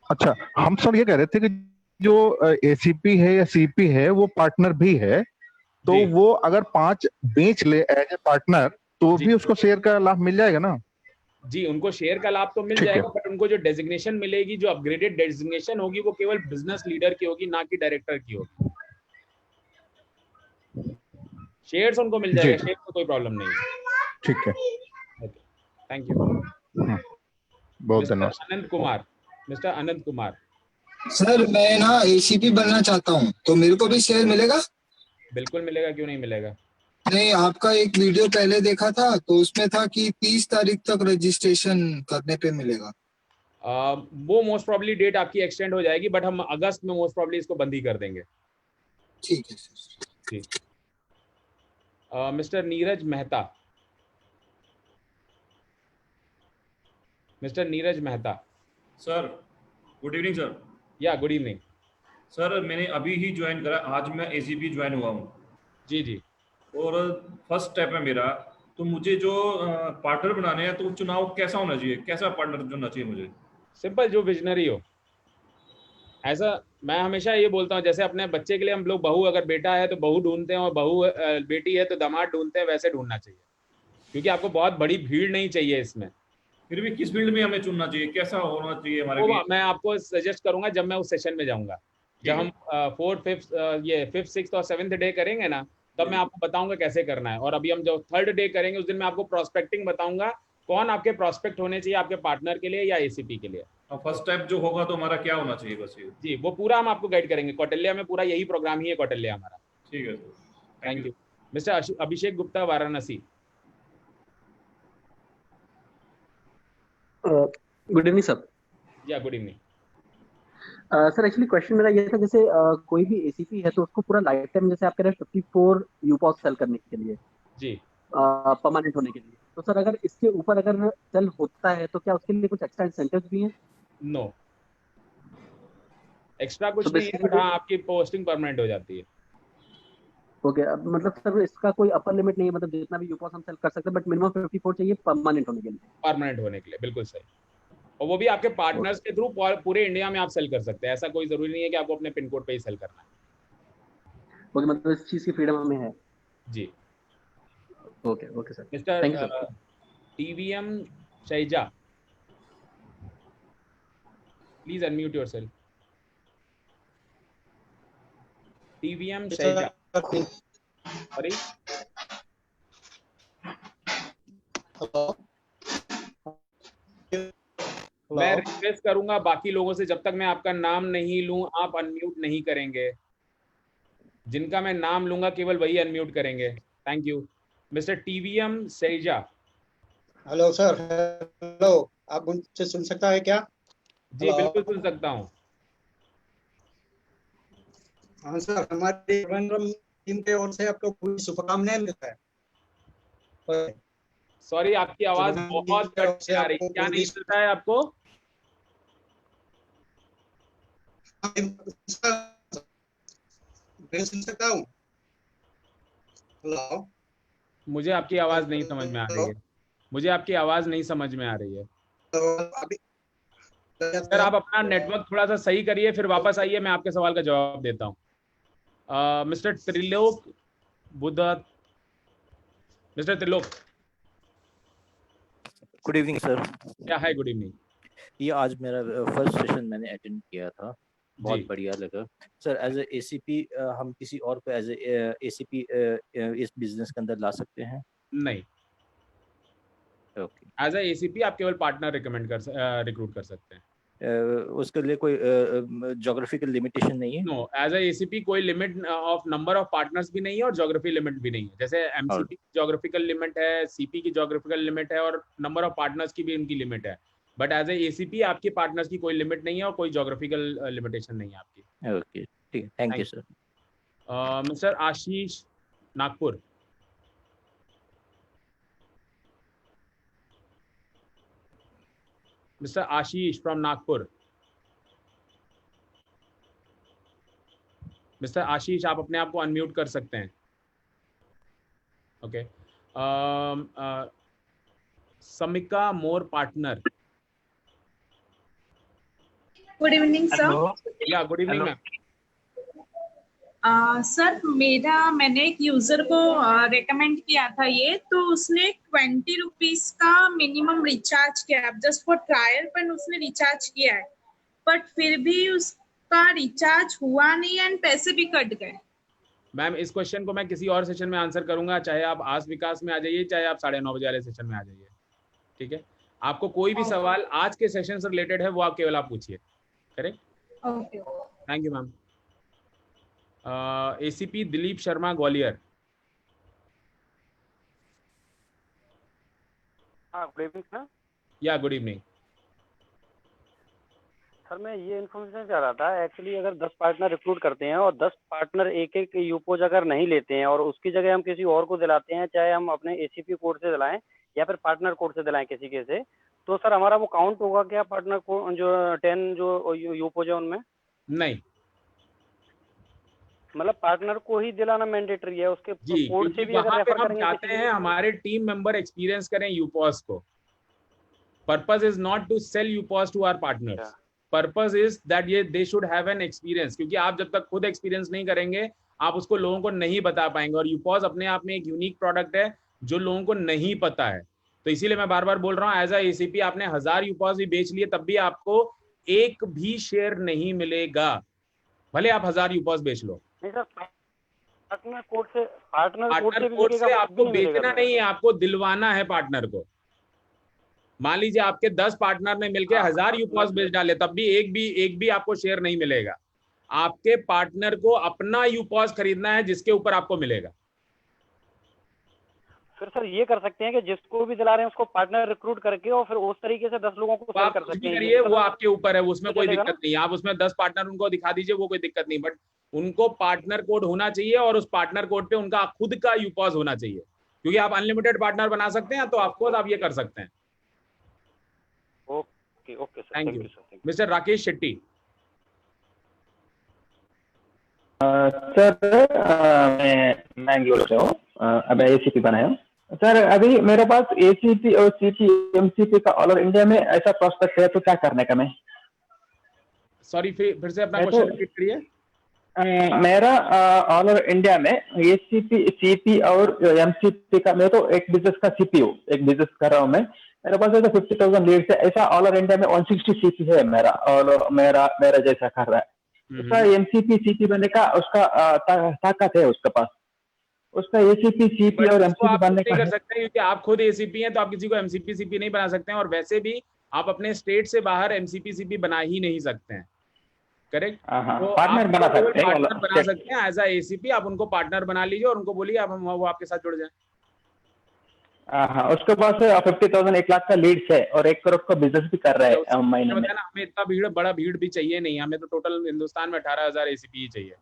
अच्छा, हम सर ये कह रहे थे कि जो एसीपी है या सीपी है वो पार्टनर भी है, तो जी वो अगर 5 बेच ले एज ए पार्टनर तो जी भी उसको शेयर का लाभ मिल जाएगा ना? जी, उनको शेयर का लाभ तो मिल ठीक है। जाएगा, बट उनको जो डेजिग्नेशन मिलेगी, जो अपग्रेडेड डेजिग्नेशन होगी, वो केवल बिजनेस लीडर की होगी, ना कि डायरेक्टर की होगी। शेयर्स उनको मिल जाएगा, शेयर में कोई प्रॉब्लम नहीं है। ठीक है, थैंक यू। बहुत धन्यवाद। अनंत कुमार, मिस्टर अनंत कुमार। सर मैं ना एसीपी बनना चाहता हूँ, तो मेरे को भी शेयर मिलेगा? बिल्कुल मिलेगा, क्यों नहीं मिलेगा। नहीं, आपका एक वीडियो पहले देखा था तो उसमें था कि 30 तारीख तक रजिस्ट्रेशन करने पे मिलेगा। वो मोस्ट प्रॉब्ली डेट आपकी एक्सटेंड हो जाएगी, बट हम अगस्त में मोस्ट प्रॉब्ली इसको बंद ही कर देंगे। ठीक है सर। ठीक। Mister Neeraj Mehta, mister Neeraj Mehta. Sir good evening sir. Yeah good evening sir. मैंने अभी ही ज्वाइन करा, आज मैं एसीपी ज्वाइन हुआ हूँ। जी जी। और फर्स्ट स्टेप है मेरा, तो मुझे जो पार्टनर बनाने हैं तो चुनाव कैसा होना चाहिए, कैसा पार्टनर चुनना चाहिए मुझे? सिंपल, जो विजनरी हो। ऐसा मैं हमेशा ये बोलता हूँ, जैसे अपने बच्चे के लिए हम लोग बहू, अगर बेटा है तो बहू ढूंढते हैं, और बहू बेटी है तो दामाद ढूंढते हैं, वैसे ढूंढना चाहिए, क्योंकि आपको बहुत बड़ी भीड़ नहीं चाहिए इसमें। फिर भी किस फील्ड में हमें चुनना चाहिए, कैसा होना चाहिए हमारे वो लिए? मैं आपको सजेस्ट करूंगा जब मैं उस सेशन में जाऊंगा, जब हम 4th 5th ये 5th 6th और 7th डे करेंगे ना, तब मैं आपको बताऊंगा कैसे करना है। और अभी हम जो 3rd डे करेंगे उस दिन मैं आपको प्रोस्पेक्टिंग बताऊंगा, कौन आपके प्रोस्पेक्ट होने चाहिए, आपके पार्टनर के लिए या एसीपी के लिए। फर्स्ट स्टेप जो होगा तो हमारा क्या होना चाहिए बस ये? जी, वो पूरा हम आपको गाइड करेंगे। कौटिल्य में पूरा यही प्रोग्राम ही है, कौटिल्य हमारा। ठीक है sir, thank you. Mister Abhishek Gupta, Varanasi. Good evening sir. Yeah good evening sir, actually question मेरा ये था, जैसे कोई भी एसीपी है तो उसको पूरा लाइफ टाइम, जैसे आप कह रहे हैं 54 यूपॉस सेल करने के लिए जी, परमानेंट होने के लिए, तो सर अगर इसके ऊपर अगर सेल होता है तो क्या उसके लिए कुछ एक्स्ट्रा इंसेंटिव्स भी हैं? नो, एक्स्ट्रा कुछ तो नहीं है, बट हाँ आपकी पोस्टिंग परमानेंट हो जाती है। ओके, मतलब सर इसका कोई अपर लिमिट नहीं है, मतलब जितना भी यूपॉस हम सेल कर सकते हैं, बट मिनिमम 54 चाहिए परमानेंट होने के लिए? परमानेंट होने के लिए, बिल्कुल सही। और वो भी आपके पार्टनर्स के थ्रू पूरे इंडिया में आप सेल कर सकते हैं, ऐसा कोई जरूरी नहीं है कि आपको अपने पिन कोड पे ही सेल करना है। ओके, मतलब इस चीज की फ्रीडम हमें है। जी, okay okay sir, mister thank you sir. TVM Shaija, please unmute yourself. TVM Shaija, sorry. मैं रिक्वेस्ट करूंगा बाकी लोगों से, जब तक मैं आपका नाम नहीं लूं आप अनम्यूट नहीं करेंगे। जिनका मैं नाम लूंगा केवल वही अनम्यूट करेंगे। Thank you. Mister TVM Saija. Hello sir. Hello, आप मुझसे सुन सकता है क्या? जी बिल्कुल सुन सकता हूँ। हाँ सर, हमारी टीम की ओर से आपको पूरी शुभकामनाएं मिलता है। सॉरी, आपकी आवाज बहुत कट से आ रही है, क्या नहीं मिलता है आपको? मैं सुन सकता हूँ। हेलो, मुझे आपकी आवाज नहीं समझ में आ रही है, मुझे आपकी आवाज नहीं समझ में आ रही है। सर आप अपना नेटवर्क थोड़ा सा सही करिए, फिर वापस आइए, मैं आपके सवाल का जवाब देता हूँ। Mister Trilok Buddha, mister Trilok. Good evening sir. क्या है? Good evening. ये आज मेरा फर्स्ट सेशन मैंने अटेंड किया था, बहुत बढ़िया लगा सर। एज ए एसीपी हम किसी और को एज ए एसीपी इस बिजनेस के अंदर ला सकते हैं? नहीं, ओके। एज ए एसीपी आप केवल पार्टनर रिक्रूट कर सकते हैं। उसके लिए कोई ज्योग्राफिकल लिमिटेशन नहीं है? नो, एज ए एसीपी कोई limit of number of partners भी नहीं है और ज्योग्राफी लिमिट भी नहीं है। जैसे एमसीपी की ज्योग्राफिकल लिमिट है, सीपी की ज्योग्राफिकल लिमिट है, और नंबर ऑफ पार्टनर्स की भी उनकी लिमिट है। बट एज ए एसीपी आपके पार्टनर्स की कोई लिमिट नहीं है और कोई ज्योग्राफिकल लिमिटेशन नहीं है आपकी। ओके, ठीक है, thank you sir. Mister Ashish, Nagpur. Mister Ashish from Nagpur. Mister Ashish, आप अपने आप को अनम्यूट कर सकते हैं। Okay. Samika more partner. Good evening sir. Yeah good evening ma'am. Sir मैंने एक यूजर को रेकमेंड किया था ये, तो उसने 20 रुपीज का मिनिमम रिचार्ज किया, जस्ट फॉर ट्रायल, पर उसने रिचार्ज किया है, बट फिर भी उसका रिचार्ज हुआ नहीं एंड पैसे भी कट गए। मैम इस क्वेश्चन को मैं किसी और सेशन में आंसर करूंगा, चाहे आप आज विकास में आ जाइए, चाहे आप 9:30 बजे वाले सेशन में आ जाइए। ठीक है, आपको कोई भी सवाल आज के सेशन से रिलेटेड है वो आप केवल आप पूछिए। Correct, okay. Thank you ma'am. ACP Dilip Sharma Gwalior. हाँ, good evening sir. Yeah good evening sir, मैं ये इन्फॉर्मेशन चाह रहा था एक्चुअली, अगर 10 पार्टनर रिक्रूट करते हैं और 10 पार्टनर एक एक यूपोज अगर नहीं लेते हैं और उसकी जगह हम किसी और को दिलाते हैं, चाहे हम अपने एसीपी कोड से दिलाएं या फिर पार्टनर कोड से दिलाएं किसी के से, तो सर हमारा वो काउंट होगा क्या पार्टनर को जो 10 जो यूपोज है उनमें? नहीं, मतलब पार्टनर को ही दिलाना मैंडेटरी है, उसके जी, कोड से भी वहां अगर पे रेफर हम करेंगे चाहते किसी हैं हमारे टीम मेंबर एक्सपीरियंस करें यूपॉस को। Purpose is not to sell uPoS to our partners, purpose is that ये they should have an experience, क्योंकि आप जब तक खुद एक्सपीरियंस नहीं करेंगे आप उसको लोगों को नहीं बता पाएंगे। और यूपॉस अपने आप में एक यूनिक प्रोडक्ट है जो लोगों को नहीं पता है। तो इसीलिए मैं बार बार बोल रहा हूँ, एज अ एसीपी आपने 1000 यूपॉस भी बेच लिए तब भी आपको एक भी शेयर नहीं मिलेगा, भले आप 1000 यूपॉस बेच लो। नहीं सर, पार्टनर कोड से पार्टनर कोड से आपको बेचना नहीं है, आपको दिलवाना है पार्टनर को। मान लीजिए आपके 10 पार्टनर ने मिलकर 1000 यूपॉस बेच डाले, तब भी एक भी आपको शेयर नहीं मिलेगा। आपके पार्टनर को अपना यूपॉस खरीदना है जिसके ऊपर आपको मिलेगा। फिर सर ये कर सकते हैं कि जिसको भी दिला रहे हैं उसको पार्टनर रिक्रूट करके और फिर उस तरीके से 10 लोगों को सेल कर सकते हैं। करिए, वो आपके ऊपर है, उसमें कोई दिक्कत नहीं। आप उसमें 10 पार्टनर उनको दिखा दीजिए, वो कोई दिक्कत नहीं, बट उनको पार्टनर कोड होना चाहिए और उस पार्टनर कोड पे उनका खुद का यूपॉस होना चाहिए, क्योंकि आप अनलिमिटेड पार्टनर बना सकते हैं, तो आपको आप ये कर सकते हैं। Okay okay sir, thank you. Mister Rakesh Shetty. Sir मैं मैंगलोर से हूँ, अब एसीपी बनाया हूँ सर। अभी मेरे पास एसीपी और सीपी एमसीपी का ऑल ओवर इंडिया में ऐसा प्रोस्पेक्ट है, तो क्या करने का मैं? सॉरी, फिर से अपना क्वेश्चन रिपीट करिए। मेरा ऑल ओवर इंडिया में एसीपी सीपी और एमसीपी का, मैं तो एक बिजनेस का सीपीओ एक बिजनेस कर रहा हूँ मैं। मेरे पास ऐसा 50,000 लीड है, ऐसा ऑल ओवर इंडिया में 160 सीपी है मेरा, और मेरा जैसा कर रहा है। उसका एमसीपी सीपी बनने का उसका ताकत है उसके पास, उसका एसीपी सीपी और एमसीपी बनने का कर सकते हैं, क्योंकि आप खुद एसीपी हैं तो आप किसी को एमसीपी सीपी नहीं बना सकते हैं, और वैसे भी आप अपने स्टेट से बाहर एमसीपी सीपी बना ही नहीं सकते हैं। करेक्ट, तो पार्टनर बना सकते हैं, पार्टनर बना सकते हैं एज अ एसीपी। आप उनको पार्टनर बना लीजिए और उनको बोलिए आप वो आपके साथ जुड़ जाए। हाँ, उसके पास 50,000 1 लाख का लीड्स है और 1 करोड़ का बिजनेस भी कर रहा है महीने में। हमें इतना बड़ा भीड़ भी चाहिए नहीं, हमें तो टोटल हिंदुस्तान में 18,000 एसीपी ही चाहिए,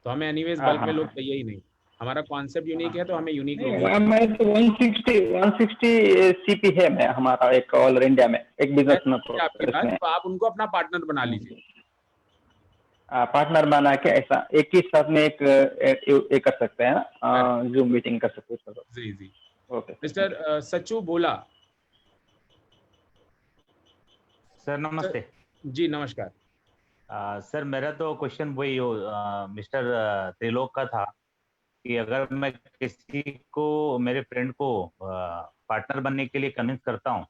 तो हमें एनीवेज बल्क में लोग चाहिए ही नहीं। हमारा कॉन्सेप्ट यूनिक है, तो हमें यूनिक लोग। मैं तो 160 सीपी है मैं, हमारा एक ऑल ओवर इंडिया में एक बिजनेस में। तो आप उनको अपना पार्टनर बना लीजिए। पार्टनर बना के ऐसा एक ही साथ में एक कर सकते हैं, जूम मीटिंग कर सकते हैं। जी जी, ओके। मिस्टर सच्चू बोला। सर नमस्ते। जी नमस्कार। सर मेरा तो क्वेश्चन वही मिस्टर त्रिलोक का था कि अगर मैं किसी को, मेरे फ्रेंड को पार्टनर बनने के लिए कन्विंस करता हूँ,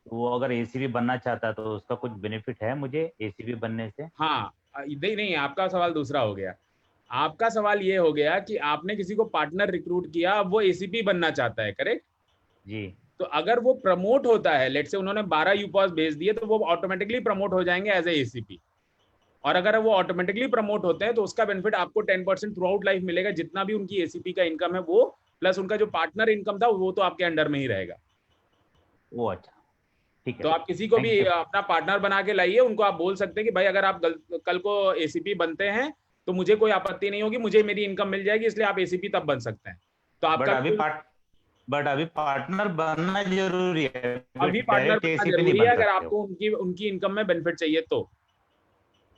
तो वो अगर एसीपी बनना चाहता है तो उसका कुछ बेनिफिट है मुझे एसीपी बनने से? हाँ, नहीं, आपका सवाल दूसरा हो गया। आपका सवाल ये हो गया कि आपने किसी को पार्टनर रिक्रूट किया, वो एसीपी बनना चाहता है, करेक्ट जी। तो अगर वो प्रमोट होता है, लेट से उन्होंने 12 यूपॉस भेज दिए, तो वो ऑटोमेटिकली प्रमोट हो जाएंगे एज ए एसीपी। और अगर वो ऑटोमेटिकली प्रमोट होते हैं तो उसका बेनिफिट आपको 10% थ्रू आउट लाइफ मिलेगा, जितना भी उनकी एसीपी का इनकम है वो, प्लस उनका जो पार्टनर इनकम था वो तो आपके अंडर में ही रहेगा। वो अच्छा, ठीक है। तो आप किसी को भी अपना पार्टनर बना के लाइए, उनको आप बोल सकते हैं कि भाई अगर आप कल को एसीपी बनते हैं तो मुझे कोई आपत्ति नहीं होगी, मुझे मेरी इनकम मिल जाएगी, इसलिए आप एसीपी तब बन सकते हैं। तो आपका अभी पार्टनर बनना जरूरी है। अभी पार्टनर बनना जरूरी है अगर आपको उनकी इनकम में बेनिफिट चाहिए तो।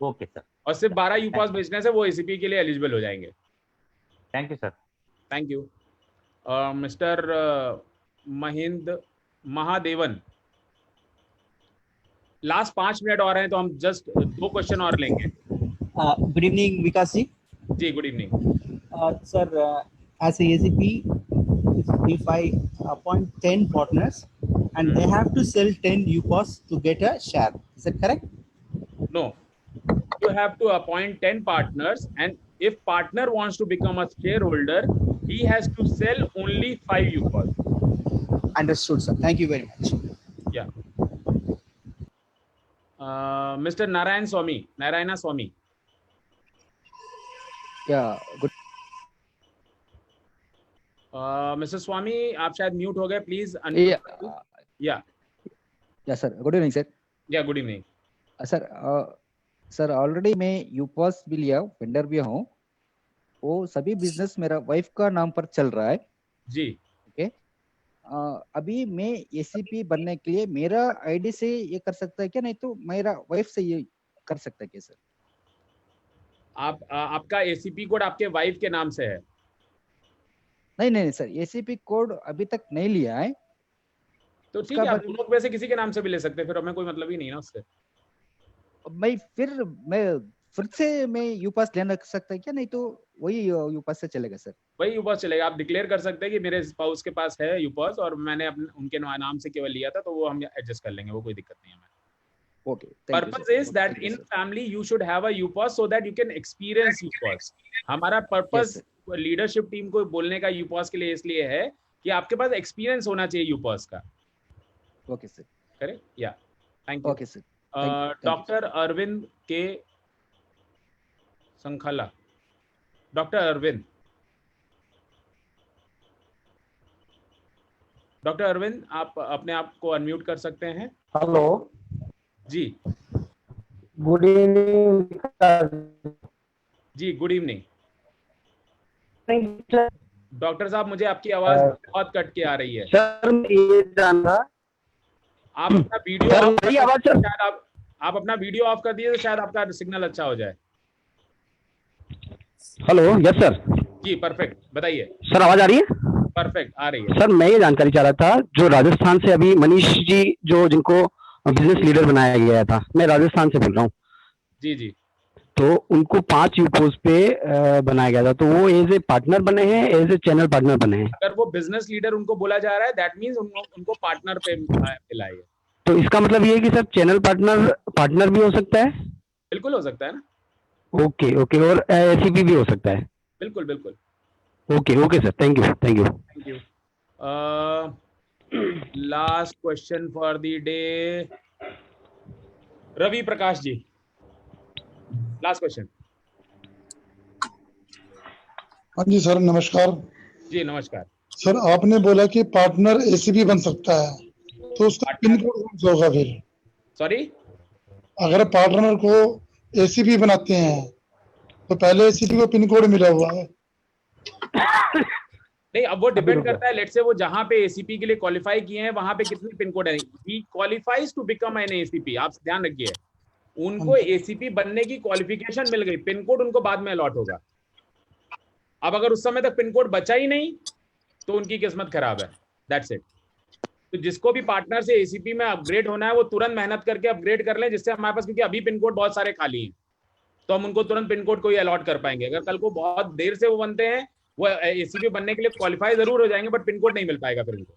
Okay sir. और सिर्फ 12 यूपॉस बेचने से वो एसीपी के लिए एलिजिबल हो जाएंगे। Thank you sir. Thank you. Mister Mahendra Mahadevan, last 5 minute और हैं तो हम जस्ट 2 क्वेश्चन और लेंगे। Good evening Vikas ji. जी good evening sir. As a ACP, if I appoint 10 partners and they have to sell 10 UPOS to get a share, is that correct? No, you have to appoint 10 partners and if partner wants to become a shareholder, he has to sell only 5 UPOS. Understood, sir. Thank you very much. Yeah. Mr. Narayana Swami. Yeah, good. Mr. Swami, आप शायद म्यूट हो गए, प्लीज या sir, good evening sir. Yeah good evening sir. Already मैं यूपॉस भी लिया, वेंडर भी हूँ. वो सभी बिजनेस मेरा वाइफ का नाम पर चल रहा है जी. ओके. अभी मैं एसीपी बनने के लिए मेरा आईडी से ये कर सकता है क्या, नहीं तो मेरा वाइफ से ये कर सकता है क्या सर? आपका एसीपी कोड आपके वाइफ के नाम से है? नहीं सर, एसीपी कोड अभी तक नहीं लिया है. तो ठीक है, आप दोनों में से किसी के नाम से भी ले सकते हैं, फिर हमें कोई मतलब ही नहीं है उससे. मैं फिर से मैं यूपास लेना सकता है क्या, नहीं तो वही यूपास से चलेगा सर? वही यूपास चलेगा. आप डिक्लेयर कर सकते हैं कि मेरे स्पाउस के पास है यूपास और मैंने उनके नाम से केवल लिया था, तो वो हम एडजस्ट कर लेंगे, वो कोई दिक्कत नहीं है हमें. Okay. Purpose is that in family you should have a UPOS so that you can experience UPOS. हमारा पर्पस लीडरशिप टीम को बोलने का UPOS के लिए इसलिए है कि आपके पास एक्सपीरियंस होना चाहिए UPOS का. Okay sir. Correct. Yeah thank you. Okay sir. Doctor Arvind K Sankhala. Doctor Arvind, आप अपने आप को अनम्यूट कर सकते हैं. हेलो जी. गुड इवनिंग जी. गुड इवनिंग डॉक्टर साहब. मुझे आपकी आवाज बहुत कट के आ रही है. सर ये जानना, आप अपना वीडियो आप अपना वीडियो ऑफ कर दिए तो शायद आपका सिग्नल अच्छा हो जाए. हेलो. Yes sir. जी परफेक्ट. बताइए सर, आवाज आ रही है? परफेक्ट आ रही है. सर मैं ये जानकारी चाह रहा था, जो राजस्थान से अभी मनीष जी जो जिनको बिजनेस लीडर बनाया गया था, मैं राजस्थान से बोल रहा हूँ. जी. तो उनको 5 यूपोज पे बनाया गया था, तो वो एज ए पार्टनर बने हैं, एज ए चैनल पार्टनर बने हैं? अगर वो बिजनेस लीडर उनको बोला जा रहा है, दैट मींस उनको पार्टनर पे मिला है. तो इसका मतलब ये है कि सर चैनल पार्टनर भी हो सकता है? बिल्कुल हो सकता है ना. ओके. और एसीपी भी हो सकता है? बिल्कुल. Okay sir. Thank you. Last question for the day, Ravi Prakash ji. Last question. हाँ जी सर, नमस्कार. जी नमस्कार. सर आपने बोला कि पार्टनर एसीपी बन सकता है, तो उसका पिन कोड कौन सा होगा फिर? सॉरी, अगर पार्टनर को एसीपी बनाते हैं तो पहले एसीपी को पिन कोड मिला हुआ है. नहीं, अब वो डिपेंड करता है. लेट्स से वो जहां पे एसीपी के लिए क्वालिफाई किए हैं वहां पे कितने पिन कोड है. He qualifies to become an ACP. आप ध्यान रखिए, उनको एसीपी बनने की क्वालिफिकेशन मिल गई, पिन कोड उनको बाद में अलॉट होगा. अब अगर उस समय तक पिन कोड बचा ही नहीं तो उनकी किस्मत खराब है. That's it. तो जिसको भी पार्टनर से एसीपी में अपग्रेड होना है वो तुरंत मेहनत करके अपग्रेड कर लें, जिससे हमारे पास, क्योंकि अभी पिन कोड बहुत सारे खाली हैं, तो हम उनको तुरंत पिन कोड को ही अलॉट कर पाएंगे. अगर कल को बहुत देर से वो बनते हैं, वो एसीपी बनने के लिए क्वालिफाई जरूर हो जाएंगे, बट पिन कोड नहीं मिल पाएगा फिर उनको.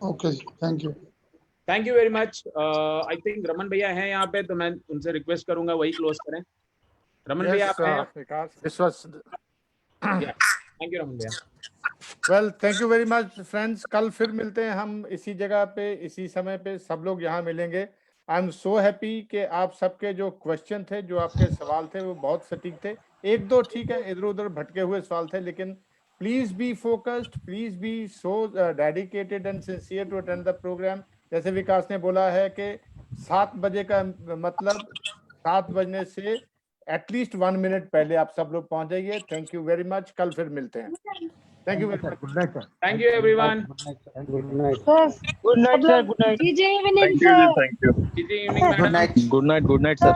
Okay, thank you very much. I think Raman भैया हैं यहाँ पे, तो मैं उनसे रिक्वेस्ट करूंगा वही क्लोज करें. रमन भैया आप हैं? थैंक यू रमन भैया. Well, thank you very much friends. कल फिर मिलते हैं हम इसी जगह पे, इसी समय पे, सब लोग यहाँ मिलेंगे. आई एम सो हैप्पी कि आप सबके जो क्वेश्चन थे, जो आपके सवाल थे, वो बहुत सटीक थे. एक दो ठीक है इधर उधर भटके हुए सवाल थे, लेकिन please be focused, please be so dedicated and sincere to attend the programme. जैसे विकास ने बोला है कि 7 बजे का मतलब 7 बजने से एटलीस्ट 1 मिनट पहले आप सब लोग पहुंच जाइए. Thank you very much. कल फिर मिलते हैं. Thank you very much. Good night sir. Thank you everyone. Good night sir. Good night. DJ evening sir. Good night. Good night sir.